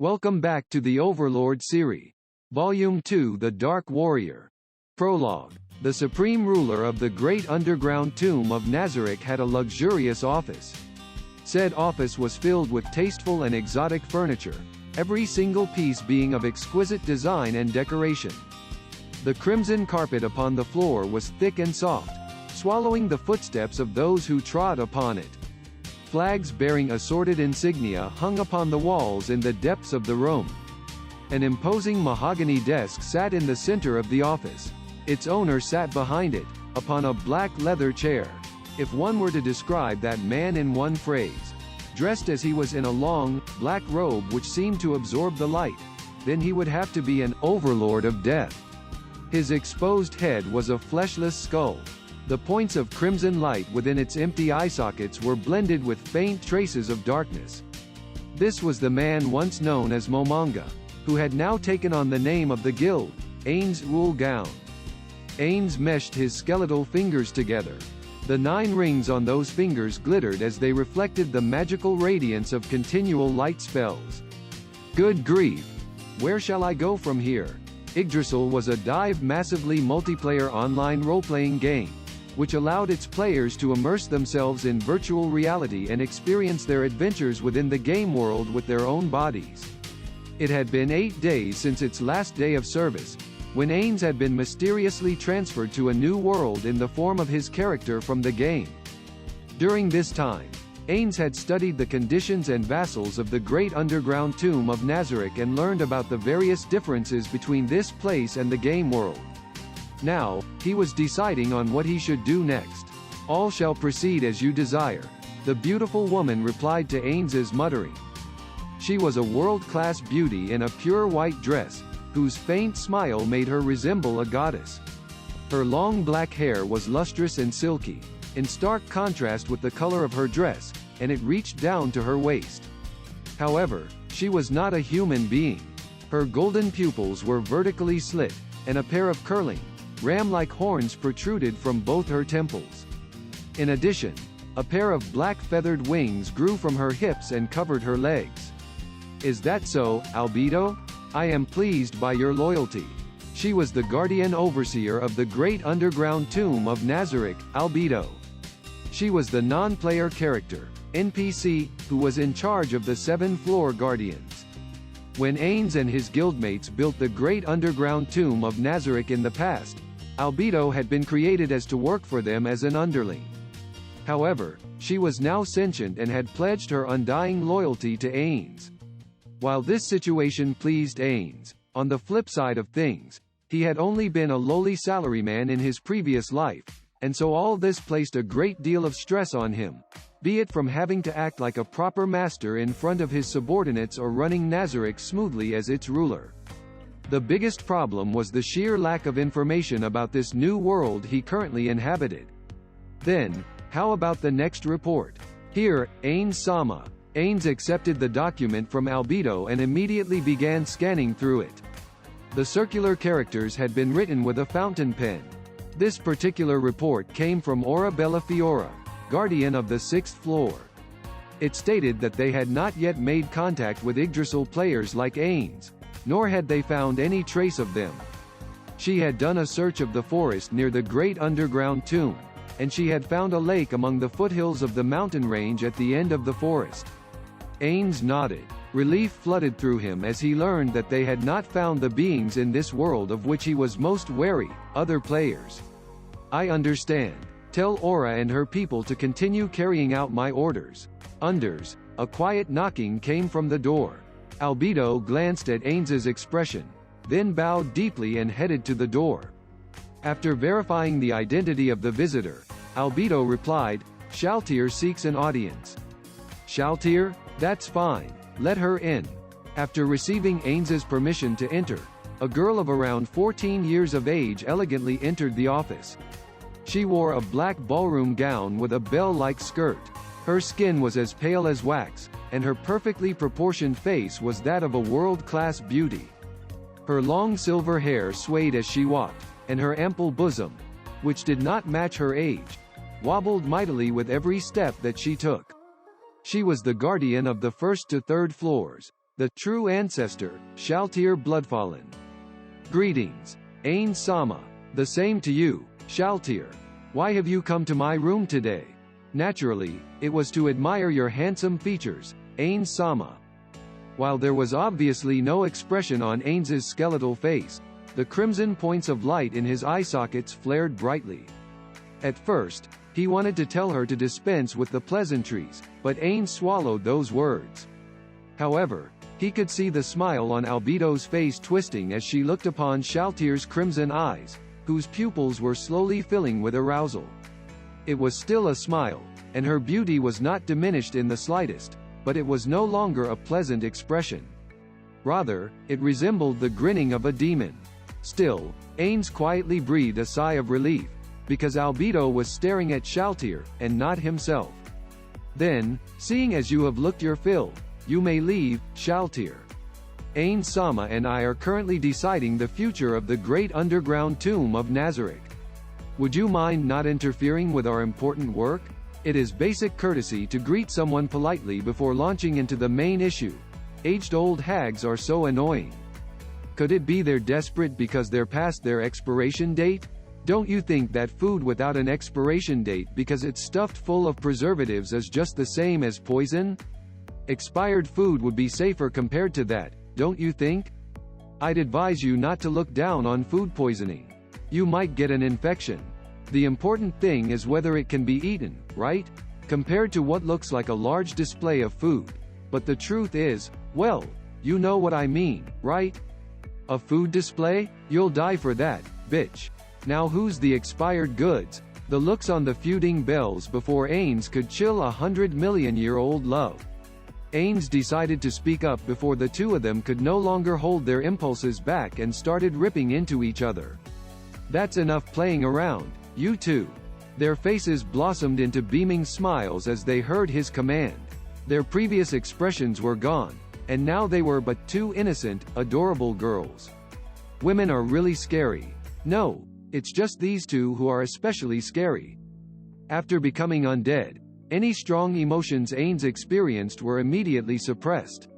Welcome back to the Overlord series. Volume 2 The Dark Warrior. Prologue. The supreme ruler of the great underground tomb of Nazarick had a luxurious office. Said office was filled with tasteful and exotic furniture, every single piece being of exquisite design and decoration. The crimson carpet upon the floor was thick and soft, swallowing the footsteps of those who trod upon it. Flags bearing assorted insignia hung upon the walls in the depths of the room. An imposing mahogany desk sat in the center of the office. Its owner sat behind it, upon a black leather chair. If one were to describe that man in one phrase, dressed as he was in a long, black robe which seemed to absorb the light, then he would have to be an overlord of death. His exposed head was a fleshless skull. The points of crimson light within its empty eye sockets were blended with faint traces of darkness. This was the man once known as Momonga, who had now taken on the name of the guild, Ainz Ooal Gown. Ainz meshed his skeletal fingers together. The 9 rings on those fingers glittered as they reflected the magical radiance of continual light spells. Good grief! Where shall I go from here? YGGDRASIL was a massively multiplayer online role-playing game, which allowed its players to immerse themselves in virtual reality and experience their adventures within the game world with their own bodies. It had been 8 days since its last day of service, when Ainz had been mysteriously transferred to a new world in the form of his character from the game. During this time, Ainz had studied the conditions and vassals of the great underground tomb of Nazarick and learned about the various differences between this place and the game world. Now, he was deciding on what he should do next. All shall proceed as you desire, the beautiful woman replied to Ainz's muttering. She was a world-class beauty in a pure white dress, whose faint smile made her resemble a goddess. Her long black hair was lustrous and silky, in stark contrast with the color of her dress, and it reached down to her waist. However, she was not a human being. Her golden pupils were vertically slit, and a pair of curling, ram-like horns protruded from both her temples. In addition, a pair of black feathered wings grew from her hips and covered her legs. Is that so, Albedo? I am pleased by your loyalty. She was the guardian overseer of the great underground tomb of Nazarick, Albedo. She was the non-player character, NPC, who was in charge of the 7 floor guardians. When Ainz and his guildmates built the great underground tomb of Nazarick in the past, Albedo had been created as to work for them as an underling. However, she was now sentient and had pledged her undying loyalty to Ainz. While this situation pleased Ainz, on the flip side of things, he had only been a lowly salaryman in his previous life, and so all this placed a great deal of stress on him, be it from having to act like a proper master in front of his subordinates or running Nazarick smoothly as its ruler. The biggest problem was the sheer lack of information about this new world he currently inhabited. Then, how about the next report? Here, Ainz-sama. Ainz accepted the document from Albedo and immediately began scanning through it. The circular characters had been written with a fountain pen. This particular report came from Ora Bellafiora, guardian of the 6th floor. It stated that they had not yet made contact with YGGDRASIL players like Ainz, nor had they found any trace of them. She had done a search of the forest near the great underground tomb, and she had found a lake among the foothills of the mountain range at the end of the forest. Ainz nodded. Relief flooded through him as he learned that they had not found the beings in this world of which he was most wary, other players. I understand. Tell Aura and her people to continue carrying out my orders. Unders. A quiet knocking came from the door. Albedo glanced at Ainz's expression, then bowed deeply and headed to the door. After verifying the identity of the visitor, Albedo replied, Shaltir seeks an audience. Shaltir? That's fine. Let her in. After receiving Ainz's permission to enter, a girl of around 14 years of age elegantly entered the office. She wore a black ballroom gown with a bell-like skirt. Her skin was as pale as wax, and her perfectly proportioned face was that of a world-class beauty. Her long silver hair swayed as she walked, and her ample bosom, which did not match her age, wobbled mightily with every step that she took. She was the guardian of the 1st to 3rd floors, the true ancestor, Shaltir Bloodfallen. Greetings, Ainz-sama. The same to you, Shaltir. Why have you come to my room today? Naturally, it was to admire your handsome features, Ainz-sama. While there was obviously no expression on Ainz's skeletal face, the crimson points of light in his eye sockets flared brightly. At first, he wanted to tell her to dispense with the pleasantries, but Ainz swallowed those words. However, he could see the smile on Albedo's face twisting as she looked upon Shaltir's crimson eyes, whose pupils were slowly filling with arousal. It was still a smile, and her beauty was not diminished in the slightest, but it was no longer a pleasant expression. Rather, it resembled the grinning of a demon. Still, Ainz quietly breathed a sigh of relief, because Albedo was staring at Shaltir, and not himself. Then, seeing as you have looked your fill, you may leave, Shaltir. Ainz-sama and I are currently deciding the future of the great underground tomb of Nazarick. Would you mind not interfering with our important work? It is basic courtesy to greet someone politely before launching into the main issue. Aged old hags are so annoying. Could it be they're desperate because they're past their expiration date? Don't you think that food without an expiration date because it's stuffed full of preservatives is just the same as poison? Expired food would be safer compared to that, don't you think? I'd advise you not to look down on food poisoning. You might get an infection. The important thing is whether it can be eaten, right? Compared to what looks like a large display of food. But the truth is, well, you know what I mean, right? A food display? You'll die for that, bitch. Now who's the expired goods? The looks on the feuding bells before Ainz could chill 100-million-year-old love. Ainz decided to speak up before the two of them could no longer hold their impulses back and started ripping into each other. That's enough playing around, you two. Their faces blossomed into beaming smiles as they heard his command. Their previous expressions were gone, and now they were but two innocent, adorable girls. Women are really scary. No, it's just these two who are especially scary. After becoming undead, any strong emotions Ainz experienced were immediately suppressed.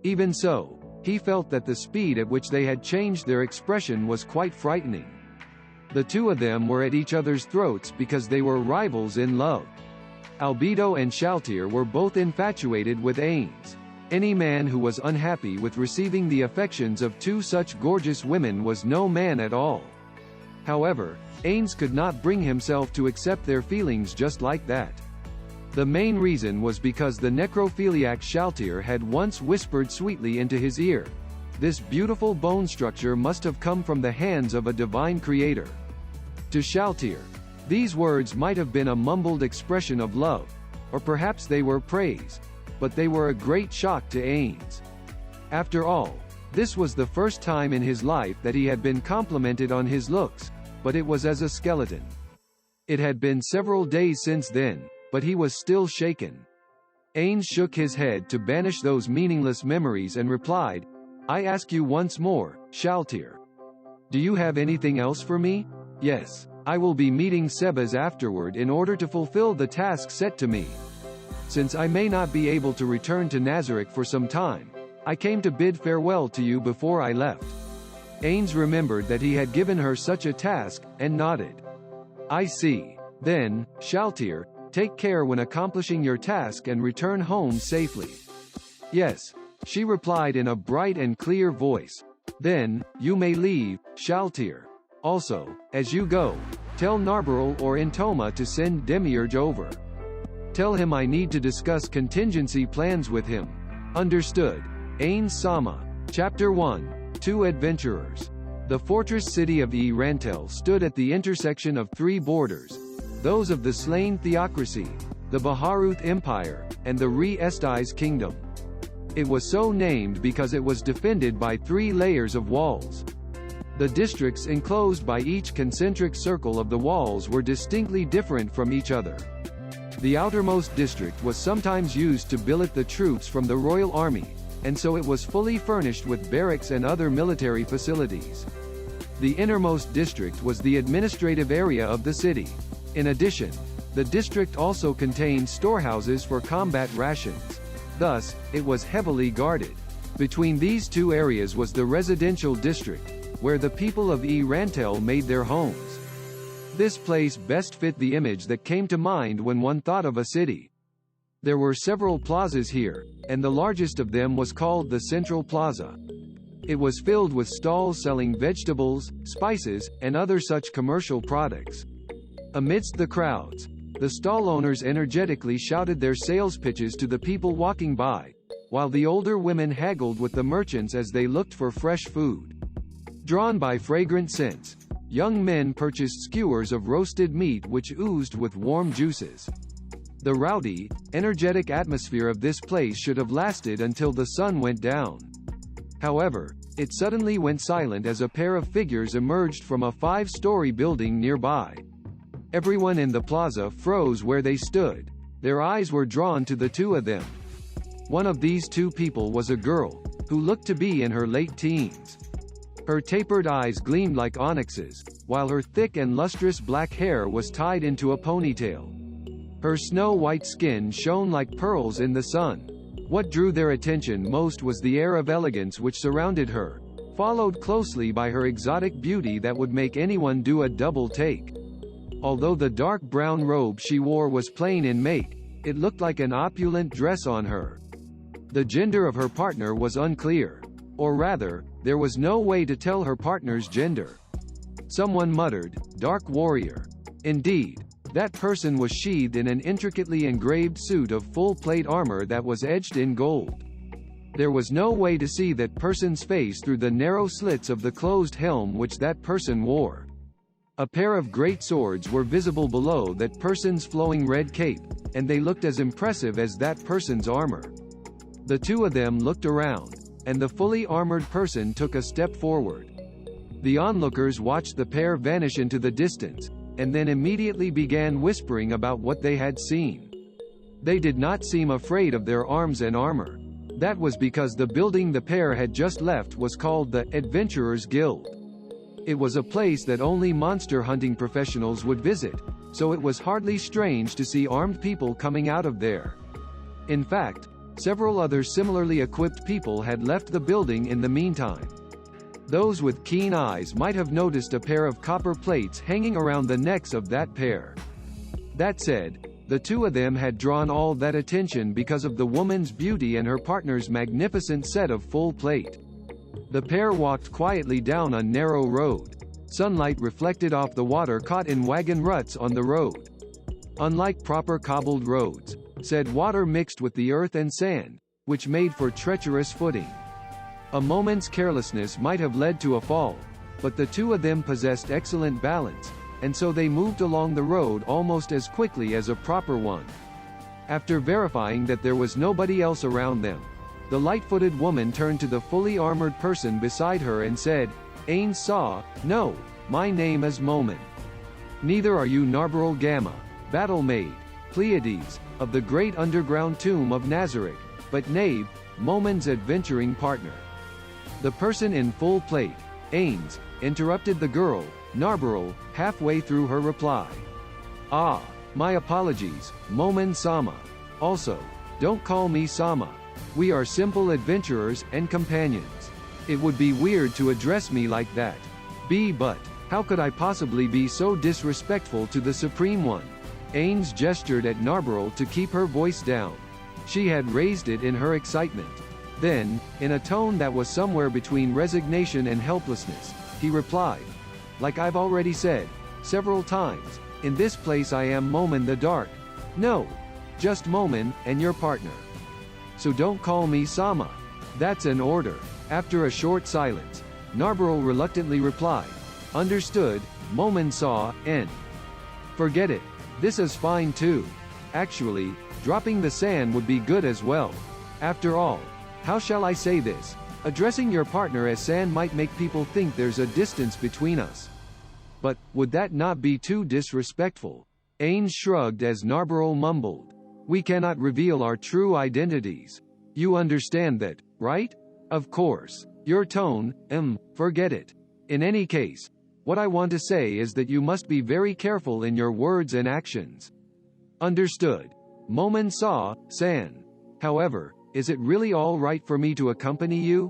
Even so, he felt that the speed at which they had changed their expression was quite frightening. The two of them were at each other's throats because they were rivals in love. Albedo and Shaltir were both infatuated with Ainz. Any man who was unhappy with receiving the affections of two such gorgeous women was no man at all. However, Ainz could not bring himself to accept their feelings just like that. The main reason was because the necrophiliac Shaltir had once whispered sweetly into his ear, "This beautiful bone structure must have come from the hands of a divine creator." To Shaltir, these words might have been a mumbled expression of love, or perhaps they were praise, but they were a great shock to Ainz. After all, this was the first time in his life that he had been complimented on his looks, but it was as a skeleton. It had been several days since then, but he was still shaken. Ainz shook his head to banish those meaningless memories and replied, "I ask you once more, Shaltir. Do you have anything else for me?" "Yes, I will be meeting Sebas afterward in order to fulfill the task set to me. Since I may not be able to return to Nazarick for some time, I came to bid farewell to you before I left." Ainz remembered that he had given her such a task, and nodded. "I see. Then, Shaltir, take care when accomplishing your task and return home safely." "Yes," she replied in a bright and clear voice. "Then, you may leave, Shaltir. Also, as you go, tell Narbaril or Intoma to send Demiurge over. Tell him I need to discuss contingency plans with him." "Understood, Ainz-sama." Chapter 1, Two Adventurers. The fortress city of Rantel stood at the intersection of three borders, those of the slain theocracy, the Baharuth Empire, and the Re-Estais Kingdom. It was so named because it was defended by 3 layers of walls. The districts enclosed by each concentric circle of the walls were distinctly different from each other. The outermost district was sometimes used to billet the troops from the royal army, and so it was fully furnished with barracks and other military facilities. The innermost district was the administrative area of the city. In addition, the district also contained storehouses for combat rations. Thus, it was heavily guarded. Between these two areas was the residential district, where the people of Rantel made their homes. This place best fit the image that came to mind when one thought of a city. There were several plazas here, and the largest of them was called the Central Plaza. It was filled with stalls selling vegetables, spices, and other such commercial products. Amidst the crowds, the stall owners energetically shouted their sales pitches to the people walking by, while the older women haggled with the merchants as they looked for fresh food. Drawn by fragrant scents, young men purchased skewers of roasted meat which oozed with warm juices. The rowdy, energetic atmosphere of this place should have lasted until the sun went down. However, it suddenly went silent as a pair of figures emerged from a 5-story building nearby. Everyone in the plaza froze where they stood. Their eyes were drawn to the two of them. One of these two people was a girl, who looked to be in her late teens. Her tapered eyes gleamed like onyxes, while her thick and lustrous black hair was tied into a ponytail. Her snow-white skin shone like pearls in the sun. What drew their attention most was the air of elegance which surrounded her, followed closely by her exotic beauty that would make anyone do a double take. Although the dark brown robe she wore was plain in make, it looked like an opulent dress on her. The gender of her partner was unclear. Or rather, there was no way to tell her partner's gender. Someone muttered, "Dark warrior." Indeed, that person was sheathed in an intricately engraved suit of full-plate armor that was edged in gold. There was no way to see that person's face through the narrow slits of the closed helm which that person wore. A pair of great swords were visible below that person's flowing red cape, and they looked as impressive as that person's armor. The two of them looked around, and the fully armored person took a step forward. The onlookers watched the pair vanish into the distance, and then immediately began whispering about what they had seen. They did not seem afraid of their arms and armor. That was because the building the pair had just left was called the Adventurers Guild. It was a place that only monster hunting professionals would visit, so it was hardly strange to see armed people coming out of there. In fact, several other similarly equipped people had left the building in the meantime. Those with keen eyes might have noticed a pair of copper plates hanging around the necks of that pair. That said, the two of them had drawn all that attention because of the woman's beauty and her partner's magnificent set of full plate. The pair walked quietly down a narrow road. Sunlight reflected off the water caught in wagon ruts on the road. Unlike proper cobbled roads, said water mixed with the earth and sand, which made for treacherous footing. A moment's carelessness might have led to a fall, but the two of them possessed excellent balance, and so they moved along the road almost as quickly as a proper one. After verifying that there was nobody else around them, the light-footed woman turned to the fully armored person beside her and said, "Ainz Ooal, no, my name is Momon. Neither are you Narbaral Gamma, battle maid, Pleiades, of the great underground tomb of Nazarick, but Knave, Momon's adventuring partner." The person in full plate, Ainz, interrupted the girl, Narbaral, halfway through her reply. "Ah, my apologies, Momon-sama. Also, don't call me Sama. We are simple adventurers and companions. It would be weird to address me like that. But, how could I possibly be so disrespectful to the Supreme One?" Ainz gestured at Narbaral to keep her voice down. She had raised it in her excitement. Then, in a tone that was somewhere between resignation and helplessness, he replied, "Like I've already said, several times, in this place I am Momon the Dark. No, just Momon, and your partner. So don't call me Sama. That's an order." After a short silence, Narbaral reluctantly replied, "Understood, Momon-san. Forget it. This is fine too. Actually, dropping the san would be good as well. After all, how shall I say this? Addressing your partner as san might make people think there's a distance between us. But, would that not be too disrespectful?" Ainz shrugged as Narbaral mumbled, "We cannot reveal our true identities. You understand that, right? Of course. Your tone, forget it. In any case, what I want to say is that you must be very careful in your words and actions." "Understood. Momon-san. However, is it really all right for me to accompany you?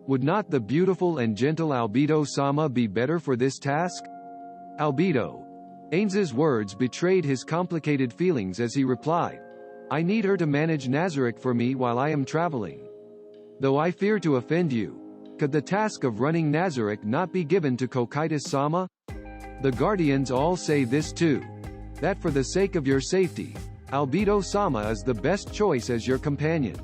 Would not the beautiful and gentle Albedo-sama be better for this task? Albedo. Ainz's words betrayed his complicated feelings as he replied, I need her to manage Nazarick for me while I am traveling. Though I fear to offend you, could the task of running Nazarick not be given to Kokaitis-sama? The guardians all say this too. That for the sake of your safety, Albedo-sama is the best choice as your companion.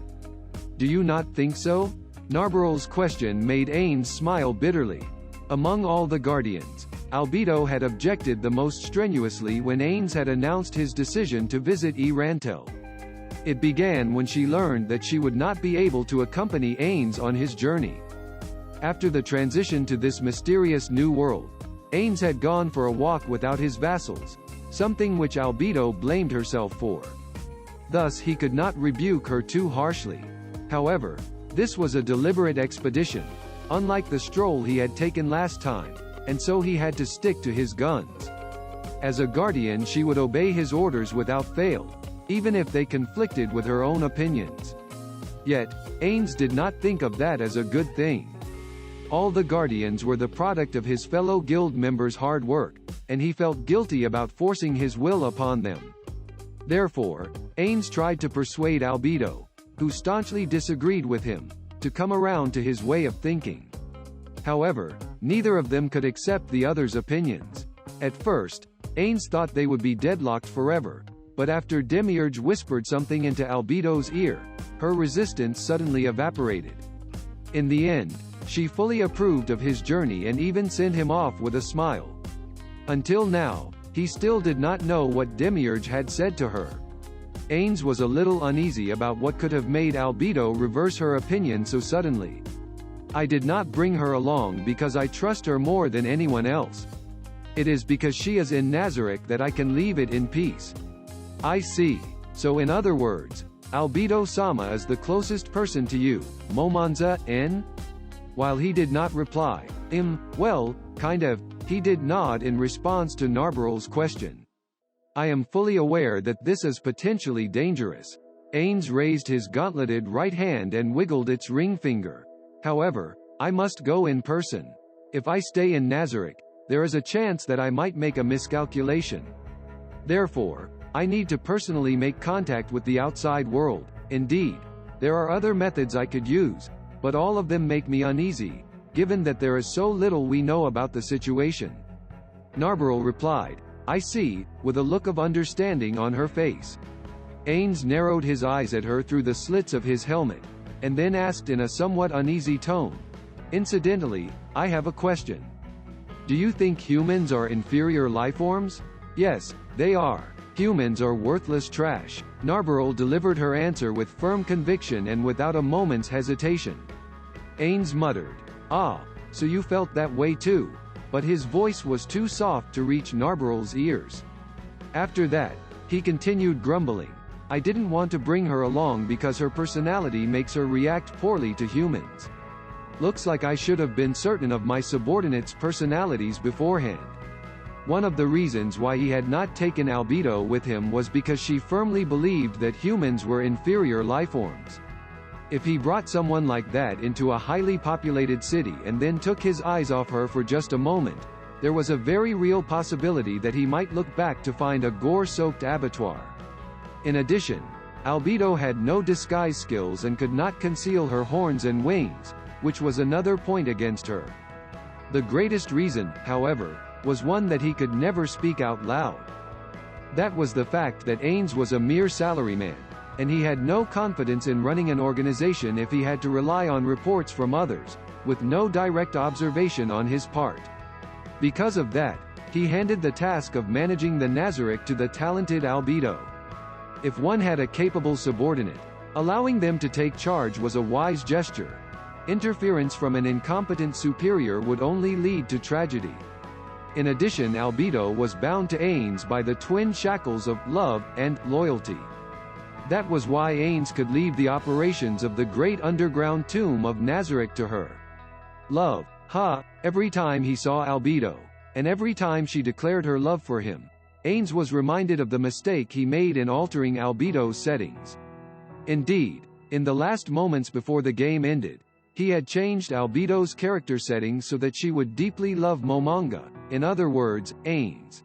Do you not think so? Narbaral's question made Ainz smile bitterly. Among all the guardians, Albedo had objected the most strenuously when Ainz had announced his decision to visit Rantel. It began when she learned that she would not be able to accompany Ainz on his journey. After the transition to this mysterious new world, Ainz had gone for a walk without his vassals, something which Albedo blamed herself for. Thus he could not rebuke her too harshly. However, this was a deliberate expedition, unlike the stroll he had taken last time, and so he had to stick to his guns. As a guardian, she would obey his orders without fail, even if they conflicted with her own opinions. Yet, Ainz did not think of that as a good thing. All the guardians were the product of his fellow guild members' hard work, and he felt guilty about forcing his will upon them. Therefore, Ainz tried to persuade Albedo, who staunchly disagreed with him, to come around to his way of thinking. However, neither of them could accept the other's opinions. At first, Ainz thought they would be deadlocked forever, but after Demiurge whispered something into Albedo's ear, her resistance suddenly evaporated. In the end, she fully approved of his journey and even sent him off with a smile. Until now, he still did not know what Demiurge had said to her. Ainz was a little uneasy about what could have made Albedo reverse her opinion so suddenly. I did not bring her along because I trust her more than anyone else. It is because she is in Nazarick that I can leave it in peace. I see. So in other words, Albedo-sama is the closest person to you, Momonga, n? While he did not reply, well, kind of, he did nod in response to Narbaral's question. I am fully aware that this is potentially dangerous. Ainz raised his gauntleted right hand and wiggled its ring finger. However, I must go in person. If I stay in Nazarick, there is a chance that I might make a miscalculation. Therefore, I need to personally make contact with the outside world. Indeed, there are other methods I could use, but all of them make me uneasy, given that there is so little we know about the situation. Narbaral replied, I see, with a look of understanding on her face. Ainz narrowed his eyes at her through the slits of his helmet, and then asked in a somewhat uneasy tone, Incidentally, I have a question. Do you think humans are inferior lifeforms? Yes, they are. Humans are worthless trash. Narbaral delivered her answer with firm conviction and without a moment's hesitation. Ainz muttered, Ah, so you felt that way too. But his voice was too soft to reach Narbaral's ears. After that, he continued grumbling, I didn't want to bring her along because her personality makes her react poorly to humans. Looks like I should have been certain of my subordinates' personalities beforehand. One of the reasons why he had not taken Albedo with him was because she firmly believed that humans were inferior lifeforms. If he brought someone like that into a highly populated city and then took his eyes off her for just a moment, there was a very real possibility that he might look back to find a gore-soaked abattoir. In addition, Albedo had no disguise skills and could not conceal her horns and wings, which was another point against her. The greatest reason, however, was one that he could never speak out loud. That was the fact that Ainz was a mere salaryman, and he had no confidence in running an organization if he had to rely on reports from others, with no direct observation on his part. Because of that, he handed the task of managing the Nazarick to the talented Albedo. If one had a capable subordinate, allowing them to take charge was a wise gesture. Interference from an incompetent superior would only lead to tragedy. In addition, Albedo was bound to Ainz by the twin shackles of love and loyalty. That was why Ainz could leave the operations of the great underground tomb of Nazarick to her. Love, every time he saw Albedo, and every time she declared her love for him, Ainz was reminded of the mistake he made in altering Albedo's settings. Indeed, In the last moments before the game ended, he had changed Albedo's character setting so that she would deeply love Momonga, in other words, Ainz.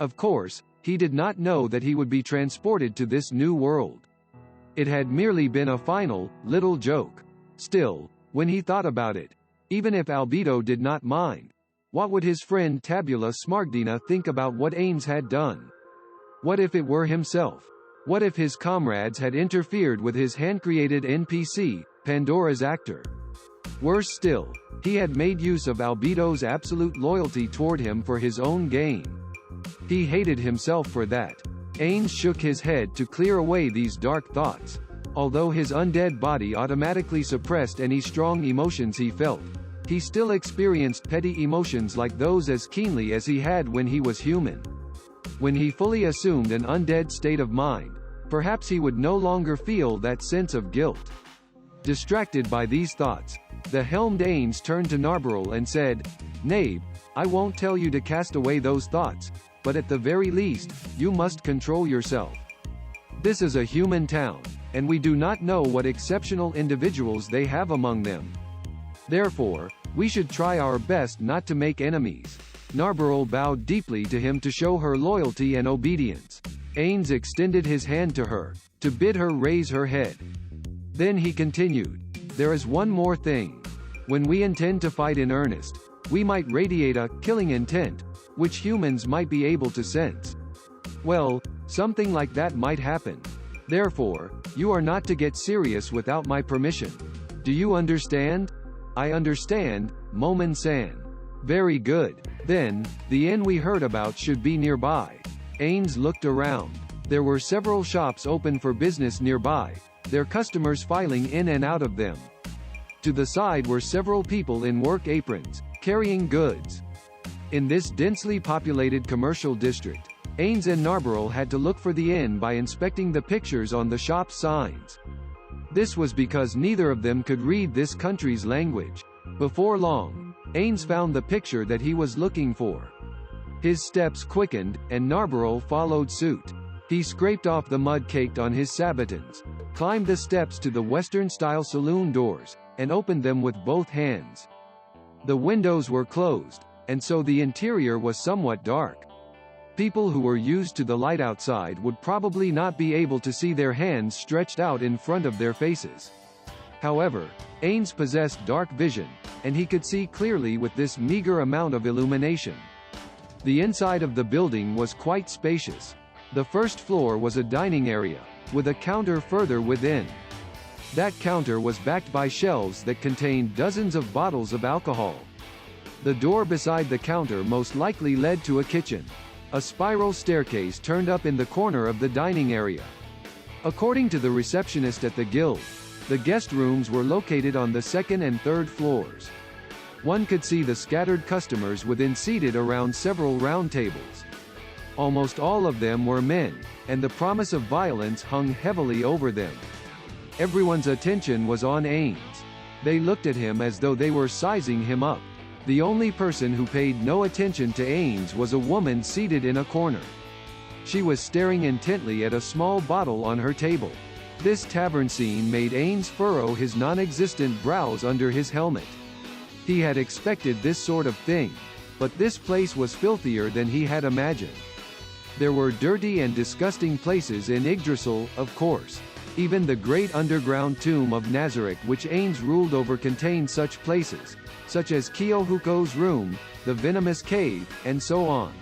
Of course, he did not know that he would be transported to this new world. It had merely been a final, little joke. Still, when he thought about it, even if Albedo did not mind, what would his friend Tabula Smaragdina think about what Ainz had done? What if it were himself? What if his comrades had interfered with his hand-created NPC, Pandora's actor? Worse still, he had made use of Albedo's absolute loyalty toward him for his own gain. He hated himself for that. Ainz shook his head to clear away these dark thoughts. Although his undead body automatically suppressed any strong emotions he felt, he still experienced petty emotions like those as keenly as he had when he was human. When he fully assumed an undead state of mind, perhaps he would no longer feel that sense of guilt. Distracted by these thoughts, the helmed Ainz turned to Narbarrel and said, "Knave, I won't tell you to cast away those thoughts, but at the very least, you must control yourself. This is a human town, and we do not know what exceptional individuals they have among them. Therefore, we should try our best not to make enemies." Narbarrel bowed deeply to him to show her loyalty and obedience. Ainz extended his hand to her, to bid her raise her head. Then he continued, "There is one more thing. When we intend to fight in earnest, we might radiate a killing intent, which humans might be able to sense. Well, something like that might happen. Therefore, you are not to get serious without my permission. Do you understand?" "I understand, Momon-san." "Very good. Then, the inn we heard about should be nearby." Ainz looked around. There were several shops open for business nearby, their customers filing in and out of them. To the side were several people in work aprons, carrying goods. In this densely populated commercial district, Ainz and Narbarrel had to look for the inn by inspecting the pictures on the shop signs. This was because neither of them could read this country's language. Before long, Ainz found the picture that he was looking for. His steps quickened, and Narbarrel followed suit. He scraped off the mud caked on his sabatons, climbed the steps to the Western-style saloon doors, and opened them with both hands. The windows were closed, and so the interior was somewhat dark. People who were used to the light outside would probably not be able to see their hands stretched out in front of their faces. However, Ainz possessed dark vision, and he could see clearly with this meager amount of illumination. The inside of the building was quite spacious. The first floor was a dining area, with a counter further within. That counter was backed by shelves that contained dozens of bottles of alcohol. The door beside the counter most likely led to a kitchen. A spiral staircase turned up in the corner of the dining area. According to the receptionist at the guild, the guest rooms were located on the second and third floors. One could see the scattered customers within seated around several round tables. Almost all of them were men, and the promise of violence hung heavily over them. Everyone's attention was on Ainz. They looked at him as though they were sizing him up. The only person who paid no attention to Ainz was a woman seated in a corner. She was staring intently at a small bottle on her table. This tavern scene made Ainz furrow his non-existent brows under his helmet. He had expected this sort of thing, but this place was filthier than he had imagined. There were dirty and disgusting places in Yggdrasil, of course. Even the great underground tomb of Nazarick which Ainz ruled over contained such places, such as Kyohuko's room, the venomous cave, and so on.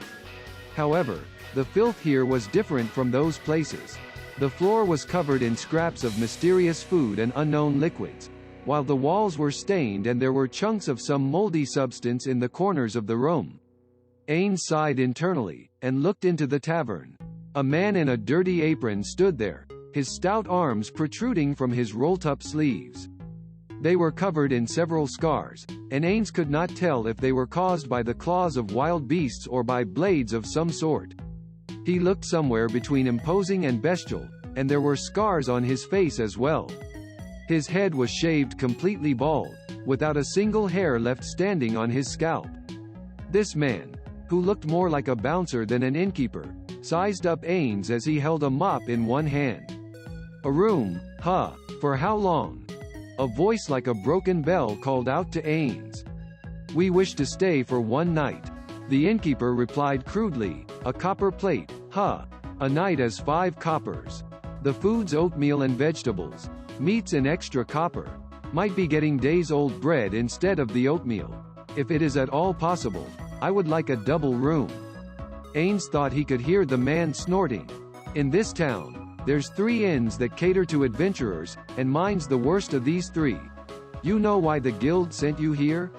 However, the filth here was different from those places. The floor was covered in scraps of mysterious food and unknown liquids, while the walls were stained and there were chunks of some moldy substance in the corners of the room. Ainz sighed internally, and looked into the tavern. A man in a dirty apron stood there, his stout arms protruding from his rolled-up sleeves. They were covered in several scars, and Ainz could not tell if they were caused by the claws of wild beasts or by blades of some sort. He looked somewhere between imposing and bestial, and there were scars on his face as well. His head was shaved completely bald, without a single hair left standing on his scalp. This man, who looked more like a bouncer than an innkeeper, sized up Ainz as he held a mop in one hand. "A room, huh? For how long? A voice like a broken bell called out to Ainz. We wish to stay for one night. The innkeeper replied crudely, a copper plate, huh? A night is 5 coppers. The food's oatmeal and vegetables. Meats and extra copper. Might be getting days-old bread instead of the oatmeal. If it is at all possible, I would like a double room. Ainz thought he could hear the man snorting. In this town, there's 3 inns that cater to adventurers, and mine's the worst of these 3. You know why the guild sent you here?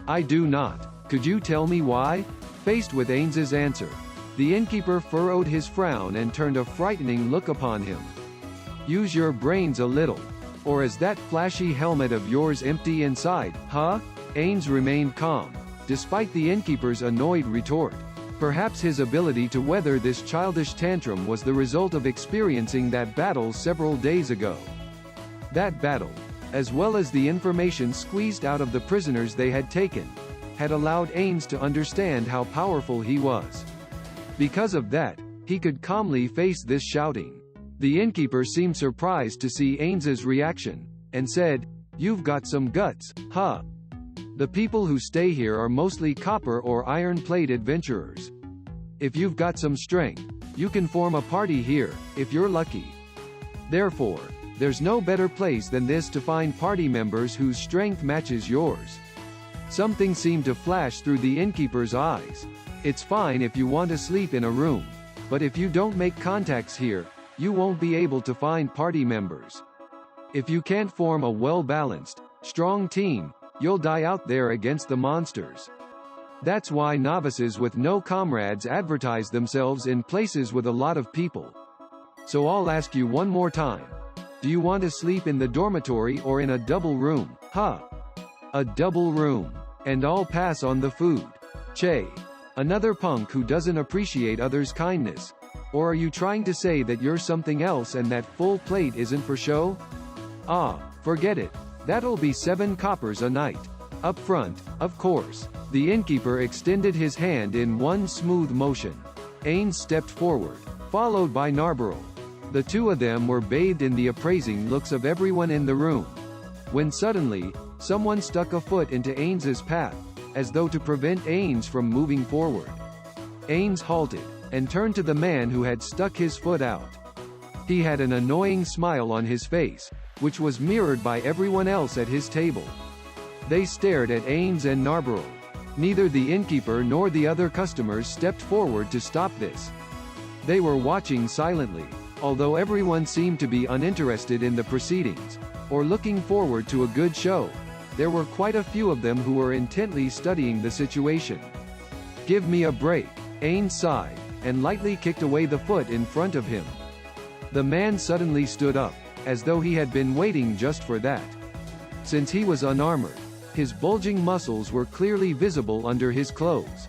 I do not. Could you tell me why? Faced with Ainz's answer, the innkeeper furrowed his frown and turned a frightening look upon him. Use your brains a little. Or is that flashy helmet of yours empty inside, huh? Ainz remained calm, despite the innkeeper's annoyed retort. Perhaps his ability to weather this childish tantrum was the result of experiencing that battle several days ago. That battle, as well as the information squeezed out of the prisoners they had taken, had allowed Ainz to understand how powerful he was. Because of that, he could calmly face this shouting. The innkeeper seemed surprised to see Ainz's reaction, and said, "You've got some guts, huh? The people who stay here are mostly copper or iron plate adventurers. If you've got some strength, you can form a party here, if you're lucky. Therefore, there's no better place than this to find party members whose strength matches yours." Something seemed to flash through the innkeeper's eyes. It's fine if you want to sleep in a room, but if you don't make contacts here, you won't be able to find party members. If you can't form a well-balanced, strong team, you'll die out there against the monsters. That's why novices with no comrades advertise themselves in places with a lot of people. So I'll ask you one more time. Do you want to sleep in the dormitory or in a double room, huh? A double room. And I'll pass on the food. Che. Another punk who doesn't appreciate others' kindness. Or are you trying to say that you're something else and that full plate isn't for show? Ah, forget it. That'll be 7 coppers a night. Up front, of course. The innkeeper extended his hand in one smooth motion. Ainz stepped forward, followed by Narbarrel. The 2 of them were bathed in the appraising looks of everyone in the room. When suddenly, someone stuck a foot into Ainz's path, as though to prevent Ainz from moving forward. Ainz halted, and turned to the man who had stuck his foot out. He had an annoying smile on his face, which was mirrored by everyone else at his table. They stared at Ainz and Narbarrel. Neither the innkeeper nor the other customers stepped forward to stop this. They were watching silently, although everyone seemed to be uninterested in the proceedings, or looking forward to a good show. There were quite a few of them who were intently studying the situation. Give me a break, Ainz sighed, and lightly kicked away the foot in front of him. The man suddenly stood up, as though he had been waiting just for that. Since he was unarmored, his bulging muscles were clearly visible under his clothes.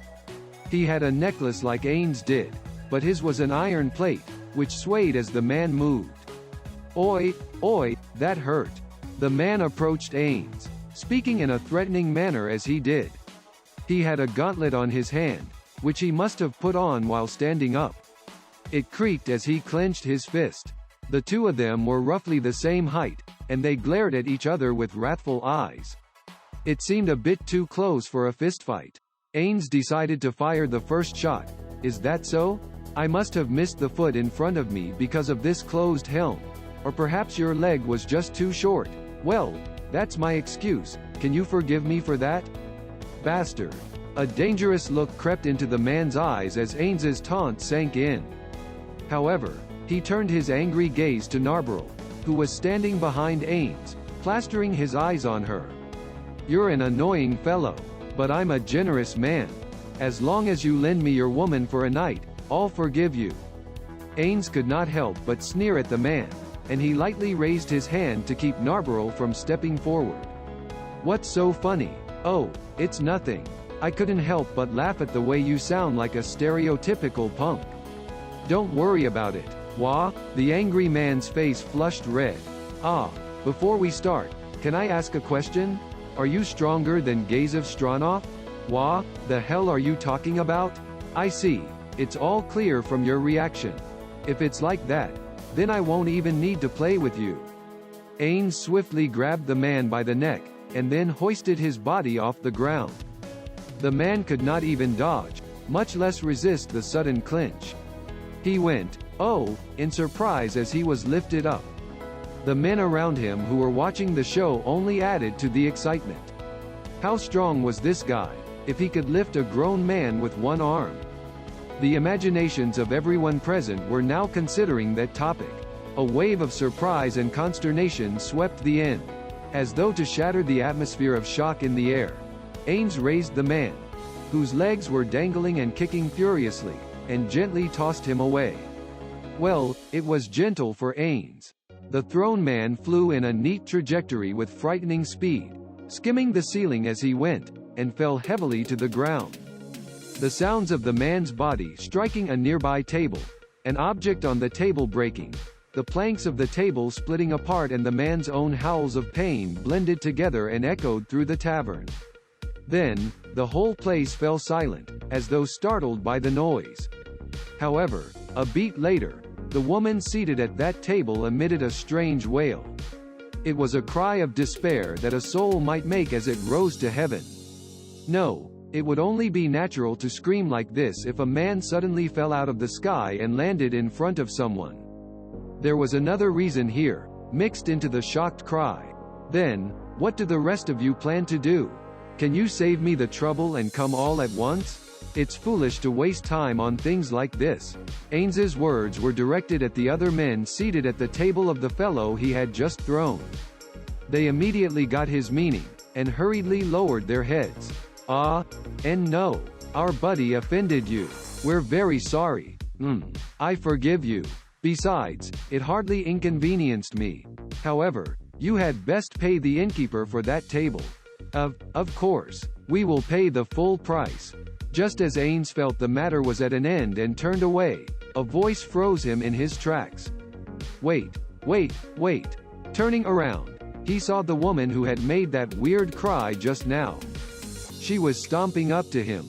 He had a necklace like Ainz did, but his was an iron plate, which swayed as the man moved. Oi, oi, that hurt. The man approached Ainz, speaking in a threatening manner as he did. He had a gauntlet on his hand, which he must have put on while standing up. It creaked as he clenched his fist. The 2 of them were roughly the same height, and they glared at each other with wrathful eyes. It seemed a bit too close for a fistfight. Ainz decided to fire the first shot. Is that so? I must have missed the foot in front of me because of this closed helm. Or perhaps your leg was just too short. Well, that's my excuse. Can you forgive me for that? Bastard. A dangerous look crept into the man's eyes as Ainz's taunt sank in. However, he turned his angry gaze to Narbarrel, who was standing behind Ainz, plastering his eyes on her. You're an annoying fellow, but I'm a generous man. As long as you lend me your woman for a night, I'll forgive you. Ainz could not help but sneer at the man, and he lightly raised his hand to keep Narbarrel from stepping forward. What's so funny? Oh, it's nothing. I couldn't help but laugh at the way you sound like a stereotypical punk. Don't worry about it. Wah? The angry man's face flushed red. Ah, before we start, can I ask a question? Are you stronger than Gazev Stranov? Wah? The hell are you talking about? I see. It's all clear from your reaction. If it's like that, then I won't even need to play with you. Ainz swiftly grabbed the man by the neck, and then hoisted his body off the ground. The man could not even dodge, much less resist the sudden clinch. He went, "Oh," in surprise as he was lifted up. The men around him who were watching the show only added to the excitement. How strong was this guy, if he could lift a grown man with one arm? The imaginations of everyone present were now considering that topic. A wave of surprise and consternation swept the end. As though to shatter the atmosphere of shock in the air, Ainz raised the man, whose legs were dangling and kicking furiously, and gently tossed him away. Well, it was gentle for Ainz. The thrown man flew in a neat trajectory with frightening speed, skimming the ceiling as he went, and fell heavily to the ground. The sounds of the man's body striking a nearby table, an object on the table breaking, the planks of the table splitting apart and the man's own howls of pain blended together and echoed through the tavern. Then, the whole place fell silent, as though startled by the noise. However, a beat later, the woman seated at that table emitted a strange wail. It was a cry of despair that a soul might make as it rose to heaven. No, it would only be natural to scream like this if a man suddenly fell out of the sky and landed in front of someone. There was another reason here, mixed into the shocked cry. Then, what do the rest of you plan to do? Can you save me the trouble and come all at once? It's foolish to waste time on things like this. Ainz's words were directed at the other men seated at the table of the fellow he had just thrown. They immediately got his meaning, and hurriedly lowered their heads. "Ah, and no. Our buddy offended you. We're very sorry. I forgive you. Besides, it hardly inconvenienced me. However, you had best pay the innkeeper for that table." Of course. We will pay the full price." Just as Ainz felt the matter was at an end and turned away, a voice froze him in his tracks. Wait. Turning around, he saw the woman who had made that weird cry just now. She was stomping up to him.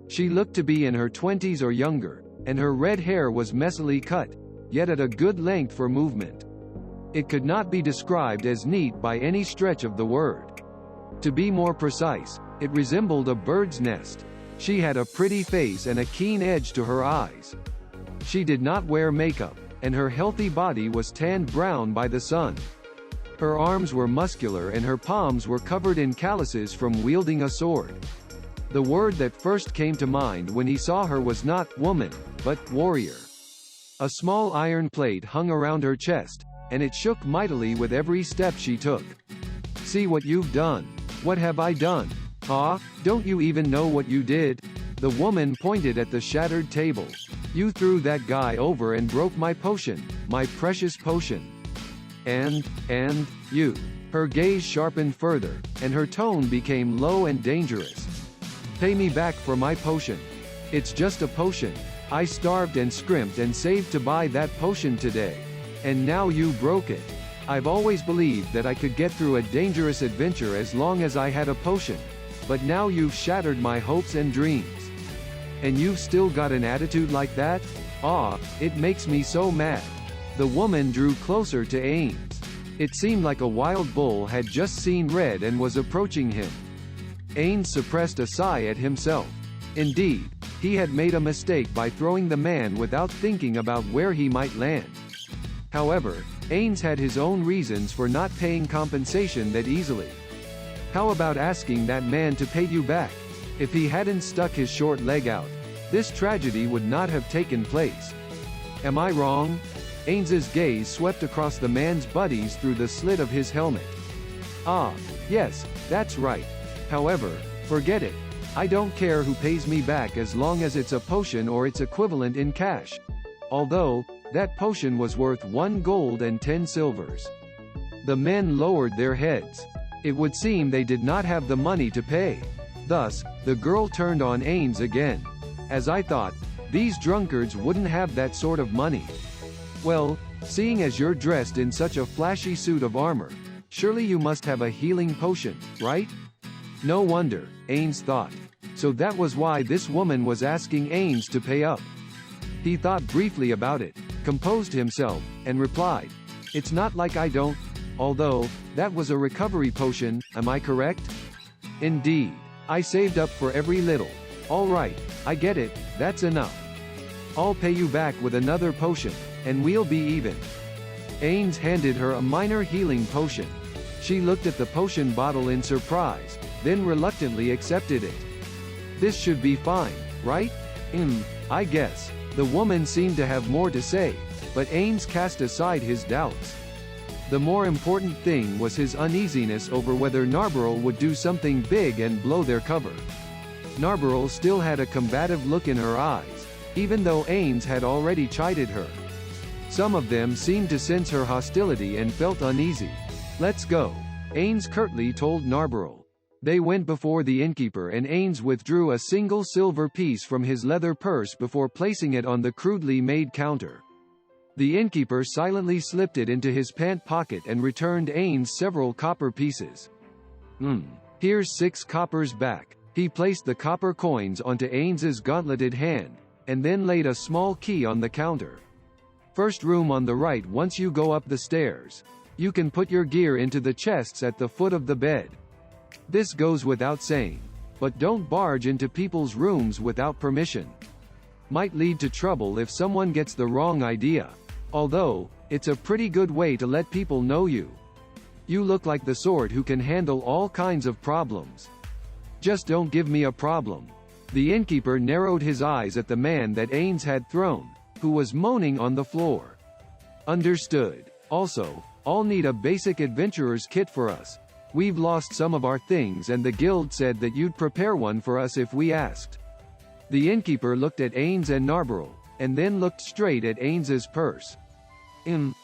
She looked to be in her 20s or younger, and her red hair was messily cut, yet at a good length for movement. It could not be described as neat by any stretch of the word. To be more precise, it resembled a bird's nest. She had a pretty face and a keen edge to her eyes. She did not wear makeup, and her healthy body was tanned brown by the sun. Her arms were muscular and her palms were covered in calluses from wielding a sword. The word that first came to mind when he saw her was not woman, but warrior. A small iron plate hung around her chest, and it shook mightily with every step she took. "See what you've done." "What have I done?" "Ah, don't you even know what you did?" The woman pointed at the shattered table. "You threw that guy over and broke my potion, my precious potion. And you." Her gaze sharpened further, and her tone became low and dangerous. "Pay me back for my potion. It's just a potion. I starved and scrimped and saved to buy that potion today. And now you broke it. I've always believed that I could get through a dangerous adventure as long as I had a potion. But now you've shattered my hopes and dreams. And you've still got an attitude like that? Ah, it makes me so mad." The woman drew closer to Ainz. It seemed like a wild bull had just seen red and was approaching him. Ainz suppressed a sigh at himself. Indeed, he had made a mistake by throwing the man without thinking about where he might land. However, Ainz had his own reasons for not paying compensation that easily. How about asking that man to pay you back? If he hadn't stuck his short leg out, this tragedy would not have taken place. Am I wrong? Ainz's gaze swept across the man's buddies through the slit of his helmet. Ah, yes, that's right. However, forget it. I don't care who pays me back as long as it's a potion or its equivalent in cash. Although, that potion was worth 1 gold and 10 silvers. The men lowered their heads. It would seem they did not have the money to pay. Thus, the girl turned on Ainz again. As I thought, these drunkards wouldn't have that sort of money. Well, seeing as you're dressed in such a flashy suit of armor, surely you must have a healing potion, right? No wonder, Ainz thought. So that was why this woman was asking Ainz to pay up. He thought briefly about it, composed himself, and replied, "It's not like I don't." Although, that was a recovery potion, am I correct? Indeed. I saved up for every little. Alright, I get it, that's enough. I'll pay you back with another potion, and we'll be even. Ainz handed her a minor healing potion. She looked at the potion bottle in surprise, then reluctantly accepted it. This should be fine, right? I guess. The woman seemed to have more to say, but Ainz cast aside his doubts. The more important thing was his uneasiness over whether Narberl would do something big and blow their cover. Narberl still had a combative look in her eyes, even though Ainz had already chided her. Some of them seemed to sense her hostility and felt uneasy. Let's go, Ainz curtly told Narberl. They went before the innkeeper and Ainz withdrew a single silver piece from his leather purse before placing it on the crudely made counter. The innkeeper silently slipped it into his pant pocket and returned Ainz several copper pieces. Here's 6 coppers back. He placed the copper coins onto Ainz's gauntleted hand, and then laid a small key on the counter. First room on the right once you go up the stairs. You can put your gear into the chests at the foot of the bed. This goes without saying, but don't barge into people's rooms without permission. Might lead to trouble if someone gets the wrong idea. Although, it's a pretty good way to let people know you. You look like the sort who can handle all kinds of problems. Just don't give me a problem. The innkeeper narrowed his eyes at the man that Ainz had thrown, who was moaning on the floor. Understood. Also, I'll need a basic adventurer's kit for us. We've lost some of our things and the guild said that you'd prepare one for us if we asked. The innkeeper looked at Ainz and Narberl, and then looked straight at Ainz's purse.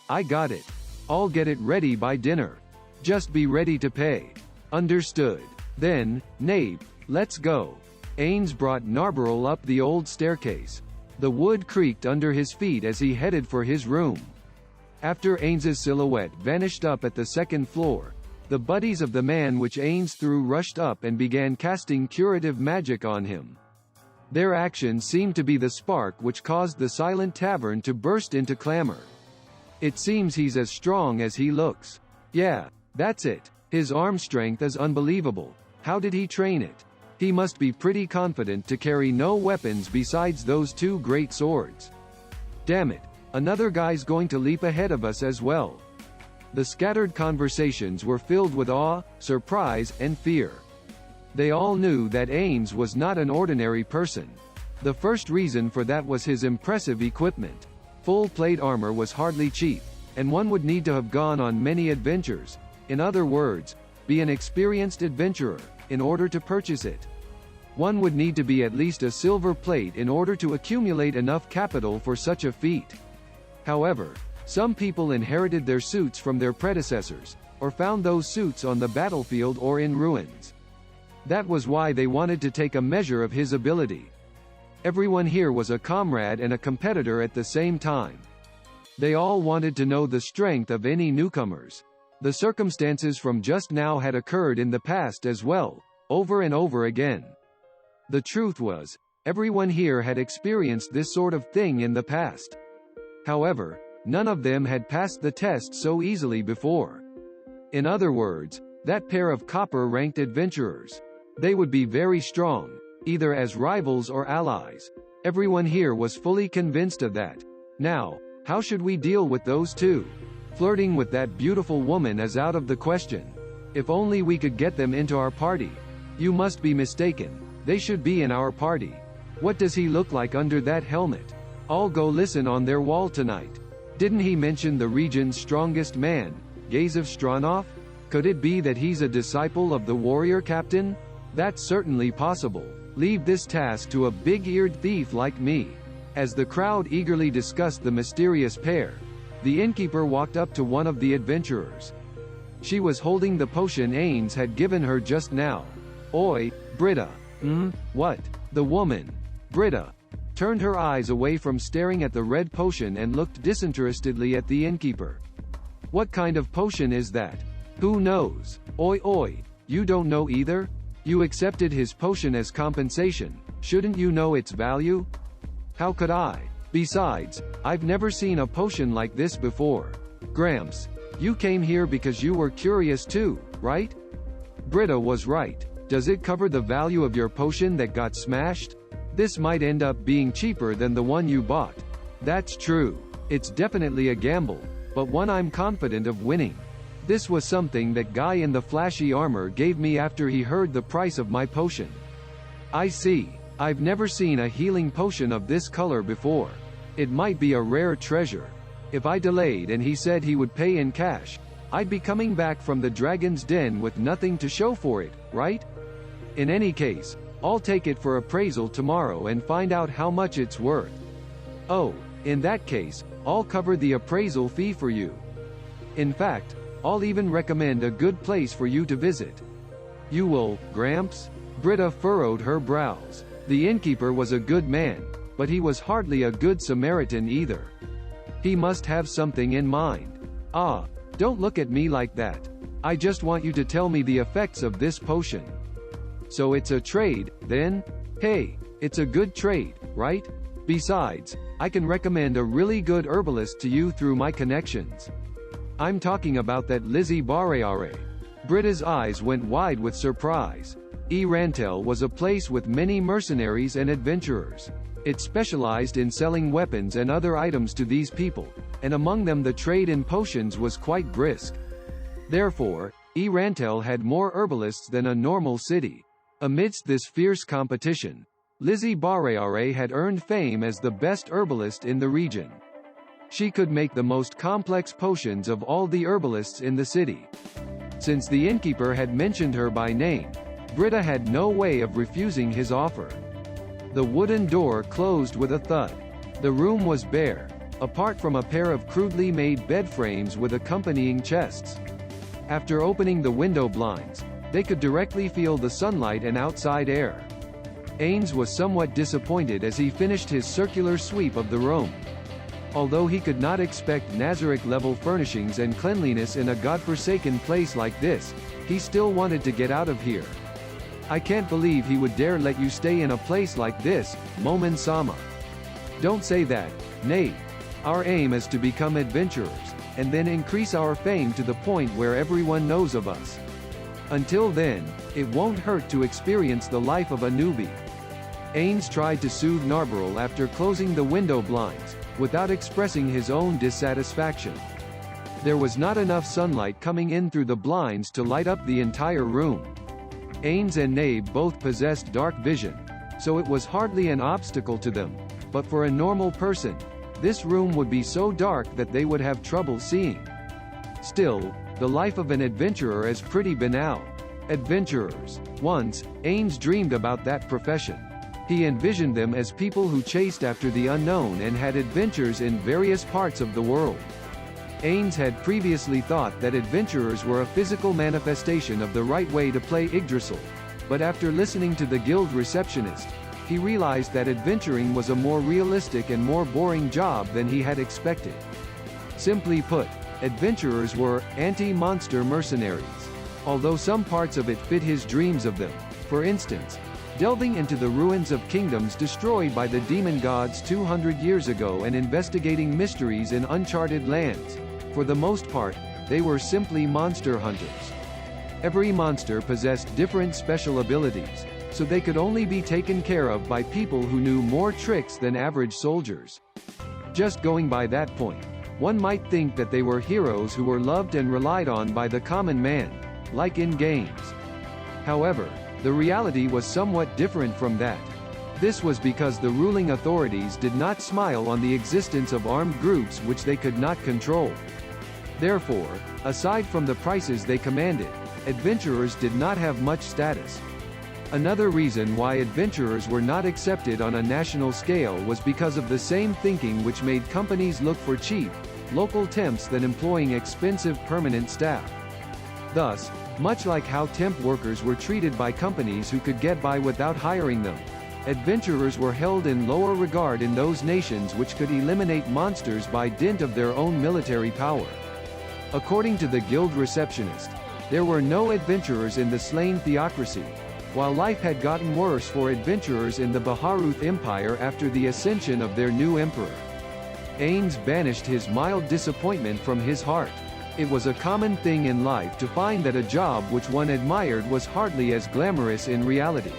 I got it. I'll get it ready by dinner. Just be ready to pay. Understood. Then, Nabe, let's go. Ainz brought Narberl up the old staircase. The wood creaked under his feet as he headed for his room. After Ainz's silhouette vanished up at the second floor, the buddies of the man which Ainz threw rushed up and began casting curative magic on him. Their action seemed to be the spark which caused the silent tavern to burst into clamor. It seems he's as strong as he looks. Yeah, that's it. His arm strength is unbelievable. How did he train it? He must be pretty confident to carry no weapons besides those 2 great swords. Damn it, another guy's going to leap ahead of us as well. The scattered conversations were filled with awe, surprise, and fear. They all knew that Ainz was not an ordinary person. The first reason for that was his impressive equipment. Full plate armor was hardly cheap, and one would need to have gone on many adventures. In other words, be an experienced adventurer, in order to purchase it. One would need to be at least a silver plate in order to accumulate enough capital for such a feat. However, some people inherited their suits from their predecessors, or found those suits on the battlefield or in ruins. That was why they wanted to take a measure of his ability. Everyone here was a comrade and a competitor at the same time. They all wanted to know the strength of any newcomers. The circumstances from just now had occurred in the past as well, over and over again. The truth was, everyone here had experienced this sort of thing in the past. However, none of them had passed the test so easily before. In other words, that pair of copper-ranked adventurers. They would be very strong, either as rivals or allies. Everyone here was fully convinced of that. Now, how should we deal with those 2? Flirting with that beautiful woman is out of the question. If only we could get them into our party. You must be mistaken. They should be in our party. What does he look like under that helmet? I'll go listen on their wall tonight. Didn't he mention the region's strongest man, Gazov Stranov? Could it be that he's a disciple of the warrior captain? That's certainly possible. Leave this task to a big-eared thief like me. As the crowd eagerly discussed the mysterious pair, the innkeeper walked up to one of the adventurers. She was holding the potion Ainz had given her just now. Oi, Britta. What? The woman, Britta, turned her eyes away from staring at the red potion and looked disinterestedly at the innkeeper. What kind of potion is that? Who knows? Oi, you don't know either? You accepted his potion as compensation. Shouldn't you know its value? How could I? Besides, I've never seen a potion like this before. Gramps, You came here because you were curious too, right? Britta was right. Does it cover the value of your potion that got smashed? This might end up being cheaper than the one you bought. That's true. It's definitely a gamble, but one I'm confident of winning. This was something that guy in the flashy armor gave me after he heard the price of my potion. I see. I've never seen a healing potion of this color before. It might be a rare treasure. If I delayed and he said he would pay in cash, I'd be coming back from the Dragon's Den with nothing to show for it, right? In any case, I'll take it for appraisal tomorrow and find out how much it's worth. Oh, in that case, I'll cover the appraisal fee for you. In fact, I'll even recommend a good place for you to visit. You will, Gramps? Britta furrowed her brows. The innkeeper was a good man, but he was hardly a good Samaritan either. He must have something in mind. Ah, don't look at me like that. I just want you to tell me the effects of this potion. So it's a trade, then? Hey, it's a good trade, right? Besides, I can recommend a really good herbalist to you through my connections. I'm talking about that Lizzie Barreare. Britta's eyes went wide with surprise. Rantel was a place with many mercenaries and adventurers. It specialized in selling weapons and other items to these people, and among them the trade in potions was quite brisk. Therefore, Rantel had more herbalists than a normal city. Amidst this fierce competition, Lizzie Barreare had earned fame as the best herbalist in the region. She could make the most complex potions of all the herbalists in the city. Since the innkeeper had mentioned her by name, Britta had no way of refusing his offer. The wooden door closed with a thud. The room was bare, apart from a pair of crudely made bed frames with accompanying chests. After opening the window blinds, they could directly feel the sunlight and outside air. Ainz was somewhat disappointed as he finished his circular sweep of the room. Although he could not expect Nazarick-level furnishings and cleanliness in a godforsaken place like this, he still wanted to get out of here. I can't believe he would dare let you stay in a place like this, Momon-sama. Don't say that, knave. Our aim is to become adventurers, and then increase our fame to the point where everyone knows of us. Until then, it won't hurt to experience the life of a newbie. Ainz tried to soothe Narberl after closing the window blinds, without expressing his own dissatisfaction. There was not enough sunlight coming in through the blinds to light up the entire room. Ainz and Nabe both possessed dark vision, so it was hardly an obstacle to them, but for a normal person, this room would be so dark that they would have trouble seeing. Still, the life of an adventurer is pretty banal. Adventurers. Once, Ainz dreamed about that profession. He envisioned them as people who chased after the unknown and had adventures in various parts of the world. Ainz had previously thought that adventurers were a physical manifestation of the right way to play Yggdrasil, but after listening to the guild receptionist, he realized that adventuring was a more realistic and more boring job than he had expected. Simply put, adventurers were anti-monster mercenaries. Although some parts of it fit his dreams of them, for instance, delving into the ruins of kingdoms destroyed by the demon gods 200 years ago and investigating mysteries in uncharted lands. For the most part, they were simply monster hunters. Every monster possessed different special abilities, so they could only be taken care of by people who knew more tricks than average soldiers. Just going by that point, one might think that they were heroes who were loved and relied on by the common man, like in games. However, the reality was somewhat different from that. This was because the ruling authorities did not smile on the existence of armed groups which they could not control. Therefore, aside from the prices they commanded, adventurers did not have much status. Another reason why adventurers were not accepted on a national scale was because of the same thinking which made companies look for cheap, local temps than employing expensive permanent staff. Thus, much like how temp workers were treated by companies who could get by without hiring them, adventurers were held in lower regard in those nations which could eliminate monsters by dint of their own military power. According to the guild receptionist, there were no adventurers in the slain theocracy, while life had gotten worse for adventurers in the Baharuth Empire after the ascension of their new emperor. Ainz banished his mild disappointment from his heart. It was a common thing in life to find that a job which one admired was hardly as glamorous in reality.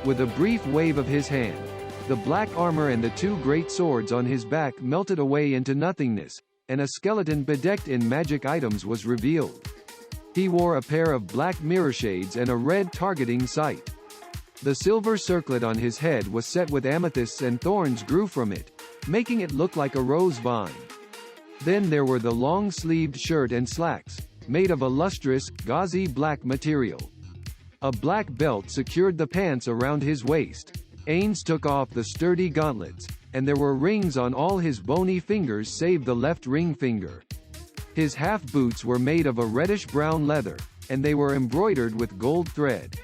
With a brief wave of his hand, the black armor and the two great swords on his back melted away into nothingness, and a skeleton bedecked in magic items was revealed. He wore a pair of black mirror shades and a red targeting sight. The silver circlet on his head was set with amethysts and thorns grew from it, making it look like a rose vine. Then there were the long-sleeved shirt and slacks, made of a lustrous, gauzy black material. A black belt secured the pants around his waist. Ainz took off the sturdy gauntlets, and there were rings on all his bony fingers save the left ring finger. His half-boots were made of a reddish-brown leather, and they were embroidered with gold thread.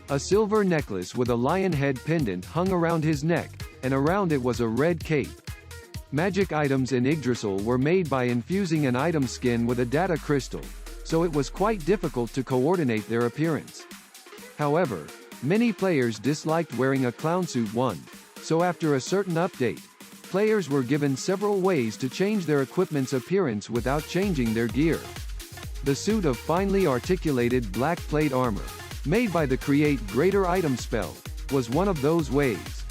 A silver necklace with a lion head pendant hung around his neck, and around it was a red cape. Magic items in Yggdrasil were made by infusing an item skin with a data crystal, so it was quite difficult to coordinate their appearance. However, many players disliked wearing a clown suit so after a certain update, players were given several ways to change their equipment's appearance without changing their gear. The suit of finely articulated black plate armor, made by the Create Greater item spell, was one of those ways.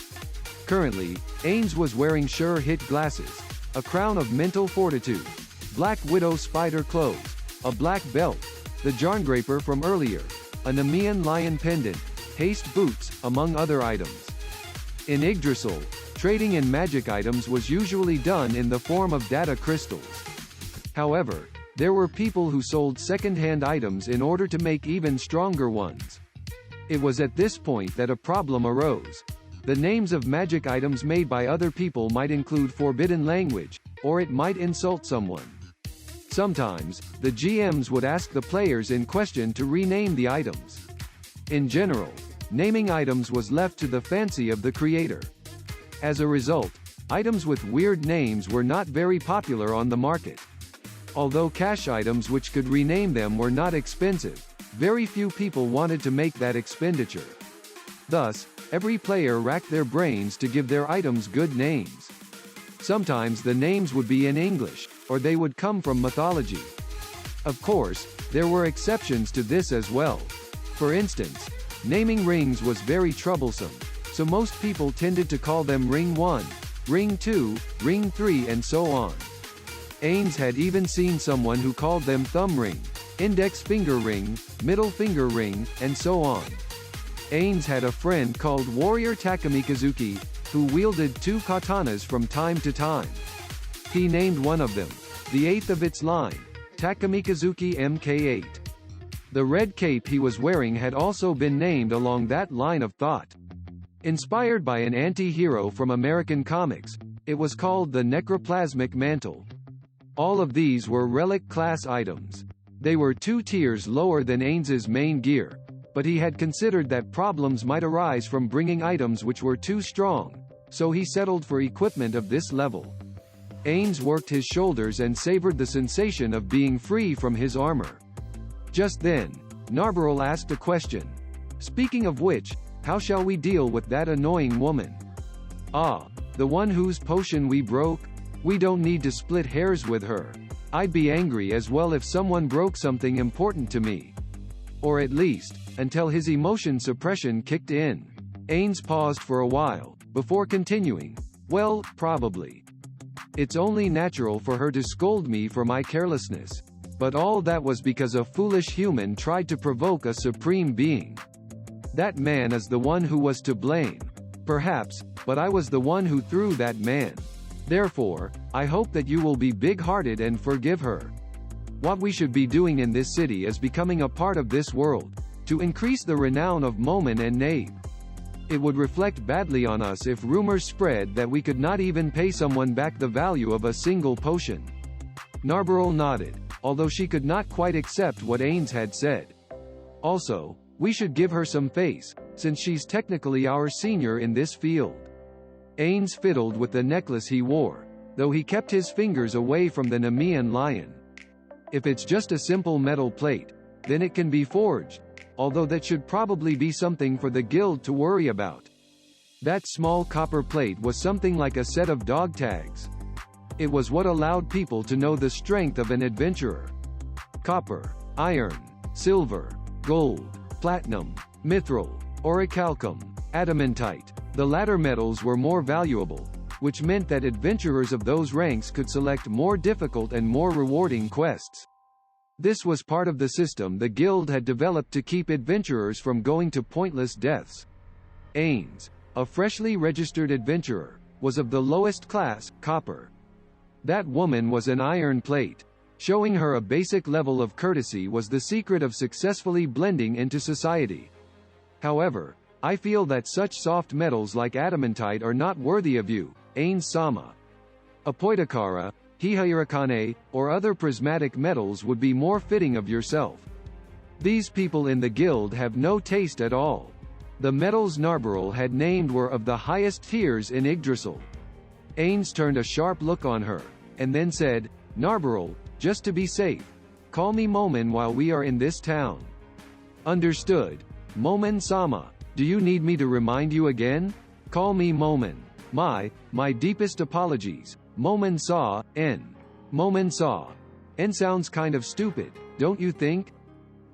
Currently, Ainz was wearing sure-hit glasses, a crown of mental fortitude, black widow spider clothes, a black belt, the Jarngraper from earlier, a Nemean lion pendant, haste boots, among other items. In Yggdrasil, trading in magic items was usually done in the form of data crystals. However, there were people who sold second-hand items in order to make even stronger ones. It was at this point that a problem arose. The names of magic items made by other people might include forbidden language, or it might insult someone. Sometimes, the GMs would ask the players in question to rename the items. In general, naming items was left to the fancy of the creator. As a result, items with weird names were not very popular on the market. Although cash items which could rename them were not expensive, very few people wanted to make that expenditure. Thus, every player racked their brains to give their items good names. Sometimes the names would be in English, or they would come from mythology. Of course, there were exceptions to this as well. For instance, naming rings was very troublesome, so most people tended to call them Ring 1, Ring 2, Ring 3 and so on. Ainz had even seen someone who called them thumb ring, index finger ring, middle finger ring, and so on. Ainz had a friend called Warrior Takamikazuki, who wielded two katanas from time to time. He named one of them, the eighth of its line, Takamikazuki MK8. The red cape he was wearing had also been named along that line of thought. Inspired by an anti-hero from American comics, it was called the Necroplasmic Mantle. All of these were relic class items. They were 2 tiers lower than Ainz's main gear, but he had considered that problems might arise from bringing items which were too strong, so he settled for equipment of this level. Ainz worked his shoulders and savored the sensation of being free from his armor. Just then, Narbarrel asked a question. Speaking of which, how shall we deal with that annoying woman? Ah, the one whose potion we broke? We don't need to split hairs with her. I'd be angry as well if someone broke something important to me. Or at least, until his emotion suppression kicked in. Ainz paused for a while, before continuing, well, probably. It's only natural for her to scold me for my carelessness. But all that was because a foolish human tried to provoke a supreme being. That man is the one who was to blame. Perhaps, but I was the one who threw that man. Therefore, I hope that you will be big-hearted and forgive her. What we should be doing in this city is becoming a part of this world, to increase the renown of Momon and Nabe. It would reflect badly on us if rumors spread that we could not even pay someone back the value of a single potion. Narbarrel nodded, although she could not quite accept what Ainz had said. Also, we should give her some face, since she's technically our senior in this field. Ainz fiddled with the necklace he wore, though he kept his fingers away from the Nemean lion. If it's just a simple metal plate, then it can be forged, although that should probably be something for the guild to worry about. That small copper plate was something like a set of dog tags. It was what allowed people to know the strength of an adventurer. copper, iron, silver, gold, platinum, mithril, orichalcum, adamantite. The latter metals were more valuable, which meant that adventurers of those ranks could select more difficult and more rewarding quests. This was part of the system the guild had developed to keep adventurers from going to pointless deaths. Ainz, a freshly registered adventurer, was of the lowest class, copper. That woman was an iron plate. Showing her a basic level of courtesy was the secret of successfully blending into society. However, I feel that such soft metals like adamantite are not worthy of you, Ainz-sama. Apoitakara, Hihairakane, or other prismatic metals would be more fitting of yourself. These people in the guild have no taste at all. The metals Narbarel had named were of the highest tiers in Yggdrasil. Ainz turned a sharp look on her, and then said, Narbarel, just to be safe, call me Momon while we are in this town. Understood. Momon-sama, do you need me to remind you again? Call me Momon. My deepest apologies. Momon-sa, N. Momon-sa. N sounds kind of stupid, don't you think?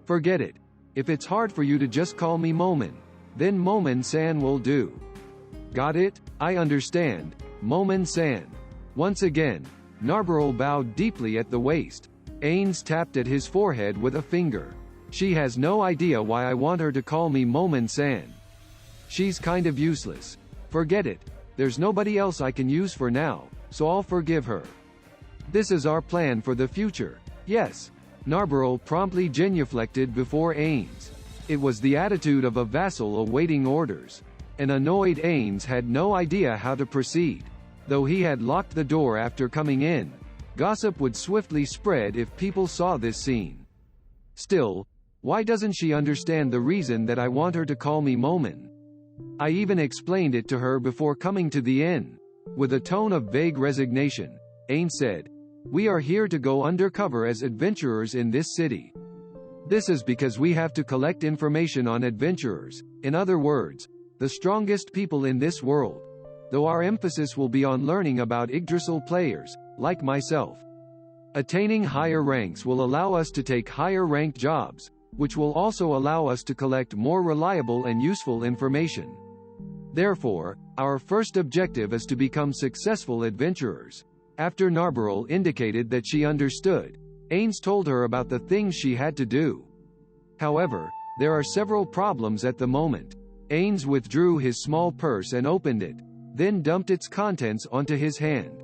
Forget it. If it's hard for you to just call me Momon, then Momon-san will do. Got it? I understand. Momon-san. Once again, Narbarel bowed deeply at the waist. Ainz tapped at his forehead with a finger. She has no idea why I want her to call me Momon-san. She's kind of useless. Forget it. There's nobody else I can use for now, so I'll forgive her. This is our plan for the future. Yes. Narbarel promptly genuflected before Ainz. It was the attitude of a vassal awaiting orders. An annoyed Ainz had no idea how to proceed. Though he had locked the door after coming in, gossip would swiftly spread if people saw this scene. Still, why doesn't she understand the reason that I want her to call me Momon? I even explained it to her before coming to the inn. With a tone of vague resignation, Ainz said, We are here to go undercover as adventurers in this city. This is because we have to collect information on adventurers, in other words, the strongest people in this world. Though our emphasis will be on learning about Yggdrasil players, like myself. Attaining higher ranks will allow us to take higher-ranked jobs, which will also allow us to collect more reliable and useful information. Therefore, our first objective is to become successful adventurers. After Narbarel indicated that she understood, Ainz told her about the things she had to do. However, there are several problems at the moment. Ainz withdrew his small purse and opened it, then dumped its contents onto his hand.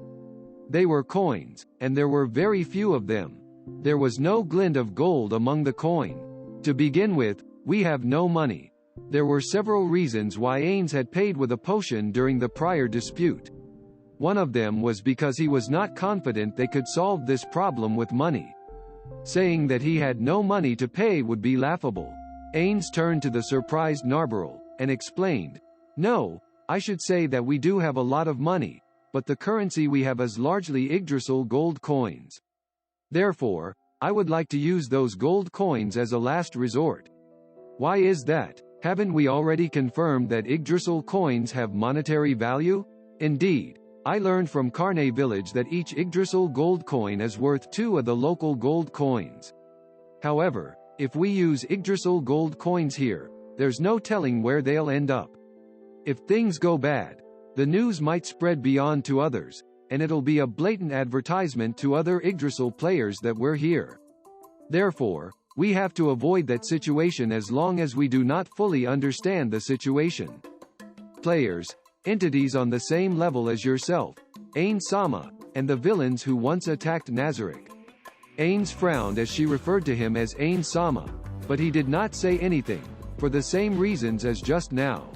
They were coins, and there were very few of them. There was no glint of gold among the coin. To begin with, we have no money. There were several reasons why Ainz had paid with a potion during the prior dispute. One of them was because he was not confident they could solve this problem with money. Saying that he had no money to pay would be laughable. Ainz turned to the surprised Narbarel, and explained, No, I should say that we do have a lot of money, but the currency we have is largely Yggdrasil gold coins. Therefore, I would like to use those gold coins as a last resort. Why is that? Haven't we already confirmed that Yggdrasil coins have monetary value? Indeed, I learned from Karne village that each Yggdrasil gold coin is worth 2 of the local gold coins. However, if we use Yggdrasil gold coins here, there's no telling where they'll end up. If things go bad, the news might spread beyond to others, and it'll be a blatant advertisement to other Yggdrasil players that we're here. Therefore, we have to avoid that situation as long as we do not fully understand the situation. Players, entities on the same level as yourself, Ainz-sama, and the villains who once attacked Nazarick. Ainz frowned as she referred to him as Ainz-sama, but he did not say anything, for the same reasons as just now.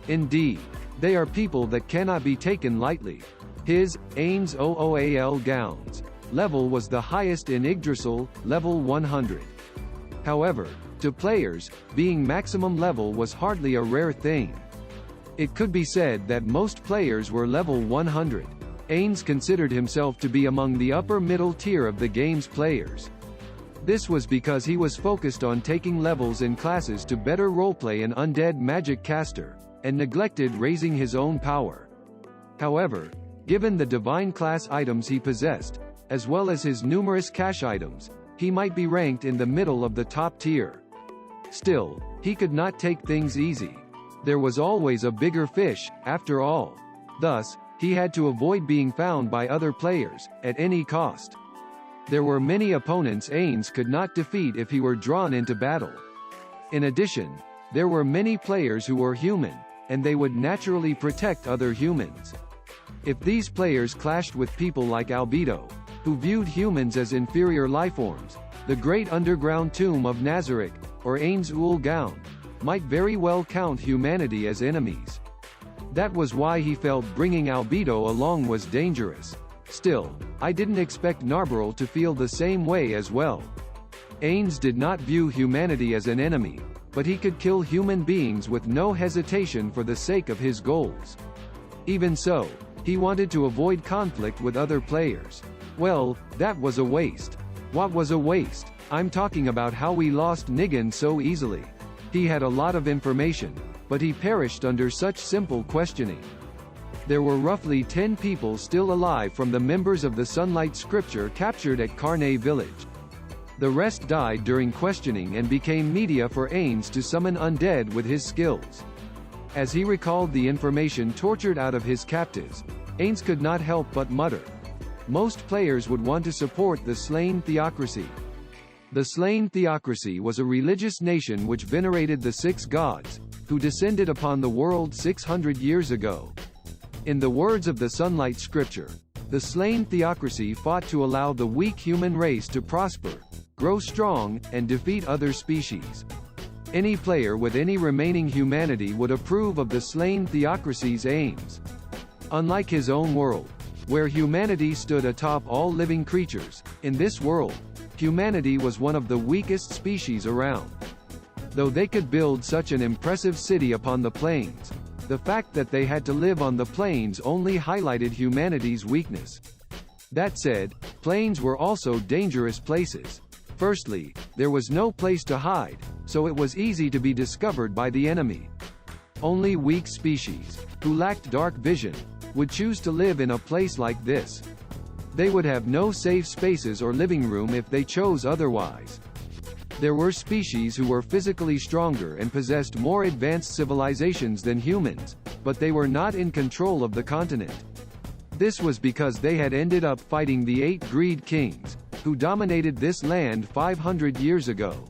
Indeed, they are people that cannot be taken lightly. His, Ainz Ooal Gown's, level was the highest in Yggdrasil, level 100. However, to players, being maximum level was hardly a rare thing. It could be said that most players were level 100. Ainz considered himself to be among the upper middle tier of the game's players. This was because he was focused on taking levels in classes to better roleplay an undead magic caster, and neglected raising his own power. However, given the divine class items he possessed, as well as his numerous cash items, he might be ranked in the middle of the top tier. Still, he could not take things easy. There was always a bigger fish, after all. Thus, he had to avoid being found by other players, at any cost. There were many opponents Ainz could not defeat if he were drawn into battle. In addition, there were many players who were human, and they would naturally protect other humans. If these players clashed with people like Albedo, who viewed humans as inferior lifeforms, the great underground tomb of Nazarick, or Ainz Ooal Gown, might very well count humanity as enemies. That was why he felt bringing Albedo along was dangerous. Still, I didn't expect Narberal to feel the same way as well. Ainz did not view humanity as an enemy, but he could kill human beings with no hesitation for the sake of his goals. Even so, he wanted to avoid conflict with other players. Well, that was a waste. What was a waste? I'm talking about how we lost Nigan so easily. He had a lot of information, but he perished under such simple questioning. There were roughly 10 people still alive from the members of the Sunlight Scripture captured at Kugane Village. The rest died during questioning and became media for Ainz to summon undead with his skills. As he recalled the information tortured out of his captives, Ainz could not help but mutter. Most players would want to support the slain theocracy. The slain theocracy was a religious nation which venerated the 6 gods, who descended upon the world 600 years ago. In the words of the Sunlight Scripture, the slain theocracy fought to allow the weak human race to prosper, grow strong, and defeat other species. Any player with any remaining humanity would approve of the slain theocracy's aims. Unlike his own world, where humanity stood atop all living creatures, in this world, humanity was one of the weakest species around. Though they could build such an impressive city upon the plains, the fact that they had to live on the plains only highlighted humanity's weakness. That said, plains were also dangerous places. Firstly, there was no place to hide, so it was easy to be discovered by the enemy. Only weak species, who lacked dark vision, would choose to live in a place like this. They would have no safe spaces or living room if they chose otherwise. There were species who were physically stronger and possessed more advanced civilizations than humans, but they were not in control of the continent. This was because they had ended up fighting the 8 Greed Kings, who dominated this land 500 years ago.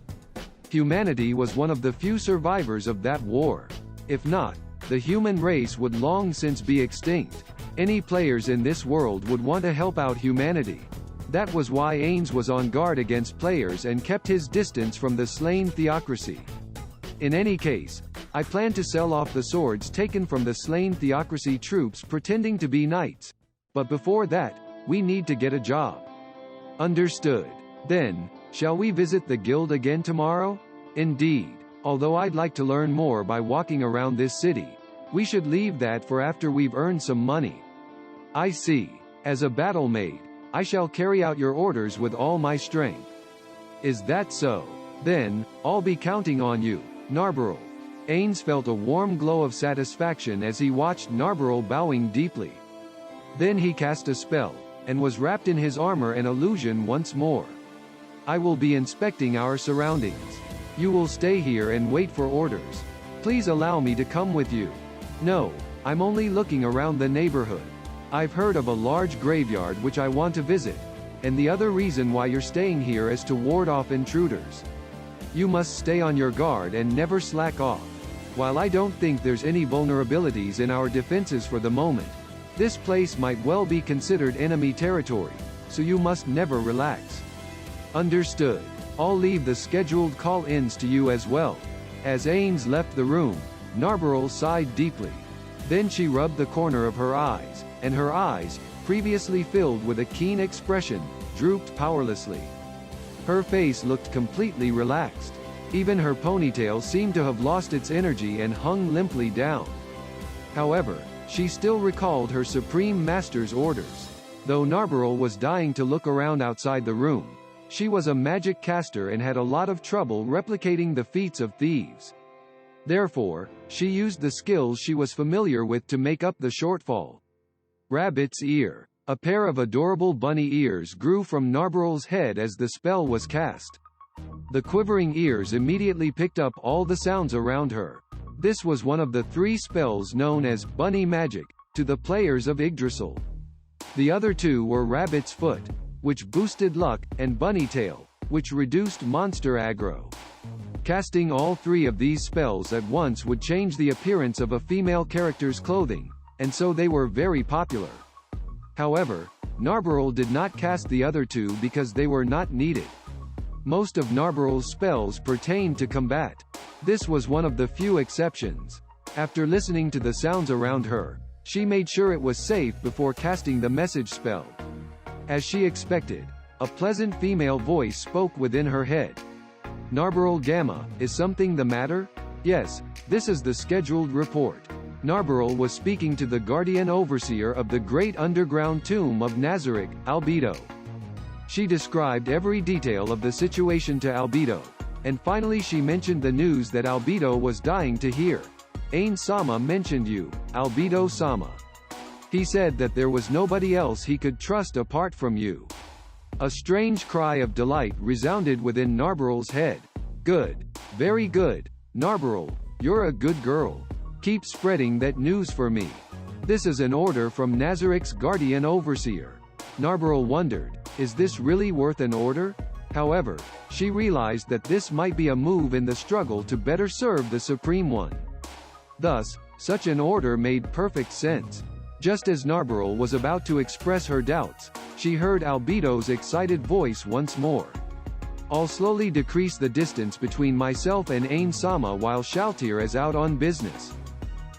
Humanity was one of the few survivors of that war. If not, the human race would long since be extinct. Any players in this world would want to help out humanity. That was why Ainz was on guard against players and kept his distance from the slain theocracy. In any case, I plan to sell off the swords taken from the slain theocracy troops pretending to be knights. But before that, we need to get a job. Understood. Then, shall we visit the guild again tomorrow? Indeed. Although I'd like to learn more by walking around this city, we should leave that for after we've earned some money. I see. As a battle maid, I shall carry out your orders with all my strength. Is that so? Then, I'll be counting on you, Narberal. Ainz felt a warm glow of satisfaction as he watched Narberal bowing deeply. Then he cast a spell, and was wrapped in his armor and illusion once more. I will be inspecting our surroundings. You will stay here and wait for orders. Please allow me to come with you. No, I'm only looking around the neighborhood. I've heard of a large graveyard which I want to visit, and the other reason why you're staying here is to ward off intruders. You must stay on your guard and never slack off. While I don't think there's any vulnerabilities in our defenses for the moment, this place might well be considered enemy territory, so you must never relax. Understood. I'll leave the scheduled call-ins to you as well. As Ainz left the room, Narberal sighed deeply. Then she rubbed the corner of her eyes, and her eyes, previously filled with a keen expression, drooped powerlessly. Her face looked completely relaxed. Even her ponytail seemed to have lost its energy and hung limply down. However, she still recalled her Supreme Master's orders. Though Narberal was dying to look around outside the room, she was a magic caster and had a lot of trouble replicating the feats of thieves. Therefore, she used the skills she was familiar with to make up the shortfall. Rabbit's ear. A pair of adorable bunny ears grew from Narbaral's head as the spell was cast. The quivering ears immediately picked up all the sounds around her. This was one of the 3 spells known as bunny magic to the players of Yggdrasil. The other 2 were Rabbit's Foot, which boosted luck, and Bunny Tail, which reduced monster aggro. Casting all 3 of these spells at once would change the appearance of a female character's clothing, and so they were very popular. However, Narbaral did not cast the other 2 because they were not needed. Most of Narbaral's spells pertained to combat. This was one of the few exceptions. After listening to the sounds around her, she made sure it was safe before casting the message spell. As she expected, a pleasant female voice spoke within her head. Narbaral Gamma, is something the matter? Yes, this is the scheduled report. Narbaral was speaking to the guardian overseer of the great underground tomb of Nazarick, Albedo. She described every detail of the situation to Albedo, and finally she mentioned the news that Albedo was dying to hear. Ainz-sama mentioned you, Albedo-sama. He said that there was nobody else he could trust apart from you. A strange cry of delight resounded within Narbaral's head. Good. Very good. Narbaral, you're a good girl. Keep spreading that news for me. This is an order from Nazarick's guardian overseer. Narbaral wondered, is this really worth an order? However, she realized that this might be a move in the struggle to better serve the Supreme One. Thus, such an order made perfect sense. Just as Narbaral was about to express her doubts, she heard Albedo's excited voice once more. I'll slowly decrease the distance between myself and Ainz-sama while Shaltir is out on business.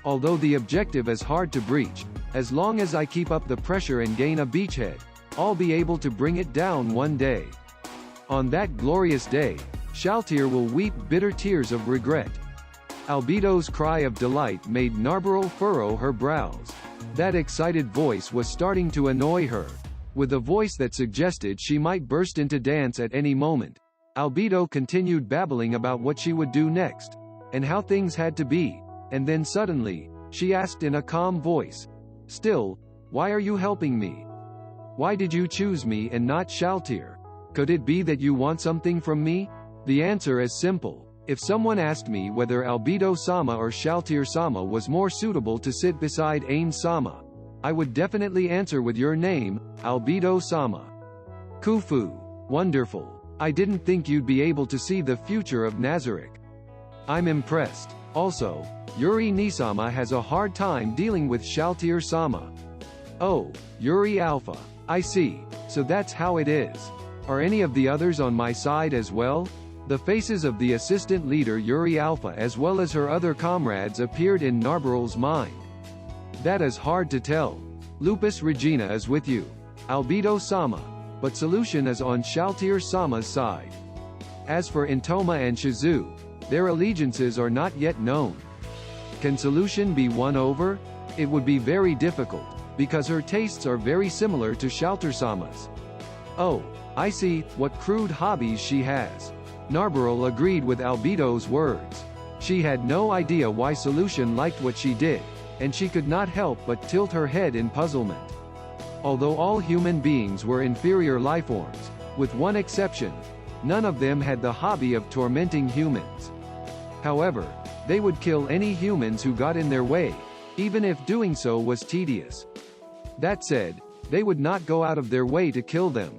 Although the objective is hard to breach, as long as I keep up the pressure and gain a beachhead, I'll be able to bring it down one day. On that glorious day, Shaltir will weep bitter tears of regret. Albedo's cry of delight made Narbaral furrow her brows. That excited voice was starting to annoy her. With a voice that suggested she might burst into dance at any moment, Albedo continued babbling about what she would do next, and how things had to be, and then suddenly, she asked in a calm voice, "Still, why are you helping me? Why did you choose me and not Shaltir? Could it be that you want something from me?" The answer is simple. If someone asked me whether Albedo-sama or Shaltir-sama was more suitable to sit beside Ainz-sama, I would definitely answer with your name, Albedo-sama. Kufu. Wonderful. I didn't think you'd be able to see the future of Nazarick. I'm impressed. Also, Yuri-ni-sama has a hard time dealing with Shaltir-sama. Oh, Yuri Alpha. I see. So that's how it is. Are any of the others on my side as well? The faces of the assistant leader Yuri Alpha as well as her other comrades appeared in Narbaral's mind. That is hard to tell. Lupus Regina is with you, Albedo-sama, but Solution is on Shaltir-sama's side. As for Intoma and Shizu, their allegiances are not yet known. Can Solution be won over? It would be very difficult, because her tastes are very similar to Shaltir-sama's. Oh, I see, what crude hobbies she has. Narbaral agreed with Albedo's words. She had no idea why Solution liked what she did, and she could not help but tilt her head in puzzlement. Although all human beings were inferior lifeforms, with one exception, none of them had the hobby of tormenting humans. However, they would kill any humans who got in their way, even if doing so was tedious. That said, they would not go out of their way to kill them.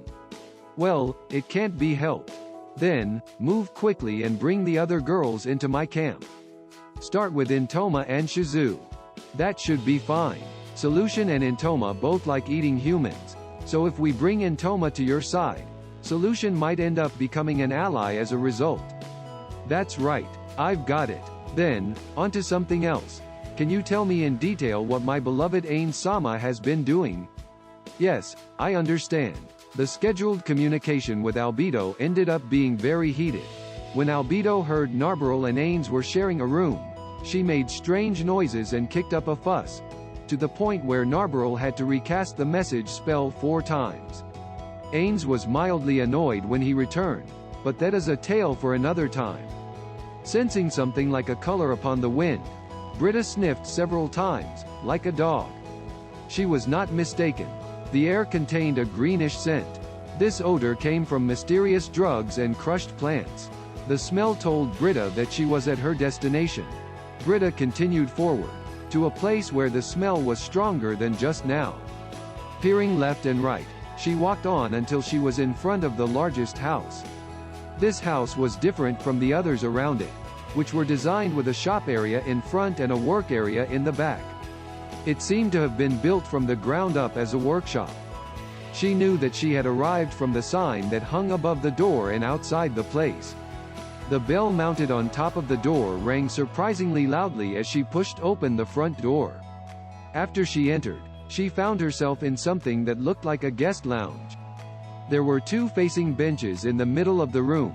Well, it can't be helped. Then, move quickly and bring the other girls into my camp. Start with Intoma and Shizu. That should be fine. Solution and Intoma both like eating humans, so if we bring Intoma to your side, Solution might end up becoming an ally as a result. That's right, I've got it. Then, onto something else. Can you tell me in detail what my beloved Ainz-sama has been doing? Yes, I understand. The scheduled communication with Albedo ended up being very heated. When Albedo heard Narbaral and Ainz were sharing a room, she made strange noises and kicked up a fuss, to the point where Narbaral had to recast the message spell 4 times. Ainz was mildly annoyed when he returned, but that is a tale for another time. Sensing something like a color upon the wind, Britta sniffed several times, like a dog. She was not mistaken. The air contained a greenish scent. This odor came from mysterious drugs and crushed plants. The smell told Britta that she was at her destination. Britta continued forward, to a place where the smell was stronger than just now. Peering left and right, she walked on until she was in front of the largest house. This house was different from the others around it, which were designed with a shop area in front and a work area in the back. It seemed to have been built from the ground up as a workshop. She knew that she had arrived from the sign that hung above the door and outside the place. The bell mounted on top of the door rang surprisingly loudly as she pushed open the front door. After she entered, she found herself in something that looked like a guest lounge. There were two facing benches in the middle of the room,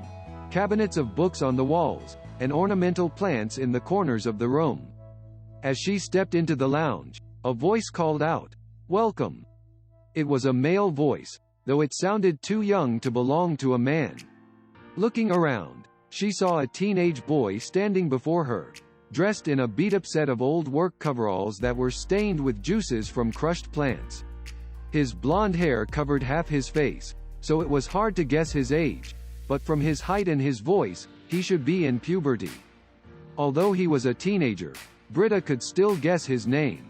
cabinets of books on the walls, and ornamental plants in the corners of the room. As she stepped into the lounge, a voice called out, "Welcome." It was a male voice, though it sounded too young to belong to a man. Looking around, she saw a teenage boy standing before her, dressed in a beat-up set of old work coveralls that were stained with juices from crushed plants. His blonde hair covered half his face, so it was hard to guess his age, but from his height and his voice, he should be in puberty. Although he was a teenager, Britta could still guess his name.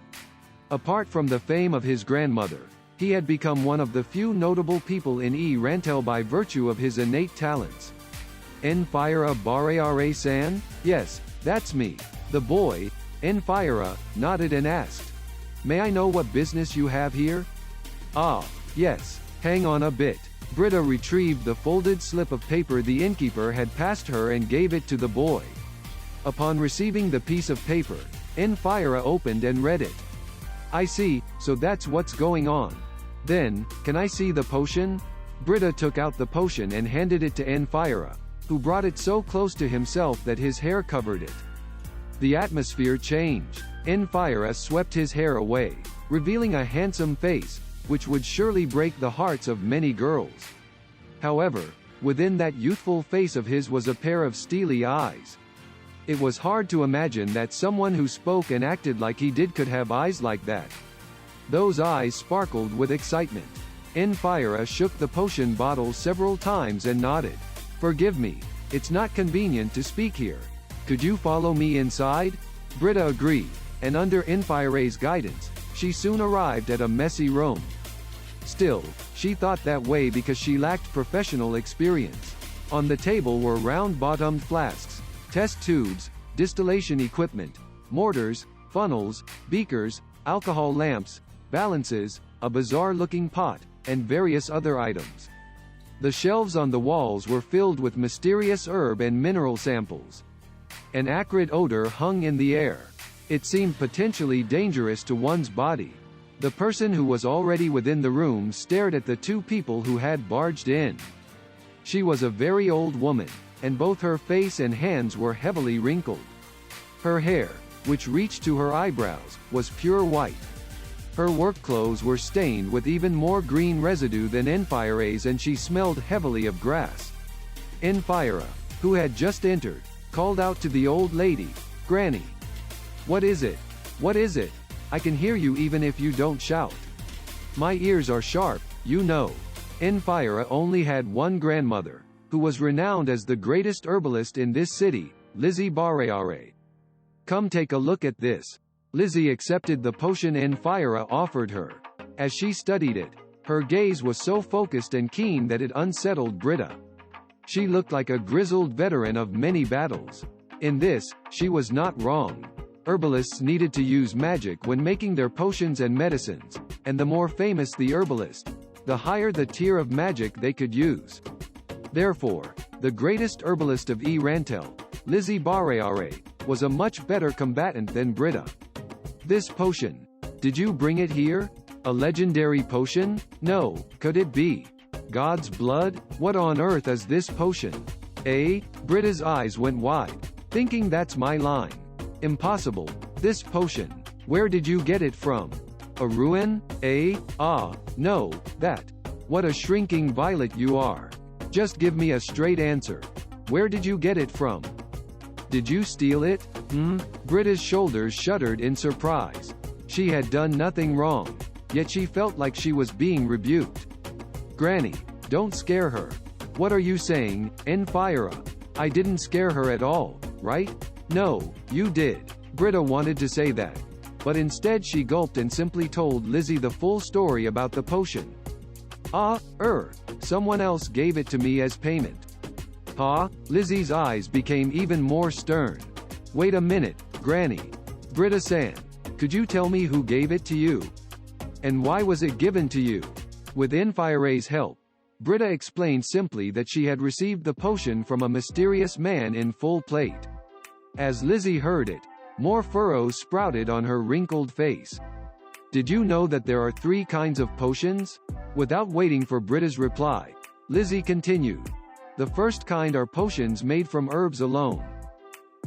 Apart from the fame of his grandmother, he had become one of the few notable people in Rantel by virtue of his innate talents. Enfira Bareare-san? Yes, that's me. The boy, Enfira, nodded and asked, "May I know what business you have here?" "Ah, yes, hang on a bit." Britta retrieved the folded slip of paper the innkeeper had passed her and gave it to the boy. Upon receiving the piece of paper, Enfira opened and read it. "I see, so that's what's going on. Then, can I see the potion?" Britta took out the potion and handed it to Enfira, who brought it so close to himself that his hair covered it. The atmosphere changed. Enfira swept his hair away, revealing a handsome face, which would surely break the hearts of many girls. However, within that youthful face of his was a pair of steely eyes. It was hard to imagine that someone who spoke and acted like he did could have eyes like that. Those eyes sparkled with excitement. Enfira shook the potion bottle several times and nodded. "Forgive me, it's not convenient to speak here. Could you follow me inside?" Britta agreed, and under Enfira's guidance, she soon arrived at a messy room. Still, she thought that way because she lacked professional experience. On the table were round-bottomed flasks, test tubes, distillation equipment, mortars, funnels, beakers, alcohol lamps, balances, a bizarre-looking pot, and various other items. The shelves on the walls were filled with mysterious herb and mineral samples. An acrid odor hung in the air. It seemed potentially dangerous to one's body. The person who was already within the room stared at the two people who had barged in. She was a very old woman, and both her face and hands were heavily wrinkled. Her hair, which reached to her eyebrows, was pure white. Her work clothes were stained with even more green residue than Enfira's, and she smelled heavily of grass. Enfira, who had just entered, called out to the old lady, "Granny. What is it? What is it? I can hear you even if you don't shout." "My ears are sharp, you know." Enfira only had one grandmother, who was renowned as the greatest herbalist in this city, Lizzie Bareare. "Come take a look at this." Lizzie accepted the potion Enfira offered her. As she studied it, her gaze was so focused and keen that it unsettled Britta. She looked like a grizzled veteran of many battles. In this, she was not wrong. Herbalists needed to use magic when making their potions and medicines, and the more famous the herbalist, the higher the tier of magic they could use. Therefore, the greatest herbalist of Rantel, Lizzie Bareare, was a much better combatant than Britta. "This potion. Did you bring it here? A legendary potion? No, could it be? God's blood? What on earth is this potion?" "Eh?" Britta's eyes went wide, thinking that's my line. "Impossible. This potion. Where did you get it from? A ruin? Eh? Ah, no, that. What a shrinking violet you are. Just give me a straight answer. Where did you get it from? Did you steal it?" Britta's shoulders shuddered in surprise. She had done nothing wrong. yet she felt like she was being rebuked. Granny, don't scare her. What are you saying, Enfira? I didn't scare her at all, right? No, you did. Britta wanted to say that, but instead she gulped and simply told Lizzie the full story about the potion. Someone else gave it to me as payment. Huh? Lizzie's eyes became even more stern. Wait a minute, Granny. Britta-san, could you tell me who gave it to you? And why was it given to you? With Enfire's help, Britta explained simply that she had received the potion from a mysterious man in full plate. As Lizzie heard it, more furrows sprouted on her wrinkled face. Did you know that there are 3 kinds of potions? Without waiting for Britta's reply, Lizzie continued. The first kind are potions made from herbs alone.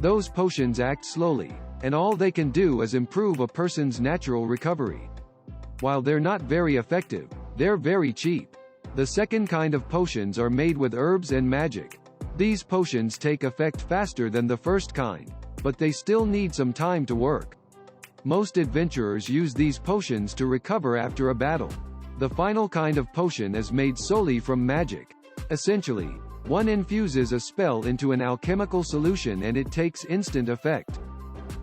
Those potions act slowly, and all they can do is improve a person's natural recovery. While they're not very effective, they're very cheap. The second kind of potions are made with herbs and magic. These potions take effect faster than the first kind, but they still need some time to work. Most adventurers use these potions to recover after a battle. The final kind of potion is made solely from magic. Essentially, one infuses a spell into an alchemical solution and it takes instant effect.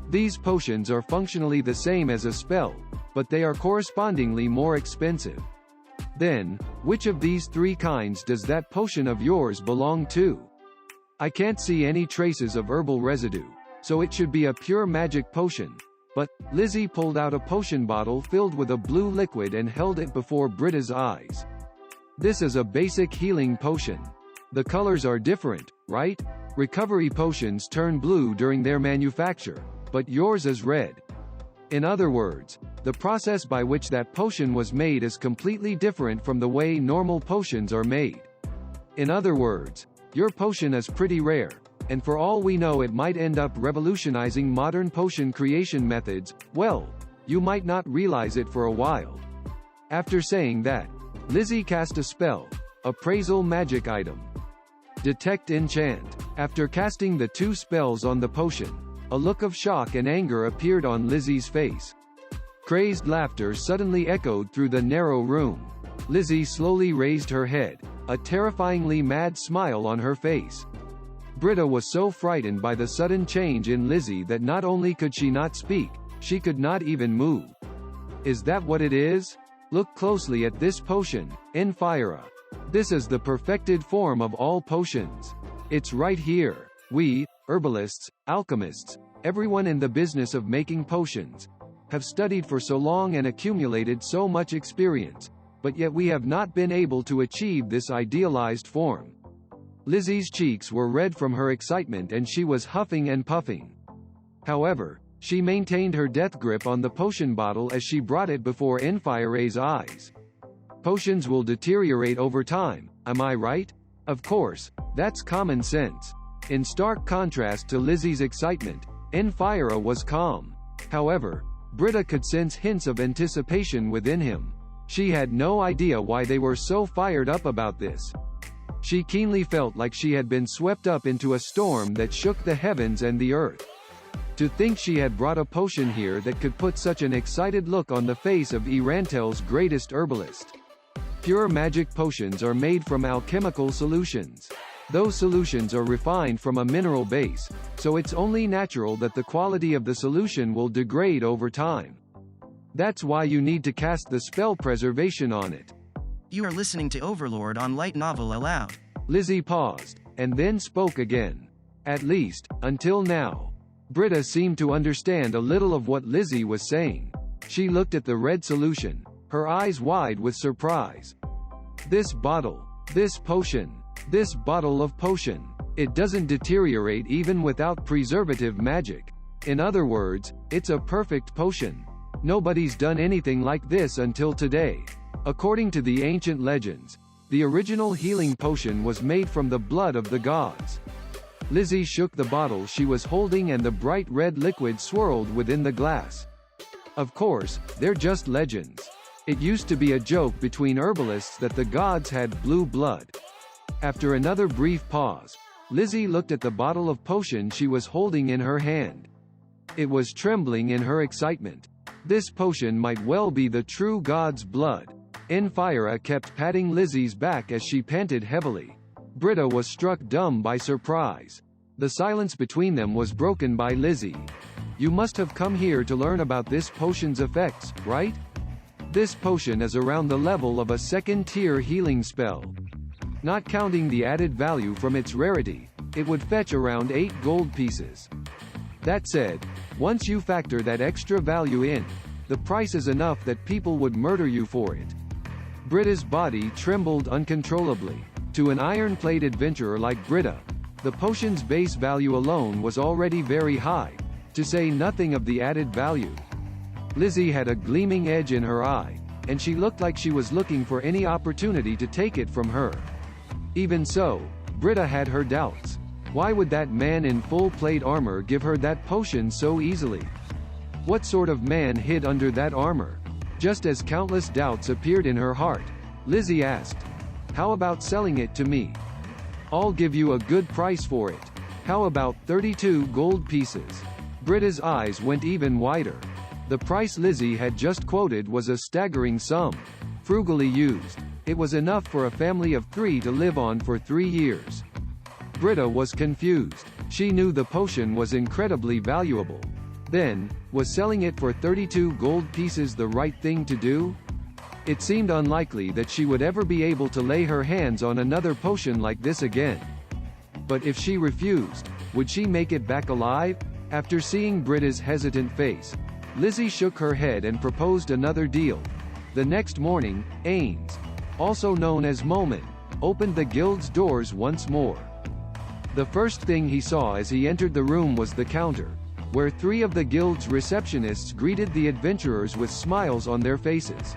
These potions are functionally the same as a spell, but they are correspondingly more expensive. Then, which of these 3 kinds does that potion of yours belong to? I can't see any traces of herbal residue, so it should be a pure magic potion. But, Lizzie pulled out a potion bottle filled with a blue liquid and held it before Britta's eyes. This is a basic healing potion. The colors are different, right? Recovery potions turn blue during their manufacture, but yours is red. In other words, the process by which that potion was made is completely different from the way normal potions are made. In other words, your potion is pretty rare, and for all we know it might end up revolutionizing modern potion creation methods. Well, you might not realize it for a while. After saying that, Lizzie cast a spell, Appraisal magic item. Detect Enchant. After casting the 2 spells on the potion, a look of shock and anger appeared on Lizzie's face. Crazed laughter suddenly echoed through the narrow room. Lizzie slowly raised her head, a terrifyingly mad smile on her face. Britta was so frightened by the sudden change in Lizzie that not only could she not speak, she could not even move. Is that what it is? Look closely at this potion, Enfira. This is the perfected form of all potions. It's right here. We, herbalists, alchemists, everyone in the business of making potions, have studied for so long and accumulated so much experience, but yet we have not been able to achieve this idealized form. Lizzie's cheeks were red from her excitement and she was huffing and puffing. However, she maintained her death grip on the potion bottle as she brought it before Enfire's eyes. Potions will deteriorate over time, am I right? Of course, that's common sense. In stark contrast to Lizzie's excitement, Enfira was calm. However, Britta could sense hints of anticipation within him. She had no idea why they were so fired up about this. She keenly felt like she had been swept up into a storm that shook the heavens and the earth. To think she had brought a potion here that could put such an excited look on the face of Irantel's greatest herbalist. Pure magic potions are made from alchemical solutions. Those solutions are refined from a mineral base, so it's only natural that the quality of the solution will degrade over time. That's why you need to cast the spell preservation on it. You are listening to Overlord on Light Novel Aloud. Lizzie paused, and then spoke again. At least, until now. Britta seemed to understand a little of what Lizzie was saying. She looked at the red solution, her eyes wide with surprise. This bottle, this potion, this bottle of potion, it doesn't deteriorate even without preservative magic. In other words, it's a perfect potion. Nobody's done anything like this until today. According to the ancient legends, the original healing potion was made from the blood of the gods. Lizzie shook the bottle she was holding and the bright red liquid swirled within the glass. Of course, they're just legends. It used to be a joke between herbalists that the gods had blue blood. After another brief pause, Lizzie looked at the bottle of potion she was holding in her hand. It was trembling in her excitement. This potion might well be the true god's blood. Enfira kept patting Lizzie's back as she panted heavily. Britta was struck dumb by surprise. The silence between them was broken by Lizzie. You must have come here to learn about this potion's effects, right? This potion is around the level of a second-tier healing spell. Not counting the added value from its rarity, it would fetch around 8 gold pieces. That said, once you factor that extra value in, the price is enough that people would murder you for it. Britta's body trembled uncontrollably. To an iron-plate adventurer like Britta, the potion's base value alone was already very high, to say nothing of the added value. Lizzie had a gleaming edge in her eye, and she looked like she was looking for any opportunity to take it from her. Even so, Britta had her doubts. Why would that man in full plate armor give her that potion so easily? What sort of man hid under that armor? Just as countless doubts appeared in her heart, Lizzie asked, "How about selling it to me? I'll give you a good price for it. How about 32 gold pieces?" Britta's eyes went even wider. The price Lizzie had just quoted was a staggering sum. Frugally used, it was enough for a family of 3 to live on for 3 years. Britta was confused. She knew the potion was incredibly valuable. Then, was selling it for 32 gold pieces the right thing to do? It seemed unlikely that she would ever be able to lay her hands on another potion like this again. But if she refused, would she make it back alive? After seeing Britta's hesitant face, Lizzie shook her head and proposed another deal. The next morning, Ainz, also known as Momon, opened the guild's doors once more. The first thing he saw as he entered the room was the counter, where 3 of the guild's receptionists greeted the adventurers with smiles on their faces.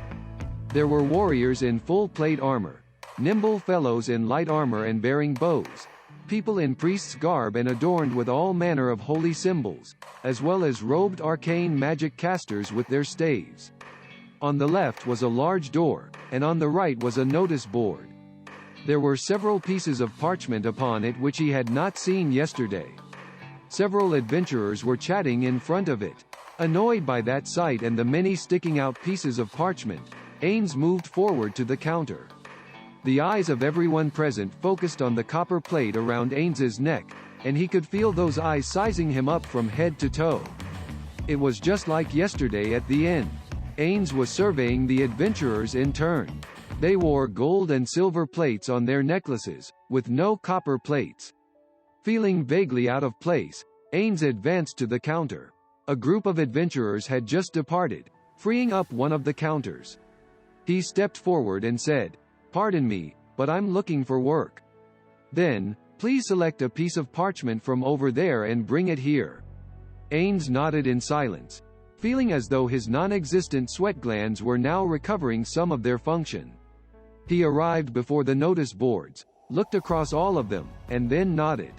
There were warriors in full plate armor, nimble fellows in light armor and bearing bows, people in priest's garb and adorned with all manner of holy symbols, as well as robed arcane magic casters with their staves. On the left was a large door, and on the right was a notice board. There were several pieces of parchment upon it which he had not seen yesterday. Several adventurers were chatting in front of it. Annoyed by that sight and the many sticking out pieces of parchment, Ainz moved forward to the counter. The eyes of everyone present focused on the copper plate around Ainz's neck, and he could feel those eyes sizing him up from head to toe. It was just like yesterday at the inn. Ainz was surveying the adventurers in turn. They wore gold and silver plates on their necklaces, with no copper plates. Feeling vaguely out of place, Ainz advanced to the counter. A group of adventurers had just departed, freeing up one of the counters. He stepped forward and said, "Pardon me, but I'm looking for work. Then, please select a piece of parchment from over there and bring it here." Ainz nodded in silence, feeling as though his non-existent sweat glands were now recovering some of their function. He arrived before the notice boards, looked across all of them, and then nodded.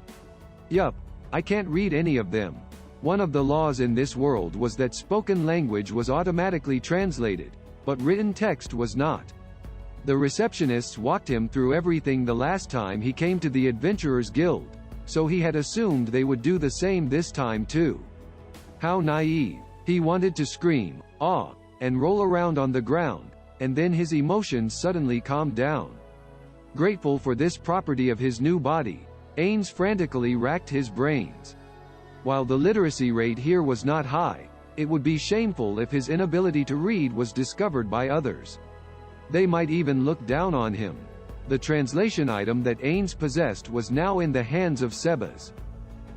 "Yup, I can't read any of them. One of the laws in this world was that spoken language was automatically translated, but written text was not." The receptionists walked him through everything the last time he came to the Adventurers Guild, so he had assumed they would do the same this time too. How naive. He wanted to scream, "Ah!" and roll around on the ground, and then his emotions suddenly calmed down. Grateful for this property of his new body, Ainz frantically racked his brains. While the literacy rate here was not high, it would be shameful if his inability to read was discovered by others. They might even look down on him. The translation item that Ainz possessed was now in the hands of Sebas.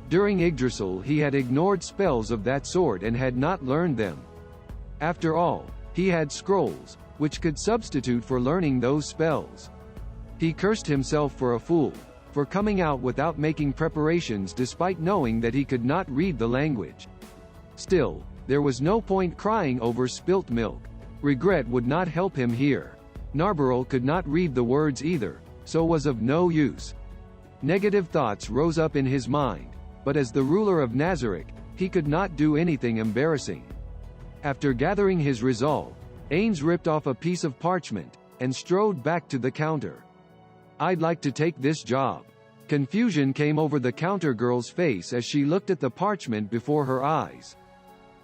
During Yggdrasil he had ignored spells of that sort and had not learned them. After all, he had scrolls, which could substitute for learning those spells. He cursed himself for a fool, for coming out without making preparations despite knowing that he could not read the language. Still, there was no point crying over spilt milk. Regret would not help him here. Narbarol could not read the words either, so was of no use. Negative thoughts rose up in his mind, but as the ruler of Nazarick, he could not do anything embarrassing. After gathering his resolve, Ainz ripped off a piece of parchment, and strode back to the counter. "I'd like to take this job." Confusion came over the counter girl's face as she looked at the parchment before her eyes.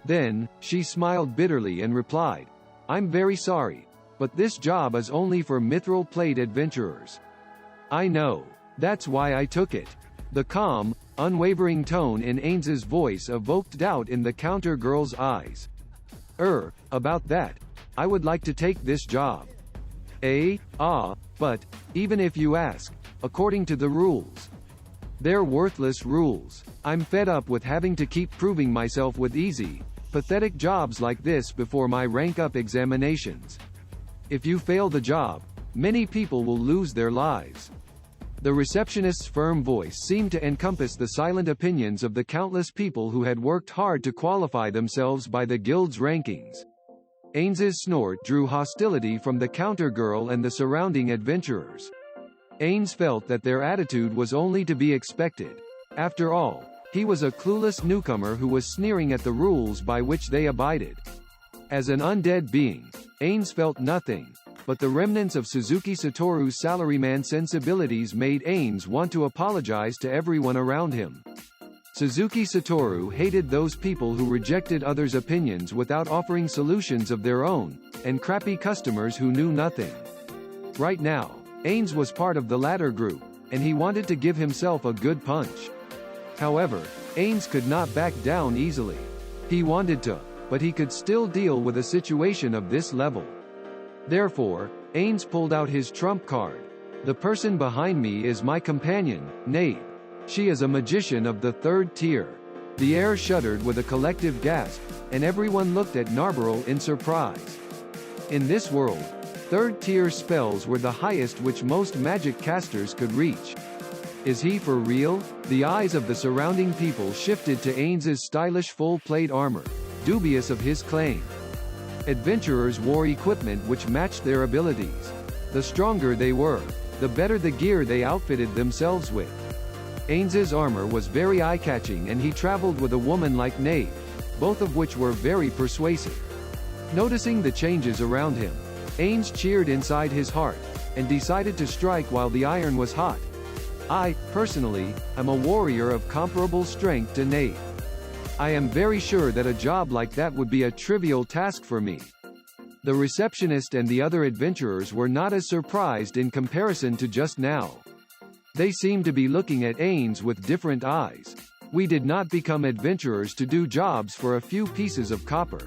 Then, she smiled bitterly and replied, "I'm very sorry, but this job is only for mithril plate adventurers." "I know. That's why I took it." The calm, unwavering tone in Ainz's voice evoked doubt in the counter girl's eyes. About that. I would like to take this job." But, even if you ask, according to the rules. They're worthless rules. I'm fed up with having to keep proving myself with easy, pathetic jobs like this before my rank-up examinations. If you fail the job, many people will lose their lives. The receptionist's firm voice seemed to encompass the silent opinions of the countless people who had worked hard to qualify themselves by the guild's rankings. Ainz's snort drew hostility from the counter girl and the surrounding adventurers. Ainz felt that their attitude was only to be expected. After all, he was a clueless newcomer who was sneering at the rules by which they abided. As an undead being, Ainz felt nothing, but the remnants of Suzuki Satoru's salaryman sensibilities made Ainz want to apologize to everyone around him. Suzuki Satoru hated those people who rejected others' opinions without offering solutions of their own, and crappy customers who knew nothing. Right now, Ainz was part of the latter group, and he wanted to give himself a good punch. However, Ainz could not back down easily. He wanted to, but he could still deal with a situation of this level. Therefore, Ainz pulled out his trump card. "The person behind me is my companion, Nabe. She is a magician of the 3rd tier." The air shuddered with a collective gasp, and everyone looked at Narbarrel in surprise. In this world, 3rd tier spells were the highest which most magic casters could reach. Is he for real? The eyes of the surrounding people shifted to Ainz's stylish full-plate armor, dubious of his claim. Adventurers wore equipment which matched their abilities. The stronger they were, the better the gear they outfitted themselves with. Ainz's armor was very eye-catching, and he traveled with a woman like Nabe, both of which were very persuasive. Noticing the changes around him, Ainz cheered inside his heart, and decided to strike while the iron was hot. "I, personally, am a warrior of comparable strength to Nabe. I am very sure that a job like that would be a trivial task for me." The receptionist and the other adventurers were not as surprised in comparison to just now. They seemed to be looking at Ainz with different eyes. "We did not become adventurers to do jobs for a few pieces of copper.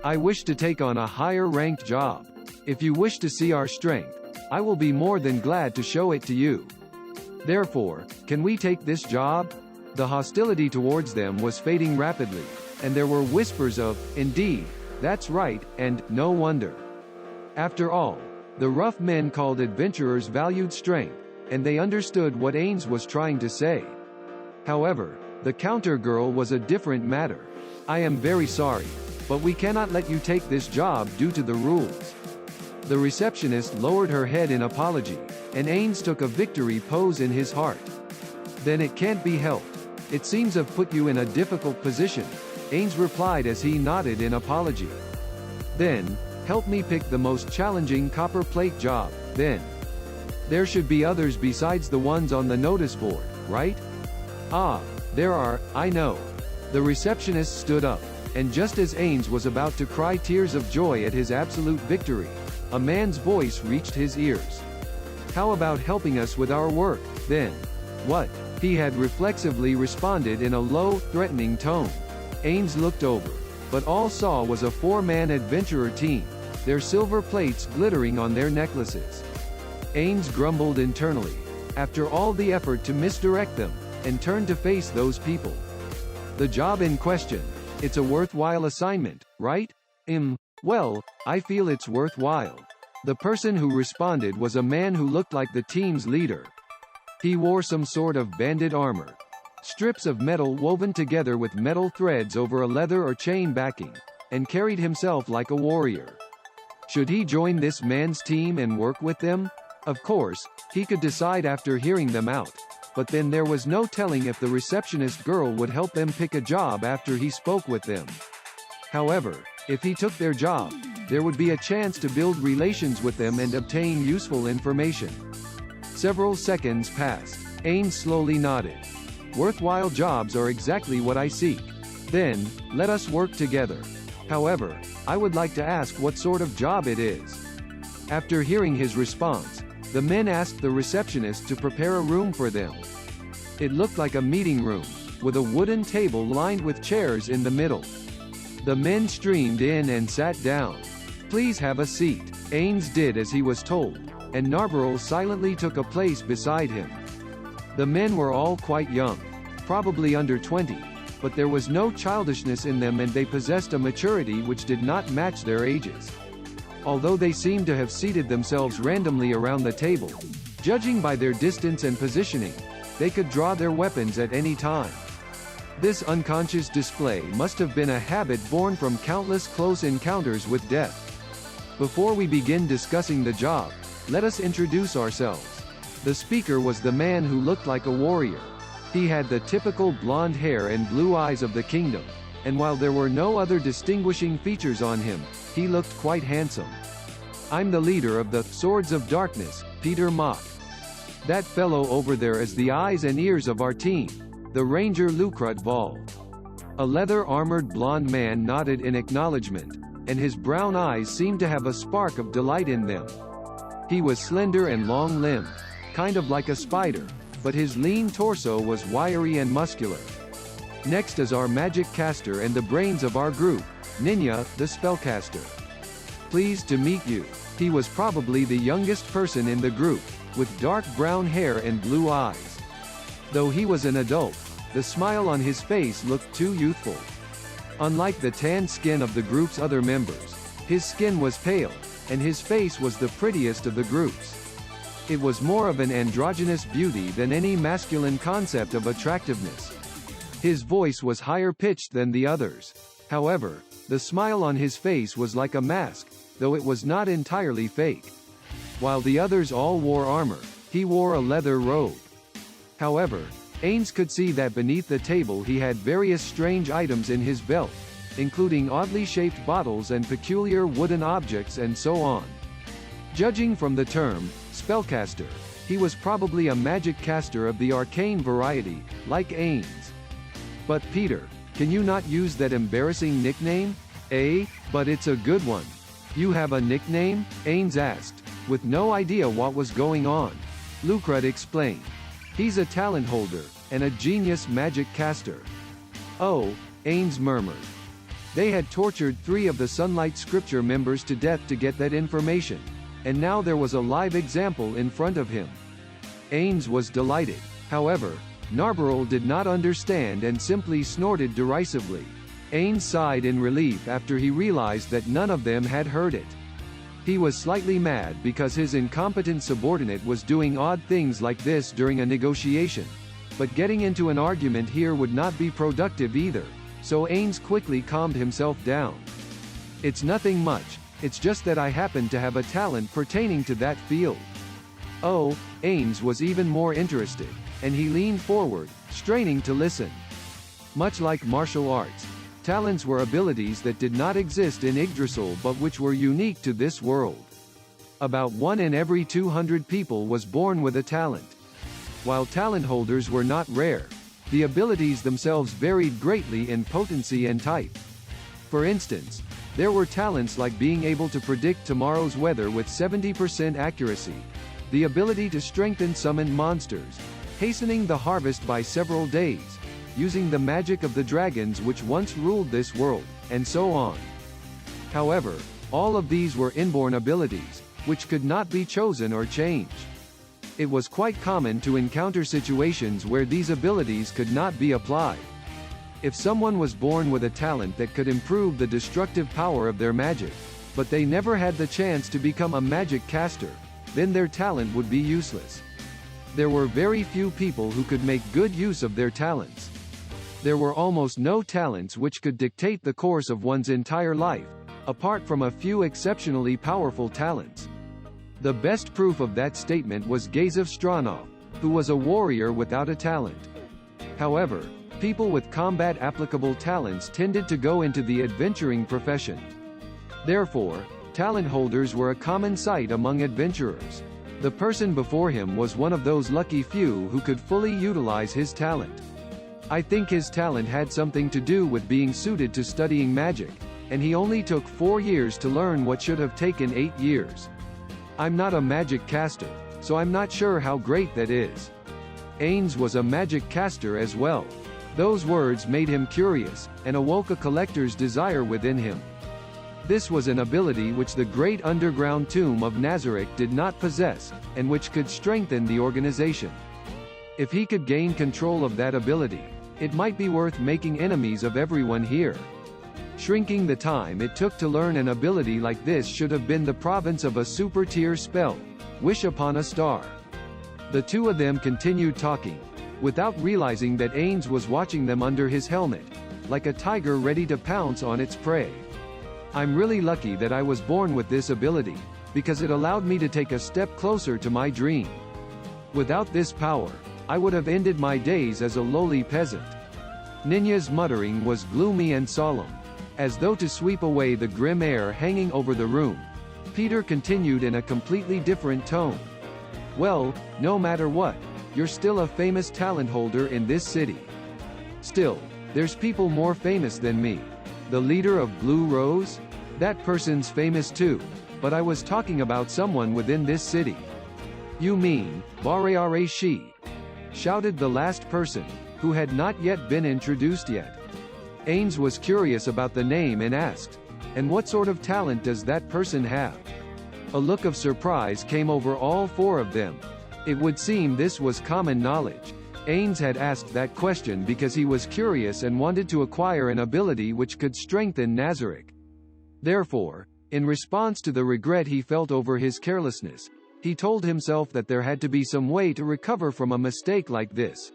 I wish to take on a higher-ranked job. If you wish to see our strength, I will be more than glad to show it to you. Therefore, can we take this job?" The hostility towards them was fading rapidly, and there were whispers of, "Indeed, that's right," and "No wonder." After all, the rough men called adventurers valued strength, and they understood what Ainz was trying to say. However, the counter girl was a different matter. "I am very sorry, but we cannot let you take this job due to the rules." The receptionist lowered her head in apology, and Ainz took a victory pose in his heart. "Then it can't be helped. It seems I've put you in a difficult position," Ainz replied as he nodded in apology. "Then, help me pick the most challenging copper plate job, then. There should be others besides the ones on the notice board, right?" "Ah, there are, I know." The receptionist stood up, and just as Ainz was about to cry tears of joy at his absolute victory, a man's voice reached his ears. "How about helping us with our work, then?" "What?" he had reflexively responded in a low, threatening tone. Ainz looked over, but all saw was a 4-man adventurer team, their silver plates glittering on their necklaces. Ainz grumbled internally, after all the effort to misdirect them, and turned to face those people. "The job in question, it's a worthwhile assignment, right?" Well, I feel it's worthwhile." The person who responded was a man who looked like the team's leader. He wore some sort of bandit armor. Strips of metal woven together with metal threads over a leather or chain backing, and carried himself like a warrior. Should he join this man's team and work with them? Of course, he could decide after hearing them out, but then there was no telling if the receptionist girl would help them pick a job after he spoke with them. However, if he took their job, there would be a chance to build relations with them and obtain useful information. Several seconds passed. Ainz slowly nodded. "Worthwhile jobs are exactly what I seek. Then, let us work together. However, I would like to ask what sort of job it is. After hearing his response, the men asked the receptionist to prepare a room for them. It looked like a meeting room, with a wooden table lined with chairs in the middle. The men streamed in and sat down. Please have a seat. Ainz did as he was told, and Narbarol silently took a place beside him. The men were all quite young, probably under 20, but there was no childishness in them and they possessed a maturity which did not match their ages. Although they seemed to have seated themselves randomly around the table, judging by their distance and positioning, they could draw their weapons at any time. This unconscious display must have been a habit born from countless close encounters with death. Before we begin discussing the job, let us introduce ourselves. The speaker was the man who looked like a warrior. He had the typical blonde hair and blue eyes of the kingdom, and while there were no other distinguishing features on him, he looked quite handsome. I'm the leader of the Swords of Darkness, Peter Mott. That fellow over there is the eyes and ears of our team, the Ranger Lucrut Vol. A leather-armored blonde man nodded in acknowledgement, and his brown eyes seemed to have a spark of delight in them. He was slender and long-limbed, kind of like a spider, but his lean torso was wiry and muscular. Next is our magic caster and the brains of our group, Ninya, the spellcaster. Pleased to meet you. He was probably the youngest person in the group, with dark brown hair and blue eyes. Though he was an adult, the smile on his face looked too youthful. Unlike the tan skin of the group's other members, his skin was pale, and his face was the prettiest of the group's. It was more of an androgynous beauty than any masculine concept of attractiveness. His voice was higher pitched than the others. However, the smile on his face was like a mask, though it was not entirely fake. While the others all wore armor, he wore a leather robe. However, Ainz could see that beneath the table he had various strange items in his belt, including oddly shaped bottles and peculiar wooden objects and so on. Judging from the term, spellcaster, he was probably a magic caster of the arcane variety, like Ainz. But Peter, can you not use that embarrassing nickname? But it's a good one. You have a nickname? Ainz asked, with no idea what was going on. Lucrut explained. He's a talent holder, and a genius magic caster. Oh, Ainz murmured. They had tortured 3 of the Sunlight Scripture members to death to get that information, and now there was a live example in front of him. Ainz was delighted. However, Narbarol did not understand and simply snorted derisively. Ainz sighed in relief after he realized that none of them had heard it. He was slightly mad because his incompetent subordinate was doing odd things like this during a negotiation, but getting into an argument here would not be productive either, so Ainz quickly calmed himself down. It's nothing much, it's just that I happen to have a talent pertaining to that field. Oh, Ainz was even more interested, and he leaned forward, straining to listen. Much like martial arts, talents were abilities that did not exist in Yggdrasil but which were unique to this world. About 1 in every 200 people was born with a talent. While talent holders were not rare, the abilities themselves varied greatly in potency and type. For instance, there were talents like being able to predict tomorrow's weather with 70% accuracy, the ability to strengthen summoned monsters, hastening the harvest by several days, using the magic of the dragons which once ruled this world, and so on. However, all of these were inborn abilities, which could not be chosen or changed. It was quite common to encounter situations where these abilities could not be applied. If someone was born with a talent that could improve the destructive power of their magic, but they never had the chance to become a magic caster, then their talent would be useless. There were very few people who could make good use of their talents. There were almost no talents which could dictate the course of one's entire life, apart from a few exceptionally powerful talents. The best proof of that statement was Gazov Stranov, who was a warrior without a talent. However, people with combat-applicable talents tended to go into the adventuring profession. Therefore, talent holders were a common sight among adventurers. The person before him was one of those lucky few who could fully utilize his talent. I think his talent had something to do with being suited to studying magic, and he only took 4 years to learn what should have taken 8 years. I'm not a magic caster, so I'm not sure how great that is. Ainz was a magic caster as well. Those words made him curious, and awoke a collector's desire within him. This was an ability which the great underground tomb of Nazarick did not possess, and which could strengthen the organization. If he could gain control of that ability, it might be worth making enemies of everyone here. Shrinking the time it took to learn an ability like this should have been the province of a super-tier spell, Wish Upon a Star. The two of them continued talking, without realizing that Ainz was watching them under his helmet, like a tiger ready to pounce on its prey. I'm really lucky that I was born with this ability, because it allowed me to take a step closer to my dream. Without this power, I would have ended my days as a lowly peasant. Ninya's muttering was gloomy and solemn. As though to sweep away the grim air hanging over the room, Peter continued in a completely different tone. Well, no matter what, you're still a famous talent holder in this city. Still, there's people more famous than me. The leader of Blue Rose? That person's famous too, but I was talking about someone within this city. You mean, Bareare Shi? Shouted the last person, who had not yet been introduced yet. Ainz was curious about the name and asked, and what sort of talent does that person have? A look of surprise came over all four of them. It would seem this was common knowledge. Ainz had asked that question because he was curious and wanted to acquire an ability which could strengthen Nazarick. Therefore, in response to the regret he felt over his carelessness, he told himself that there had to be some way to recover from a mistake like this.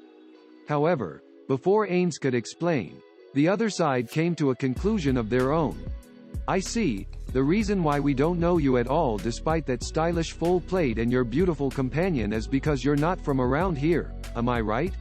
However, before Ainz could explain, the other side came to a conclusion of their own. I see, the reason why we don't know you at all despite that stylish full plate and your beautiful companion is because you're not from around here, am I right?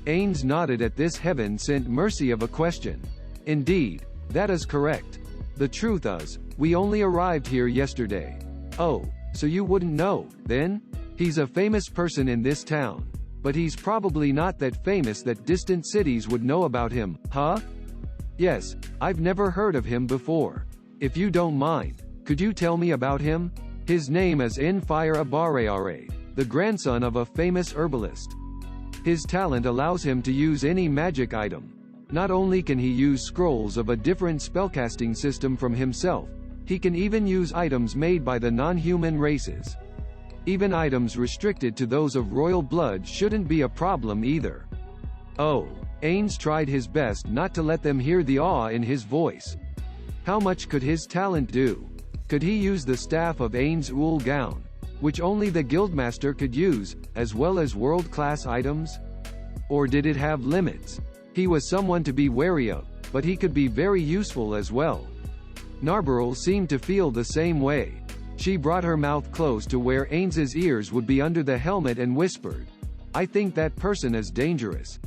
Ainz nodded at this heaven-sent mercy of a question. Indeed, that is correct. The truth is, we only arrived here yesterday. Oh, so you wouldn't know, then? He's a famous person in this town. But he's probably not that famous that distant cities would know about him, huh? Yes, I've never heard of him before. If you don't mind, could you tell me about him? His name is Enfire Bareare, the grandson of a famous herbalist. His talent allows him to use any magic item. Not only can he use scrolls of a different spellcasting system from himself, he can even use items made by the non-human races. Even items restricted to those of royal blood shouldn't be a problem either. Oh, Ainz tried his best not to let them hear the awe in his voice. How much could his talent do? Could he use the staff of Ainz Ooal Gown, which only the guildmaster could use, as well as world-class items? Or did it have limits? He was someone to be wary of, but he could be very useful as well. Narbarrel seemed to feel the same way. She brought her mouth close to where Ainz's ears would be under the helmet and whispered, I think that person is dangerous.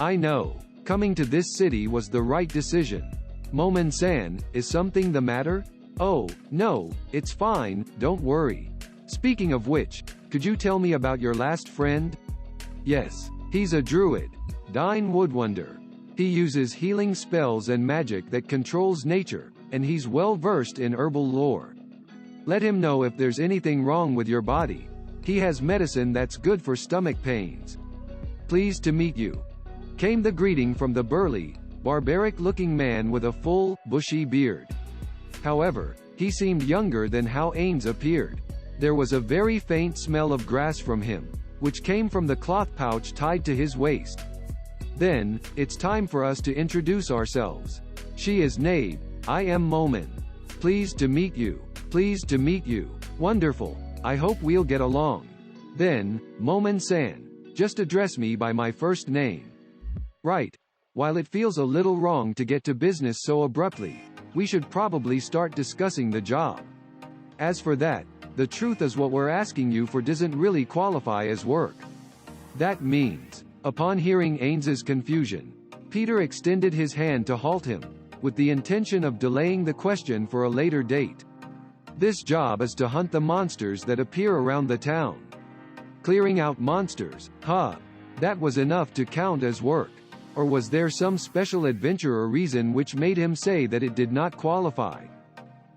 I know. Coming to this city was the right decision. Momon-san, is something the matter? Oh, no, it's fine, don't worry. Speaking of which, could you tell me about your last friend? Yes, he's a druid. Dine Woodwonder. He uses healing spells and magic that controls nature, and he's well versed in herbal lore. Let him know if there's anything wrong with your body. He has medicine that's good for stomach pains. Pleased to meet you. Came the greeting from the burly, barbaric-looking man with a full, bushy beard. However, he seemed younger than how Ainz appeared. There was a very faint smell of grass from him, which came from the cloth pouch tied to his waist. Then, it's time for us to introduce ourselves. She is Nabe, I am Momon. Pleased to meet you. Pleased to meet you. Wonderful. I hope we'll get along. Then, Momon-san, just address me by my first name. Right. While it feels a little wrong to get to business so abruptly, we should probably start discussing the job. As for that, the truth is what we're asking you for doesn't really qualify as work. That means, upon hearing Ainz's confusion, Peter extended his hand to halt him, with the intention of delaying the question for a later date. This job is to hunt the monsters that appear around the town. Clearing out monsters, huh? That was enough to count as work. Or was there some special adventurer reason which made him say that it did not qualify?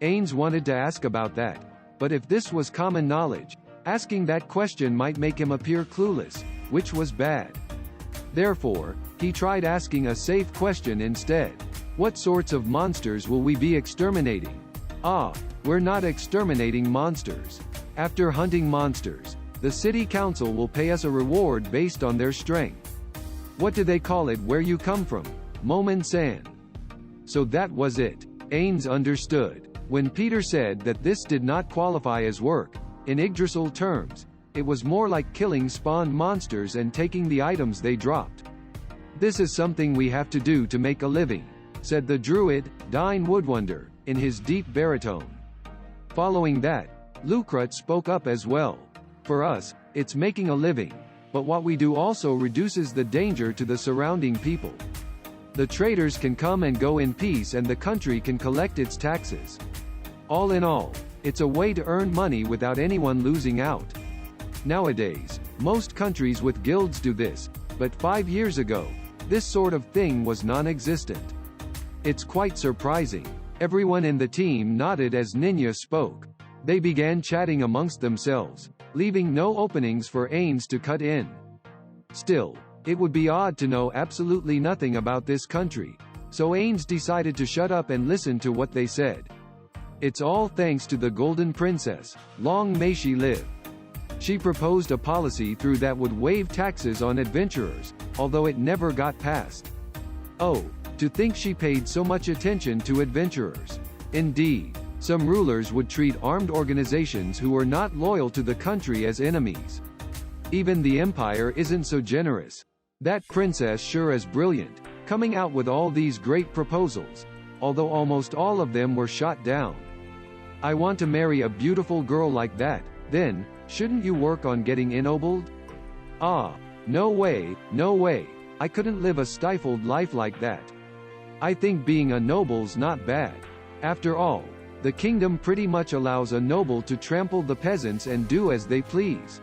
Ainz wanted to ask about that, but if this was common knowledge, asking that question might make him appear clueless, which was bad. Therefore, he tried asking a safe question instead. What sorts of monsters will we be exterminating? Ah, we're not exterminating monsters. After hunting monsters, the city council will pay us a reward based on their strength. What do they call it where you come from? Momon-san. So that was it. Ainz understood. When Peter said that this did not qualify as work, in Yggdrasil terms, it was more like killing spawned monsters and taking the items they dropped. This is something we have to do to make a living, said the druid, Dine Woodwonder, in his deep baritone. Following that, Lucrut spoke up as well. For us, it's making a living, but what we do also reduces the danger to the surrounding people. The traders can come and go in peace and the country can collect its taxes. All in all, it's a way to earn money without anyone losing out. Nowadays, most countries with guilds do this, but 5 years ago, this sort of thing was non-existent. It's quite surprising. Everyone in the team nodded as Ninya spoke. They began chatting amongst themselves, leaving no openings for Ainz to cut in. Still, it would be odd to know absolutely nothing about this country, so Ainz decided to shut up and listen to what they said. It's all thanks to the Golden Princess, long may she live. She proposed a policy through that would waive taxes on adventurers, although it never got passed. Oh, to think she paid so much attention to adventurers. Indeed, some rulers would treat armed organizations who were not loyal to the country as enemies. Even the empire isn't so generous. That princess sure is brilliant, coming out with all these great proposals, although almost all of them were shot down. I want to marry a beautiful girl like that, then, shouldn't you work on getting ennobled? Ah, no way, no way, I couldn't live a stifled life like that. I think being a noble's not bad. After all, the kingdom pretty much allows a noble to trample the peasants and do as they please.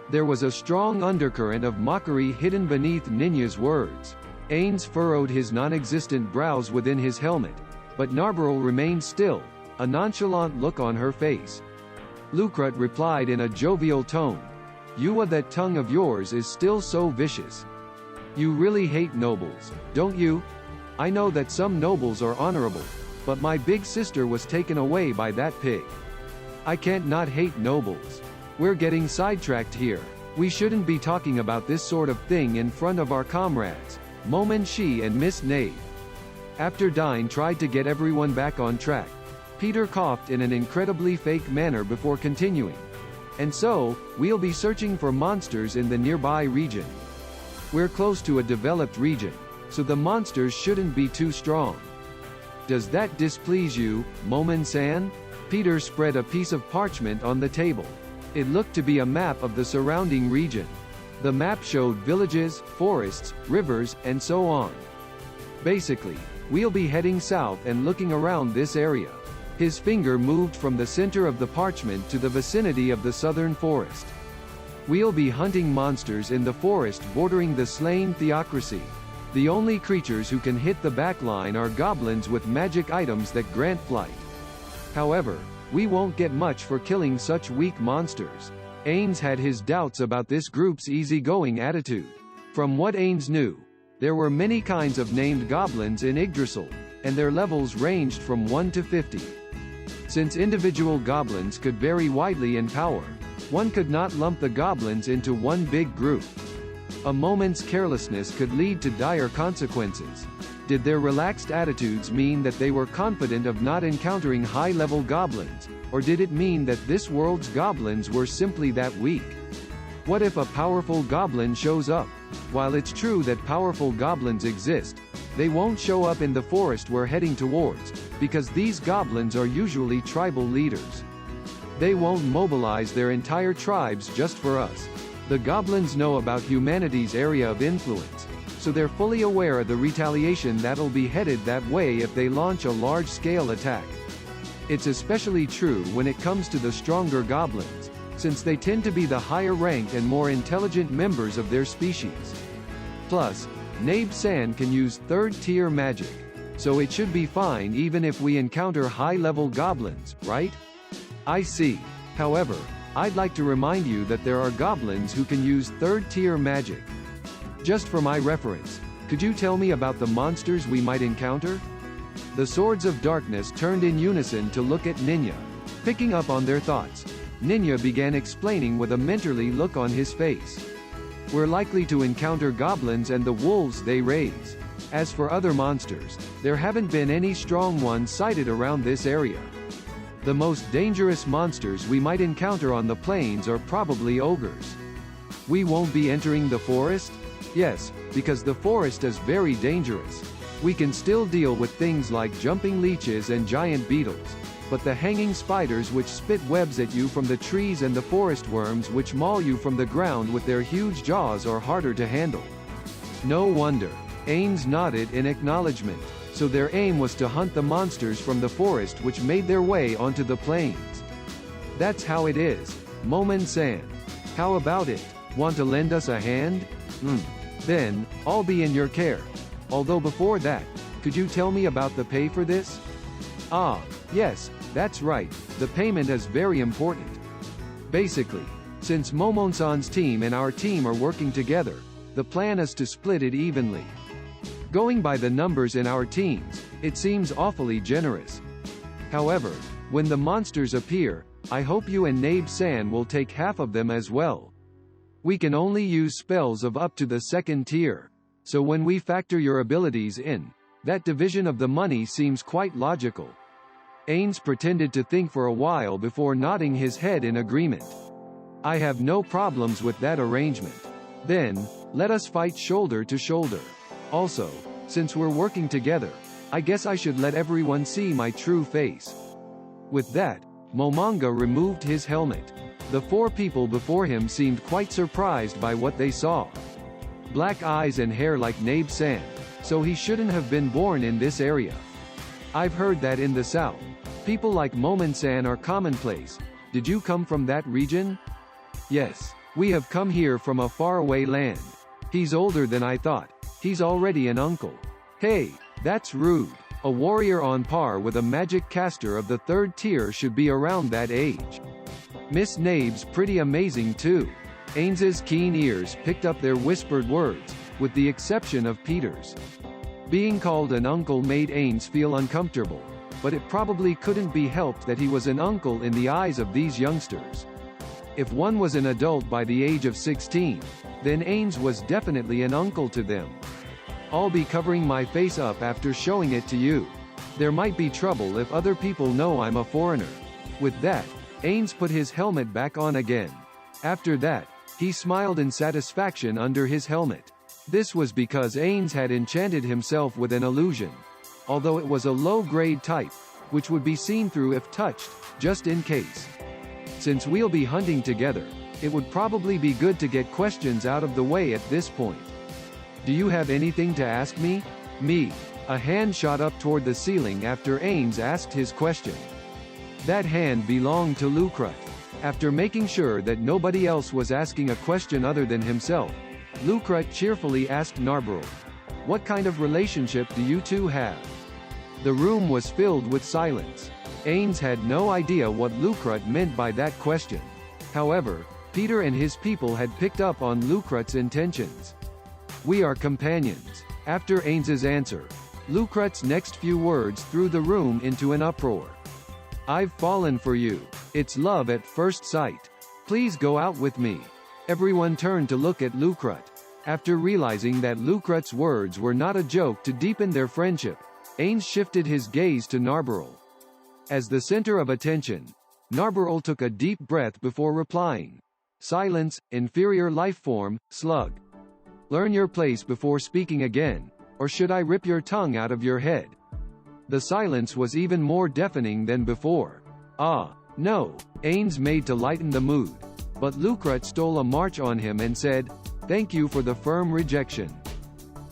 There was a strong undercurrent of mockery hidden beneath Ninya's words. Ainz furrowed his non-existent brows within his helmet, but Narberl remained still, a nonchalant look on her face. Lucrut replied in a jovial tone, "Yua, that tongue of yours is still so vicious. You really hate nobles, don't you? I know that some nobles are honorable, but my big sister was taken away by that pig. I can't not hate nobles. We're getting sidetracked here. We shouldn't be talking about this sort of thing in front of our comrades, Momon Shi and Miss Nave." After Dine tried to get everyone back on track, Peter coughed in an incredibly fake manner before continuing. "And so, we'll be searching for monsters in the nearby region. We're close to a developed region, so the monsters shouldn't be too strong. Does that displease you, Momon-san?" Peter spread a piece of parchment on the table. It looked to be a map of the surrounding region. The map showed villages, forests, rivers, and so on. Basically, we'll be heading south and looking around this area. His finger moved from the center of the parchment to the vicinity of the southern forest. We'll be hunting monsters in the forest bordering the slain theocracy. The only creatures who can hit the backline are goblins with magic items that grant flight. However, we won't get much for killing such weak monsters. Ainz had his doubts about this group's easygoing attitude. From what Ainz knew, there were many kinds of named goblins in Yggdrasil, and their levels ranged from 1 to 50. Since individual goblins could vary widely in power, one could not lump the goblins into one big group. A moment's carelessness could lead to dire consequences. Did their relaxed attitudes mean that they were confident of not encountering high-level goblins, or did it mean that this world's goblins were simply that weak? What if a powerful goblin shows up? While it's true that powerful goblins exist, they won't show up in the forest we're heading towards, because these goblins are usually tribal leaders. They won't mobilize their entire tribes just for us. The goblins know about humanity's area of influence, so they're fully aware of the retaliation that'll be headed that way if they launch a large-scale attack. It's especially true when it comes to the stronger goblins, since they tend to be the higher-ranked and more intelligent members of their species. Plus, Nabe-san can use third-tier magic, so it should be fine even if we encounter high-level goblins, right? I see. However, I'd like to remind you that there are goblins who can use third-tier magic. Just for my reference, could you tell me about the monsters we might encounter? The Swords of Darkness turned in unison to look at Ninya. Picking up on their thoughts, Ninya began explaining with a mentorly look on his face. We're likely to encounter goblins and the wolves they raise. As for other monsters, there haven't been any strong ones sighted around this area. The most dangerous monsters we might encounter on the plains are probably ogres. We won't be entering the forest? Yes, because the forest is very dangerous. We can still deal with things like jumping leeches and giant beetles, but the hanging spiders which spit webs at you from the trees and the forest worms which maul you from the ground with their huge jaws are harder to handle. No wonder. Ainz nodded in acknowledgement. So their aim was to hunt the monsters from the forest which made their way onto the plains. That's how it is, Momon-san. How about it? Want to lend us a hand? Then, I'll be in your care. Although before that, could you tell me about the pay for this? Ah, yes, that's right, the payment is very important. Basically, since Momon-san's team and our team are working together, the plan is to split it evenly. Going by the numbers in our teams, it seems awfully generous. However, when the monsters appear, I hope you and Nabe-san will take half of them as well. We can only use spells of up to the second tier, so when we factor your abilities in, that division of the money seems quite logical. Ainz pretended to think for a while before nodding his head in agreement. I have no problems with that arrangement. Then, let us fight shoulder to shoulder. Also, since we're working together, I guess I should let everyone see my true face. With that, Momonga removed his helmet. The four people before him seemed quite surprised by what they saw. Black eyes and hair like Nabe-san, so he shouldn't have been born in this area. I've heard that in the south, people like Momon-san are commonplace. Did you come from that region? Yes, we have come here from a faraway land. He's older than I thought. He's already an uncle. Hey, that's rude. A warrior on par with a magic caster of the third tier should be around that age. Miss Nabe's pretty amazing too. Ainz's keen ears picked up their whispered words, with the exception of Peter's. Being called an uncle made Ainz feel uncomfortable, but it probably couldn't be helped that he was an uncle in the eyes of these youngsters. If one was an adult by the age of 16, then Ainz was definitely an uncle to them. I'll be covering my face up after showing it to you. There might be trouble if other people know I'm a foreigner. With that, Ainz put his helmet back on again. After that, he smiled in satisfaction under his helmet. This was because Ainz had enchanted himself with an illusion. Although it was a low-grade type, which would be seen through if touched, just in case. Since we'll be hunting together, it would probably be good to get questions out of the way at this point. Do you have anything to ask me? Me. A hand shot up toward the ceiling after Ainz asked his question. That hand belonged to Lucrut. After making sure that nobody else was asking a question other than himself, Lucrut cheerfully asked Narbril, "What kind of relationship do you two have?" The room was filled with silence. Ainz had no idea what Lucrut meant by that question. However, Peter and his people had picked up on Lucrut's intentions. We are companions. After Ainz's answer, Lucrut's next few words threw the room into an uproar. I've fallen for you. It's love at first sight. Please go out with me. Everyone turned to look at Lucrut. After realizing that Lucrut's words were not a joke to deepen their friendship, Ainz shifted his gaze to Narbril. As the center of attention, Narbril took a deep breath before replying. Silence, inferior life form, slug. Learn your place before speaking again, or should I rip your tongue out of your head? The silence was even more deafening than before. Ah, no, Ainz made to lighten the mood. But Lucrut stole a march on him and said, "Thank you for the firm rejection.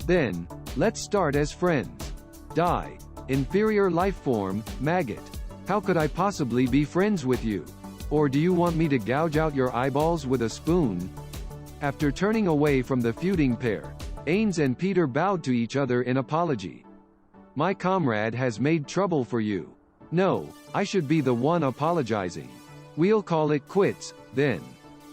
Then, let's start as friends." Die. Inferior life form, maggot. How could I possibly be friends with you? Or do you want me to gouge out your eyeballs with a spoon? After turning away from the feuding pair, Ainz and Peter bowed to each other in apology. My comrade has made trouble for you. No, I should be the one apologizing. We'll call it quits, then.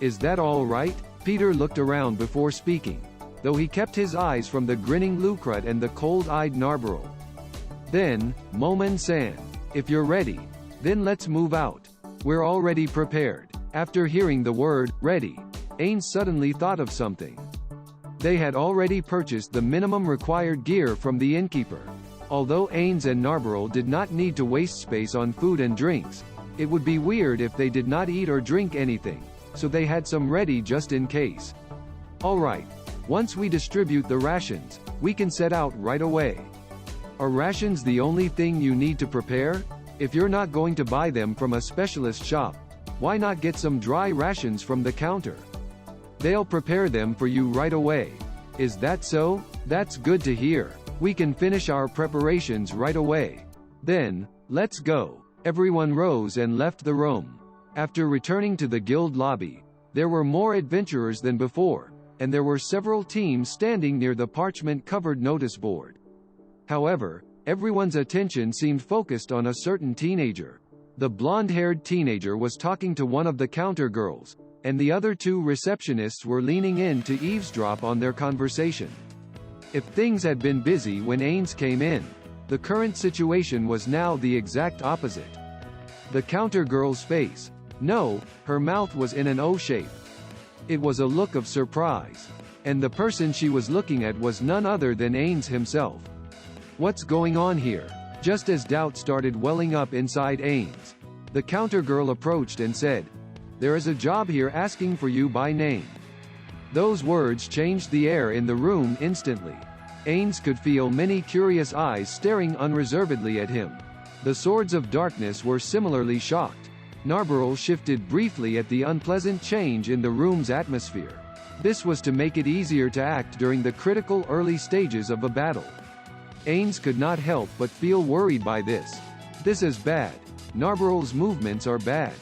Is that all right? Peter looked around before speaking, though he kept his eyes from the grinning Lucrut and the cold-eyed Narberal. Then, Momon-san, if you're ready, then let's move out. We're already prepared. After hearing the word, ready, Ainz suddenly thought of something. They had already purchased the minimum required gear from the innkeeper. Although Ainz and Narberal did not need to waste space on food and drinks, it would be weird if they did not eat or drink anything, so they had some ready just in case. Alright, once we distribute the rations, we can set out right away. Are rations the only thing you need to prepare? If you're not going to buy them from a specialist shop, why not get some dry rations from the counter? They'll prepare them for you right away. Is that so? That's good to hear. We can finish our preparations right away. Then, let's go. Everyone rose and left the room. After returning to the guild lobby, there were more adventurers than before, and there were several teams standing near the parchment-covered notice board. However, everyone's attention seemed focused on a certain teenager. The blonde-haired teenager was talking to one of the counter girls, and the other two receptionists were leaning in to eavesdrop on their conversation. If things had been busy when Ainz came in, the current situation was now the exact opposite. The counter girl's face, no, her mouth was in an O shape. It was a look of surprise. And the person she was looking at was none other than Ainz himself. What's going on here? Just as doubt started welling up inside Ainz, the counter girl approached and said, "There is a job here asking for you by name." Those words changed the air in the room instantly. Ainz could feel many curious eyes staring unreservedly at him. The Swords of Darkness were similarly shocked. Narberal shifted briefly at the unpleasant change in the room's atmosphere. This was to make it easier to act during the critical early stages of a battle. Ainz could not help but feel worried by this. This is bad. Narberal's movements are bad.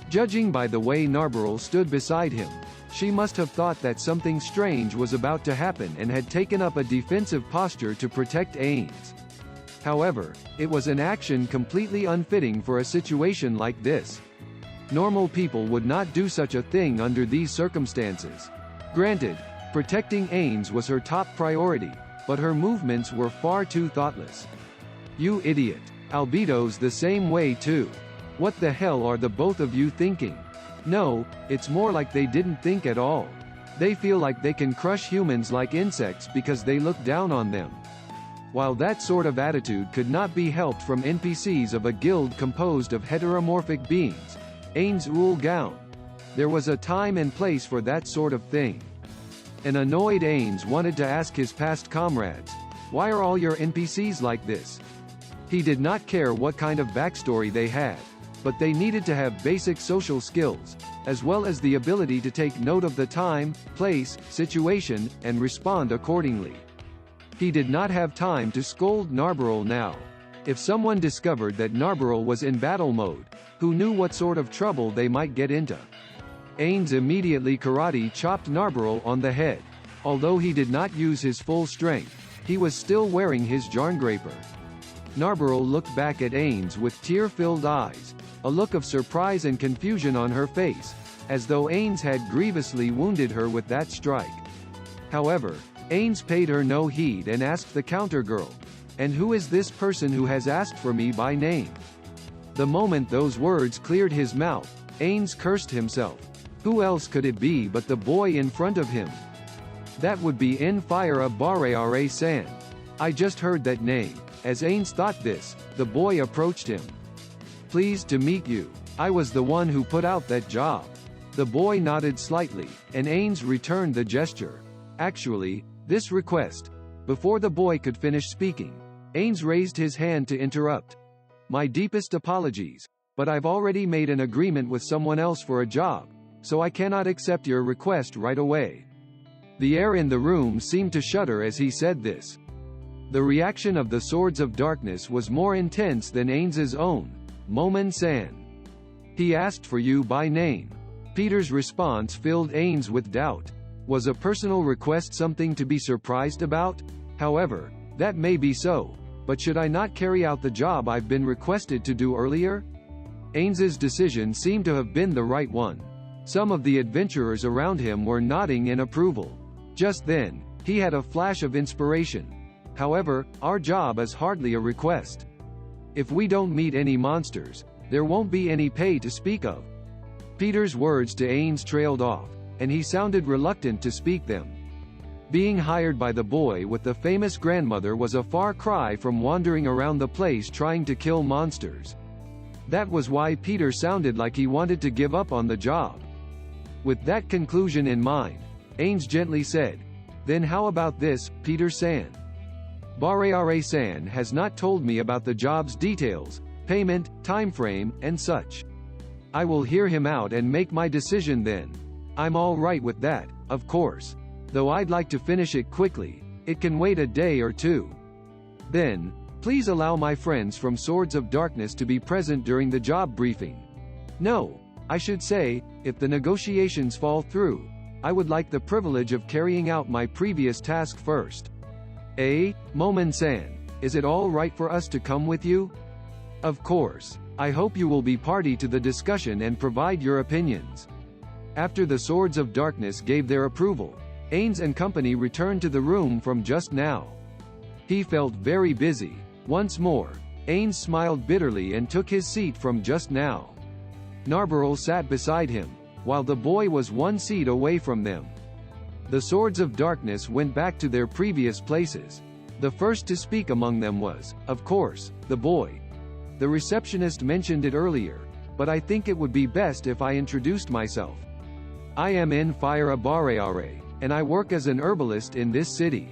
Judging by the way Narberal stood beside him, she must have thought that something strange was about to happen and had taken up a defensive posture to protect Ainz. However, it was an action completely unfitting for a situation like this. Normal people would not do such a thing under these circumstances. Granted, protecting Ainz was her top priority, but her movements were far too thoughtless. You idiot. Albedo's the same way too. What the hell are the both of you thinking? No, it's more like they didn't think at all. They feel like they can crush humans like insects because they look down on them. While that sort of attitude could not be helped from NPCs of a guild composed of heteromorphic beings, Ainz Ooal Gown. There was a time and place for that sort of thing. An annoyed Ainz wanted to ask his past comrades, "Why are all your NPCs like this?" He did not care what kind of backstory they had, but they needed to have basic social skills, as well as the ability to take note of the time, place, situation, and respond accordingly. He did not have time to scold Narberal now. If someone discovered that Narberal was in battle mode, who knew what sort of trouble they might get into? Ainz immediately karate chopped Narberal on the head. Although he did not use his full strength, he was still wearing his Jarngraper. Narberal looked back at Ainz with tear-filled eyes, a look of surprise and confusion on her face, as though Ainz had grievously wounded her with that strike. However, Ainz paid her no heed and asked the counter girl, "And who is this person who has asked for me by name?" The moment those words cleared his mouth, Ainz cursed himself. Who else could it be but the boy in front of him? That would be Nfire Bareare-san. I just heard that name. As Ainz thought this, the boy approached him. "Pleased to meet you. I was the one who put out that job." The boy nodded slightly, and Ainz returned the gesture. Actually, this request. Before the boy could finish speaking, Ainz raised his hand to interrupt. "My deepest apologies, but I've already made an agreement with someone else for a job, so I cannot accept your request right away." The air in the room seemed to shudder as he said this. The reaction of the Swords of Darkness was more intense than Ainz's own. Momon-san. "He asked for you by name." Peter's response filled Ainz with doubt. Was a personal request something to be surprised about? However, that may be so, but should I not carry out the job I've been requested to do earlier? Ainz's decision seemed to have been the right one. Some of the adventurers around him were nodding in approval. Just then, he had a flash of inspiration. However, our job is hardly a request. If we don't meet any monsters, there won't be any pay to speak of. Peter's words to Ainz trailed off, and he sounded reluctant to speak them. Being hired by the boy with the famous grandmother was a far cry from wandering around the place trying to kill monsters. That was why Peter sounded like he wanted to give up on the job. With that conclusion in mind, Ainz gently said, "Then how about this, Peter-san? Bareare-san has not told me about the job's details, payment, time frame, and such. I will hear him out and make my decision then. I'm all right with that, of course. Though I'd like to finish it quickly. It can wait a day or two. Then, please allow my friends from Swords of Darkness to be present during the job briefing. No, I should say, if the negotiations fall through, I would like the privilege of carrying out my previous task first. Momon-san, is it all right for us to come with you? Of course. I hope you will be party to the discussion and provide your opinions." After the Swords of Darkness gave their approval, Ainz and company returned to the room from just now. He felt very busy. Once more, Ainz smiled bitterly and took his seat from just now. Narbarel sat beside him, while the boy was one seat away from them. The Swords of Darkness went back to their previous places. The first to speak among them was, of course, the boy. The receptionist mentioned it earlier, but I think it would be best if I introduced myself. I am N'Fire Bareare, and I work as an herbalist in this city.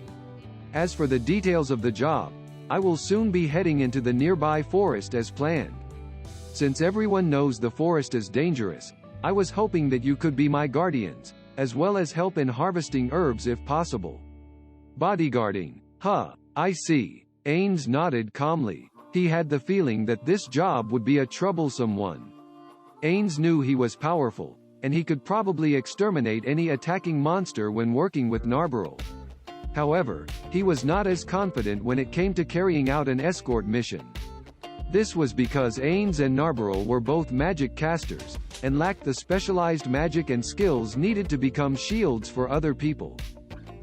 As for the details of the job, I will soon be heading into the nearby forest as planned. Since everyone knows the forest is dangerous, I was hoping that you could be my guardians, as well as help in harvesting herbs if possible. Bodyguarding. I see. Ainz nodded calmly. He had the feeling that this job would be a troublesome one. Ainz knew he was powerful, and he could probably exterminate any attacking monster when working with Narbarel. However, he was not as confident when it came to carrying out an escort mission. This was because Ainz and Narbarel were both magic casters, and lacked the specialized magic and skills needed to become shields for other people.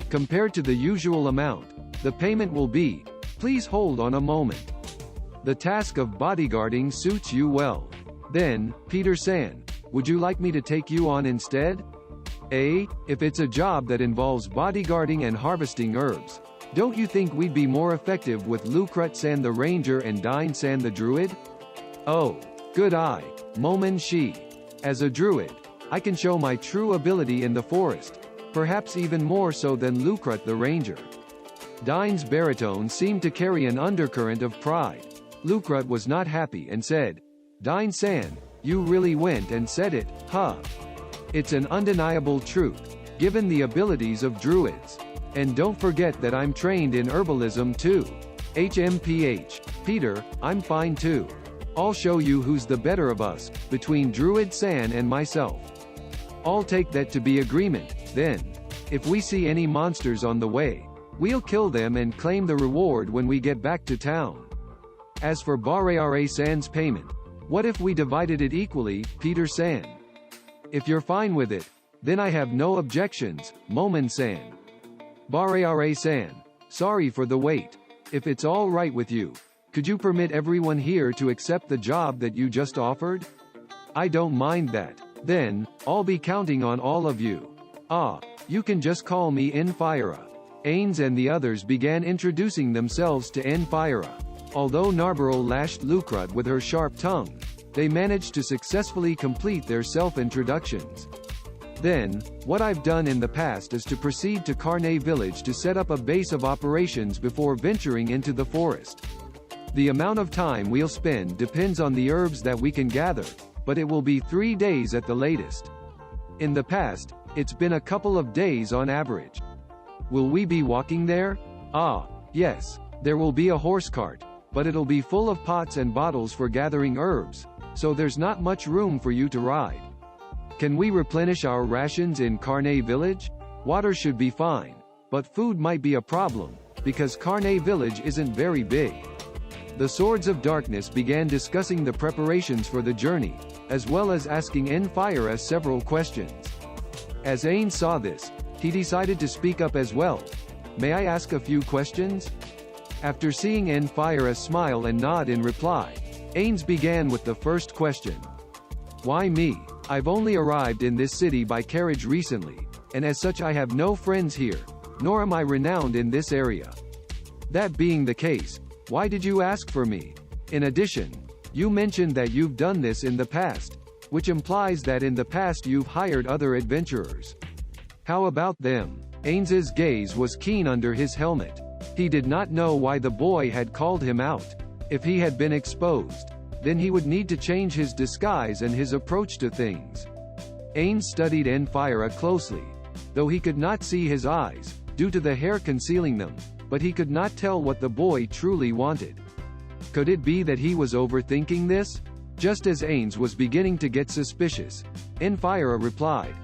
Compared to the usual amount, the payment will be, please hold on a moment. The task of bodyguarding suits you well. Then, Peter-san, would you like me to take you on instead? If it's a job that involves bodyguarding and harvesting herbs, don't you think we'd be more effective with Lucrut-san the ranger and Dine-san the druid? Oh, good eye, Momon-shi. As a druid, I can show my true ability in the forest, perhaps even more so than Lucrut the ranger. Dine's baritone seemed to carry an undercurrent of pride. Lucrut was not happy and said, Dine-san, you really went and said it, huh? It's an undeniable truth, given the abilities of druids. And don't forget that I'm trained in herbalism too. HMPH. Peter, I'm fine too. I'll show you who's the better of us, between Druid-san and myself. I'll take that to be agreement, then. If we see any monsters on the way, we'll kill them and claim the reward when we get back to town. As for Bareare-san's payment, what if we divided it equally, Peter-san? If you're fine with it, then I have no objections, Momon-san. Bareare-san, sorry for the wait. If it's all right with you, could you permit everyone here to accept the job that you just offered? I don't mind that. Then, I'll be counting on all of you. You can just call me N'Fire. Ainz and the others began introducing themselves to N'Fire. Although Narbarel lashed Lucrut with her sharp tongue, they managed to successfully complete their self-introductions. Then, what I've done in the past is to proceed to Karne village to set up a base of operations before venturing into the forest. The amount of time we'll spend depends on the herbs that we can gather, but it will be 3 days at the latest. In the past, it's been a couple of days on average. Will we be walking there? Yes, there will be a horse cart, but it'll be full of pots and bottles for gathering herbs, so there's not much room for you to ride. Can we replenish our rations in Karne village? Water should be fine, but food might be a problem, because Karne village isn't very big. The Swords of Darkness began discussing the preparations for the journey, as well as asking Enfire several questions. As Ainz saw this, he decided to speak up as well. May I ask a few questions? After seeing Enfire smile and nod in reply, Ainz began with the first question. Why me? I've only arrived in this city by carriage recently, and as such I have no friends here, nor am I renowned in this area. That being the case, why did you ask for me? In addition, you mentioned that you've done this in the past, which implies that in the past you've hired other adventurers. How about them? Ainz's gaze was keen under his helmet. He did not know why the boy had called him out. If he had been exposed, then he would need to change his disguise and his approach to things. Ainz studied Enfire closely, though he could not see his eyes, due to the hair concealing them, but he could not tell what the boy truly wanted. Could it be that he was overthinking this? Just as Ainz was beginning to get suspicious, Enfire replied,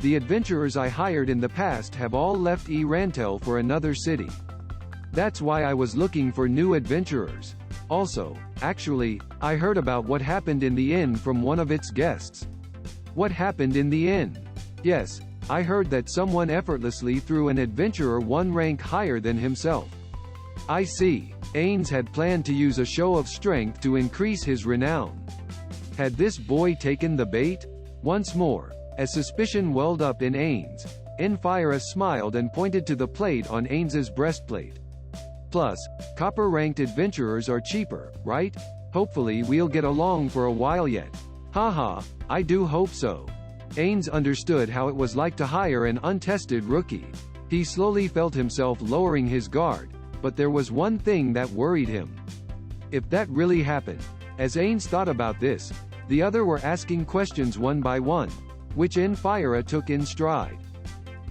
the adventurers I hired in the past have all left Rantel for another city. That's why I was looking for new adventurers. Also, actually, I heard about what happened in the inn from one of its guests. What happened in the inn? Yes, I heard that someone effortlessly threw an adventurer one rank higher than himself. I see. Ainz had planned to use a show of strength to increase his renown. Had this boy taken the bait? Once more, as suspicion welled up in Ainz, Enfire smiled and pointed to the plate on Ainz's breastplate. Plus, copper-ranked adventurers are cheaper, right? Hopefully we'll get along for a while yet. Haha, I do hope so. Ainz understood how it was like to hire an untested rookie. He slowly felt himself lowering his guard, but there was one thing that worried him. If that really happened, as Ainz thought about this, the other were asking questions one by one, which Enfire took in stride.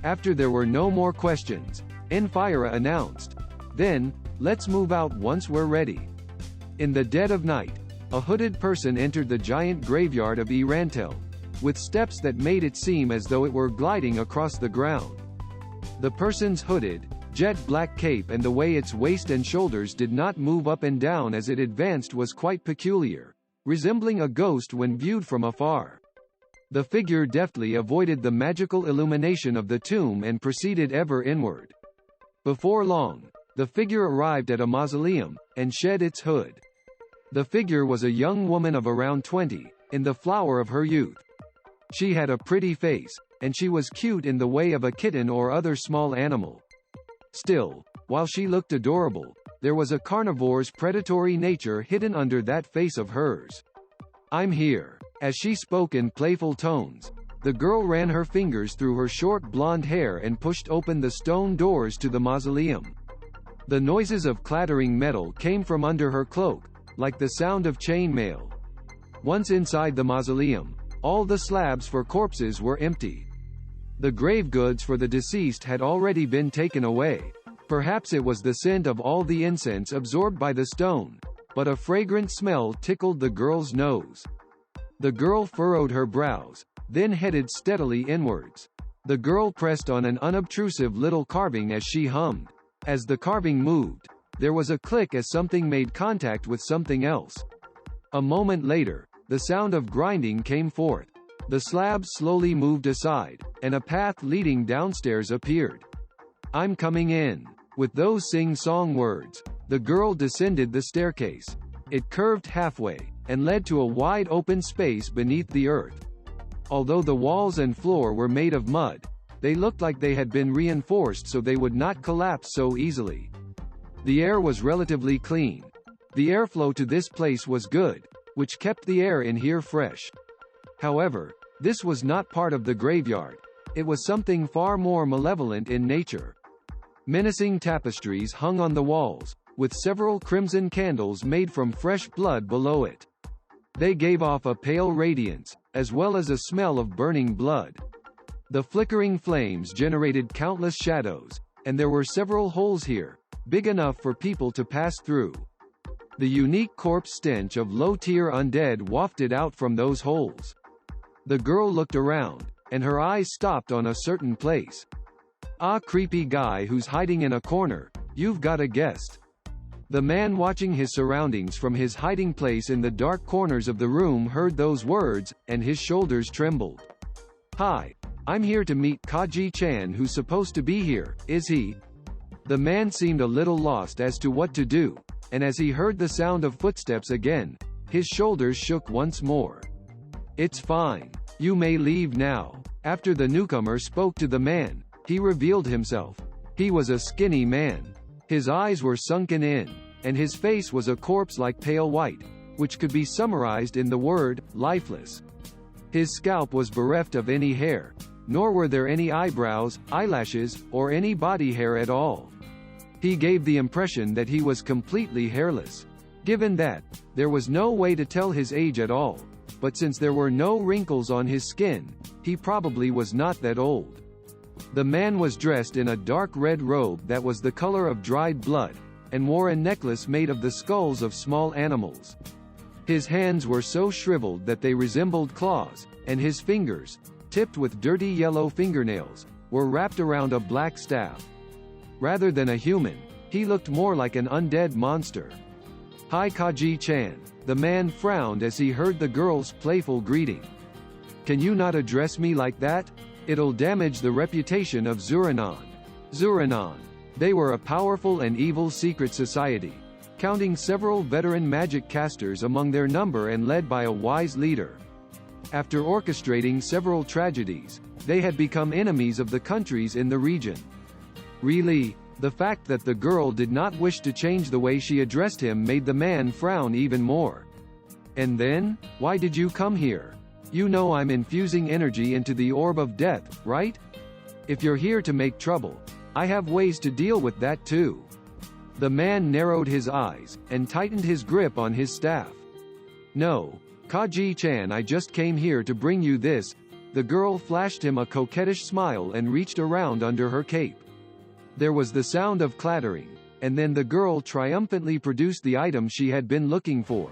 After there were no more questions, Enfire announced, "Then, let's move out once we're ready." In the dead of night, a hooded person entered the giant graveyard of Rantel, with steps that made it seem as though it were gliding across the ground. The person's hooded, jet black cape and the way its waist and shoulders did not move up and down as it advanced was quite peculiar, resembling a ghost when viewed from afar. The figure deftly avoided the magical illumination of the tomb and proceeded ever inward. Before long, the figure arrived at a mausoleum, and shed its hood. The figure was a young woman of around 20, in the flower of her youth. She had a pretty face, and she was cute in the way of a kitten or other small animal. Still, while she looked adorable, there was a carnivore's predatory nature hidden under that face of hers. "I'm here." As she spoke in playful tones, the girl ran her fingers through her short blonde hair and pushed open the stone doors to the mausoleum. The noises of clattering metal came from under her cloak, like the sound of chain mail. Once inside the mausoleum, all the slabs for corpses were empty. The grave goods for the deceased had already been taken away. Perhaps it was the scent of all the incense absorbed by the stone, but a fragrant smell tickled the girl's nose. The girl furrowed her brows, then headed steadily inwards. The girl pressed on an unobtrusive little carving as she hummed. As the carving moved, there was a click as something made contact with something else. A moment later, the sound of grinding came forth. The slabs slowly moved aside, and a path leading downstairs appeared. "I'm coming in." With those sing-song words, the girl descended the staircase. It curved halfway, and led to a wide open space beneath the earth. Although the walls and floor were made of mud, they looked like they had been reinforced so they would not collapse so easily. The air was relatively clean. The airflow to this place was good, which kept the air in here fresh. However, this was not part of the graveyard. It was something far more malevolent in nature. Menacing tapestries hung on the walls, with several crimson candles made from fresh blood below it. They gave off a pale radiance, as well as a smell of burning blood. The flickering flames generated countless shadows, and there were several holes here, big enough for people to pass through. The unique corpse stench of low-tier undead wafted out from those holes. The girl looked around, and her eyes stopped on a certain place. "Ah, creepy guy who's hiding in a corner, you've got a guest." The man watching his surroundings from his hiding place in the dark corners of the room heard those words, and his shoulders trembled. "Hi. I'm here to meet Kaji-chan who's supposed to be here, is he?" The man seemed a little lost as to what to do, and as he heard the sound of footsteps again, his shoulders shook once more. "It's fine. You may leave now." After the newcomer spoke to the man, he revealed himself. He was a skinny man. His eyes were sunken in, and his face was a corpse-like pale white, which could be summarized in the word, lifeless. His scalp was bereft of any hair, nor were there any eyebrows, eyelashes, or any body hair at all. He gave the impression that he was completely hairless. Given that, there was no way to tell his age at all, but since there were no wrinkles on his skin, he probably was not that old. The man was dressed in a dark red robe that was the color of dried blood, and wore a necklace made of the skulls of small animals. His hands were so shriveled that they resembled claws, and his fingers, tipped with dirty yellow fingernails, were wrapped around a black staff. Rather than a human, he looked more like an undead monster. "Hi Kaji-chan." The man frowned as he heard the girl's playful greeting. "Can you not address me like that? It'll damage the reputation of Zuranon." Zuranon. They were a powerful and evil secret society, counting several veteran magic casters among their number and led by a wise leader. After orchestrating several tragedies, they had become enemies of the countries in the region. Really, the fact that the girl did not wish to change the way she addressed him made the man frown even more. "And then, why did you come here? You know I'm infusing energy into the orb of death, right? If you're here to make trouble, I have ways to deal with that too." The man narrowed his eyes, and tightened his grip on his staff. "No, Kaji-chan, I just came here to bring you this." The girl flashed him a coquettish smile and reached around under her cape. There was the sound of clattering, and then the girl triumphantly produced the item she had been looking for.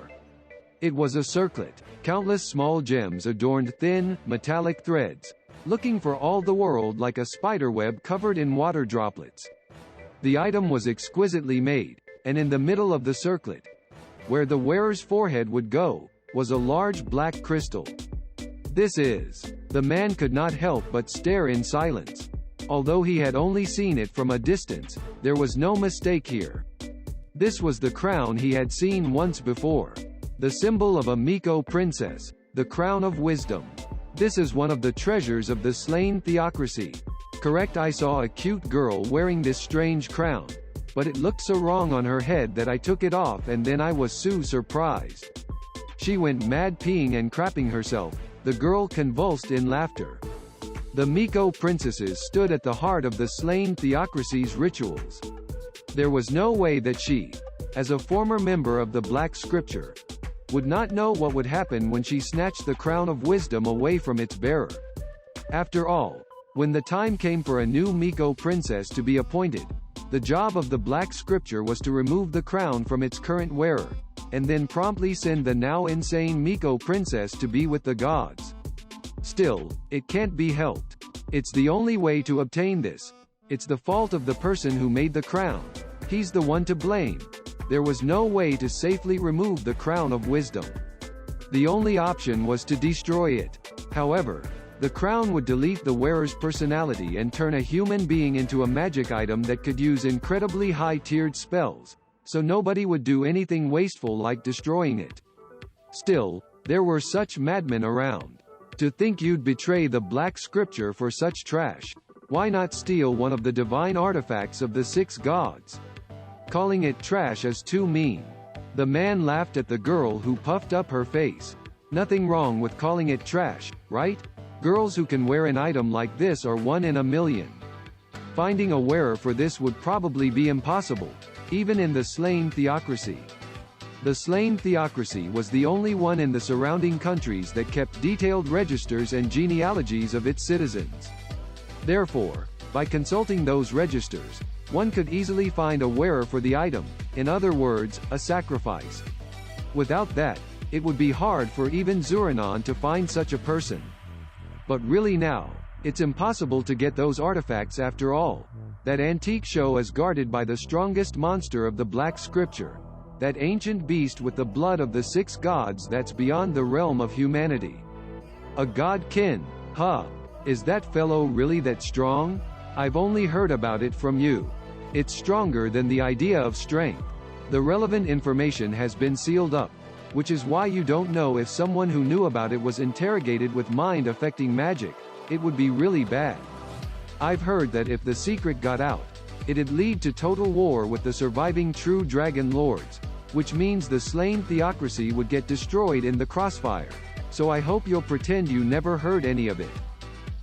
It was a circlet. Countless small gems adorned thin, metallic threads, looking for all the world like a spiderweb covered in water droplets. The item was exquisitely made, and in the middle of the circlet, where the wearer's forehead would go, was a large black crystal. "This is..." The man could not help but stare in silence. Although he had only seen it from a distance, there was no mistake here. This was the crown he had seen once before. The symbol of a Miko princess, the crown of wisdom. "This is one of the treasures of the slain theocracy. Correct, I saw a cute girl wearing this strange crown, but it looked so wrong on her head that I took it off and then I was so surprised. She went mad peeing and crapping herself." The girl convulsed in laughter. The Miko princesses stood at the heart of the slain theocracy's rituals. There was no way that she, as a former member of the Black Scripture, would not know what would happen when she snatched the crown of wisdom away from its bearer. After all, when the time came for a new Miko princess to be appointed, the job of the Black Scripture was to remove the crown from its current wearer, and then promptly send the now insane Miko princess to be with the gods. Still, it can't be helped. It's the only way to obtain this. It's the fault of the person who made the crown. He's the one to blame. There was no way to safely remove the crown of wisdom. The only option was to destroy it. However, the crown would delete the wearer's personality and turn a human being into a magic item that could use incredibly high-tiered spells, so nobody would do anything wasteful like destroying it. Still, there were such madmen around. To think you'd betray the Black Scripture for such trash. Why not steal one of the divine artifacts of the 6 gods? Calling it trash is too mean. The man laughed at the girl who puffed up her face. Nothing wrong with calling it trash, right? Girls who can wear an item like this are 1 in a million. Finding a wearer for this would probably be impossible, even in the slain theocracy. The slain theocracy was the only one in the surrounding countries that kept detailed registers and genealogies of its citizens. Therefore, by consulting those registers, one could easily find a wearer for the item, in other words, a sacrifice. Without that, it would be hard for even Zuranon to find such a person. But really now, it's impossible to get those artifacts after all. That antique show is guarded by the strongest monster of the Black Scripture. That ancient beast with the blood of the 6 gods that's beyond the realm of humanity. A godkin, huh? Is that fellow really that strong? I've only heard about it from you. It's stronger than the idea of strength. The relevant information has been sealed up, which is why you don't know if someone who knew about it was interrogated with mind-affecting magic. It would be really bad. I've heard that if the secret got out, it'd lead to total war with the surviving true dragon lords, which means the slain theocracy would get destroyed in the crossfire. So I hope you'll pretend you never heard any of it.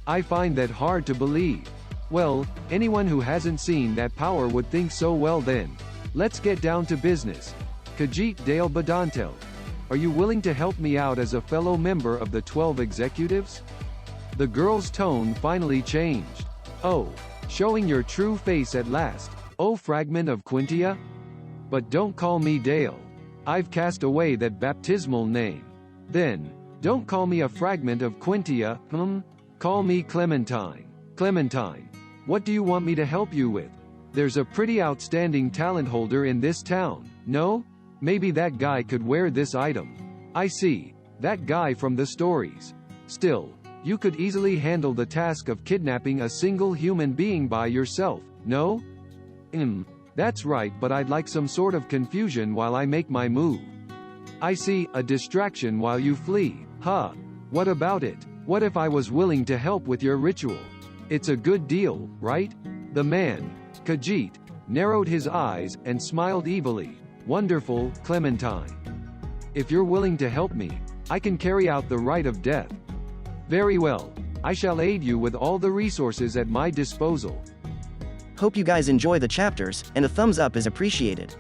I find that hard to believe. Well, anyone who hasn't seen that power would think so. Well then, let's get down to business. Kagetsu, are you willing to help me out as a fellow member of the 12 executives? The girl's tone finally changed. Oh, showing your true face at last, oh fragment of Quintia? But don't call me Dale. I've cast away that baptismal name. Then, don't call me a fragment of Quintia, Call me Clementine. Clementine, what do you want me to help you with? There's a pretty outstanding talent holder in this town, no? Maybe that guy could wear this item. I see, that guy from the stories. Still, you could easily handle the task of kidnapping a single human being by yourself, no? That's right, but I'd like some sort of confusion while I make my move. I see, a distraction while you flee, huh? What about it? What if I was willing to help with your ritual? It's a good deal, right? The man, Kajit, narrowed his eyes and smiled evilly. Wonderful, Clementine. If you're willing to help me, I can carry out the rite of death. Very well. I shall aid you with all the resources at my disposal. Hope you guys enjoy the chapters, and a thumbs up is appreciated.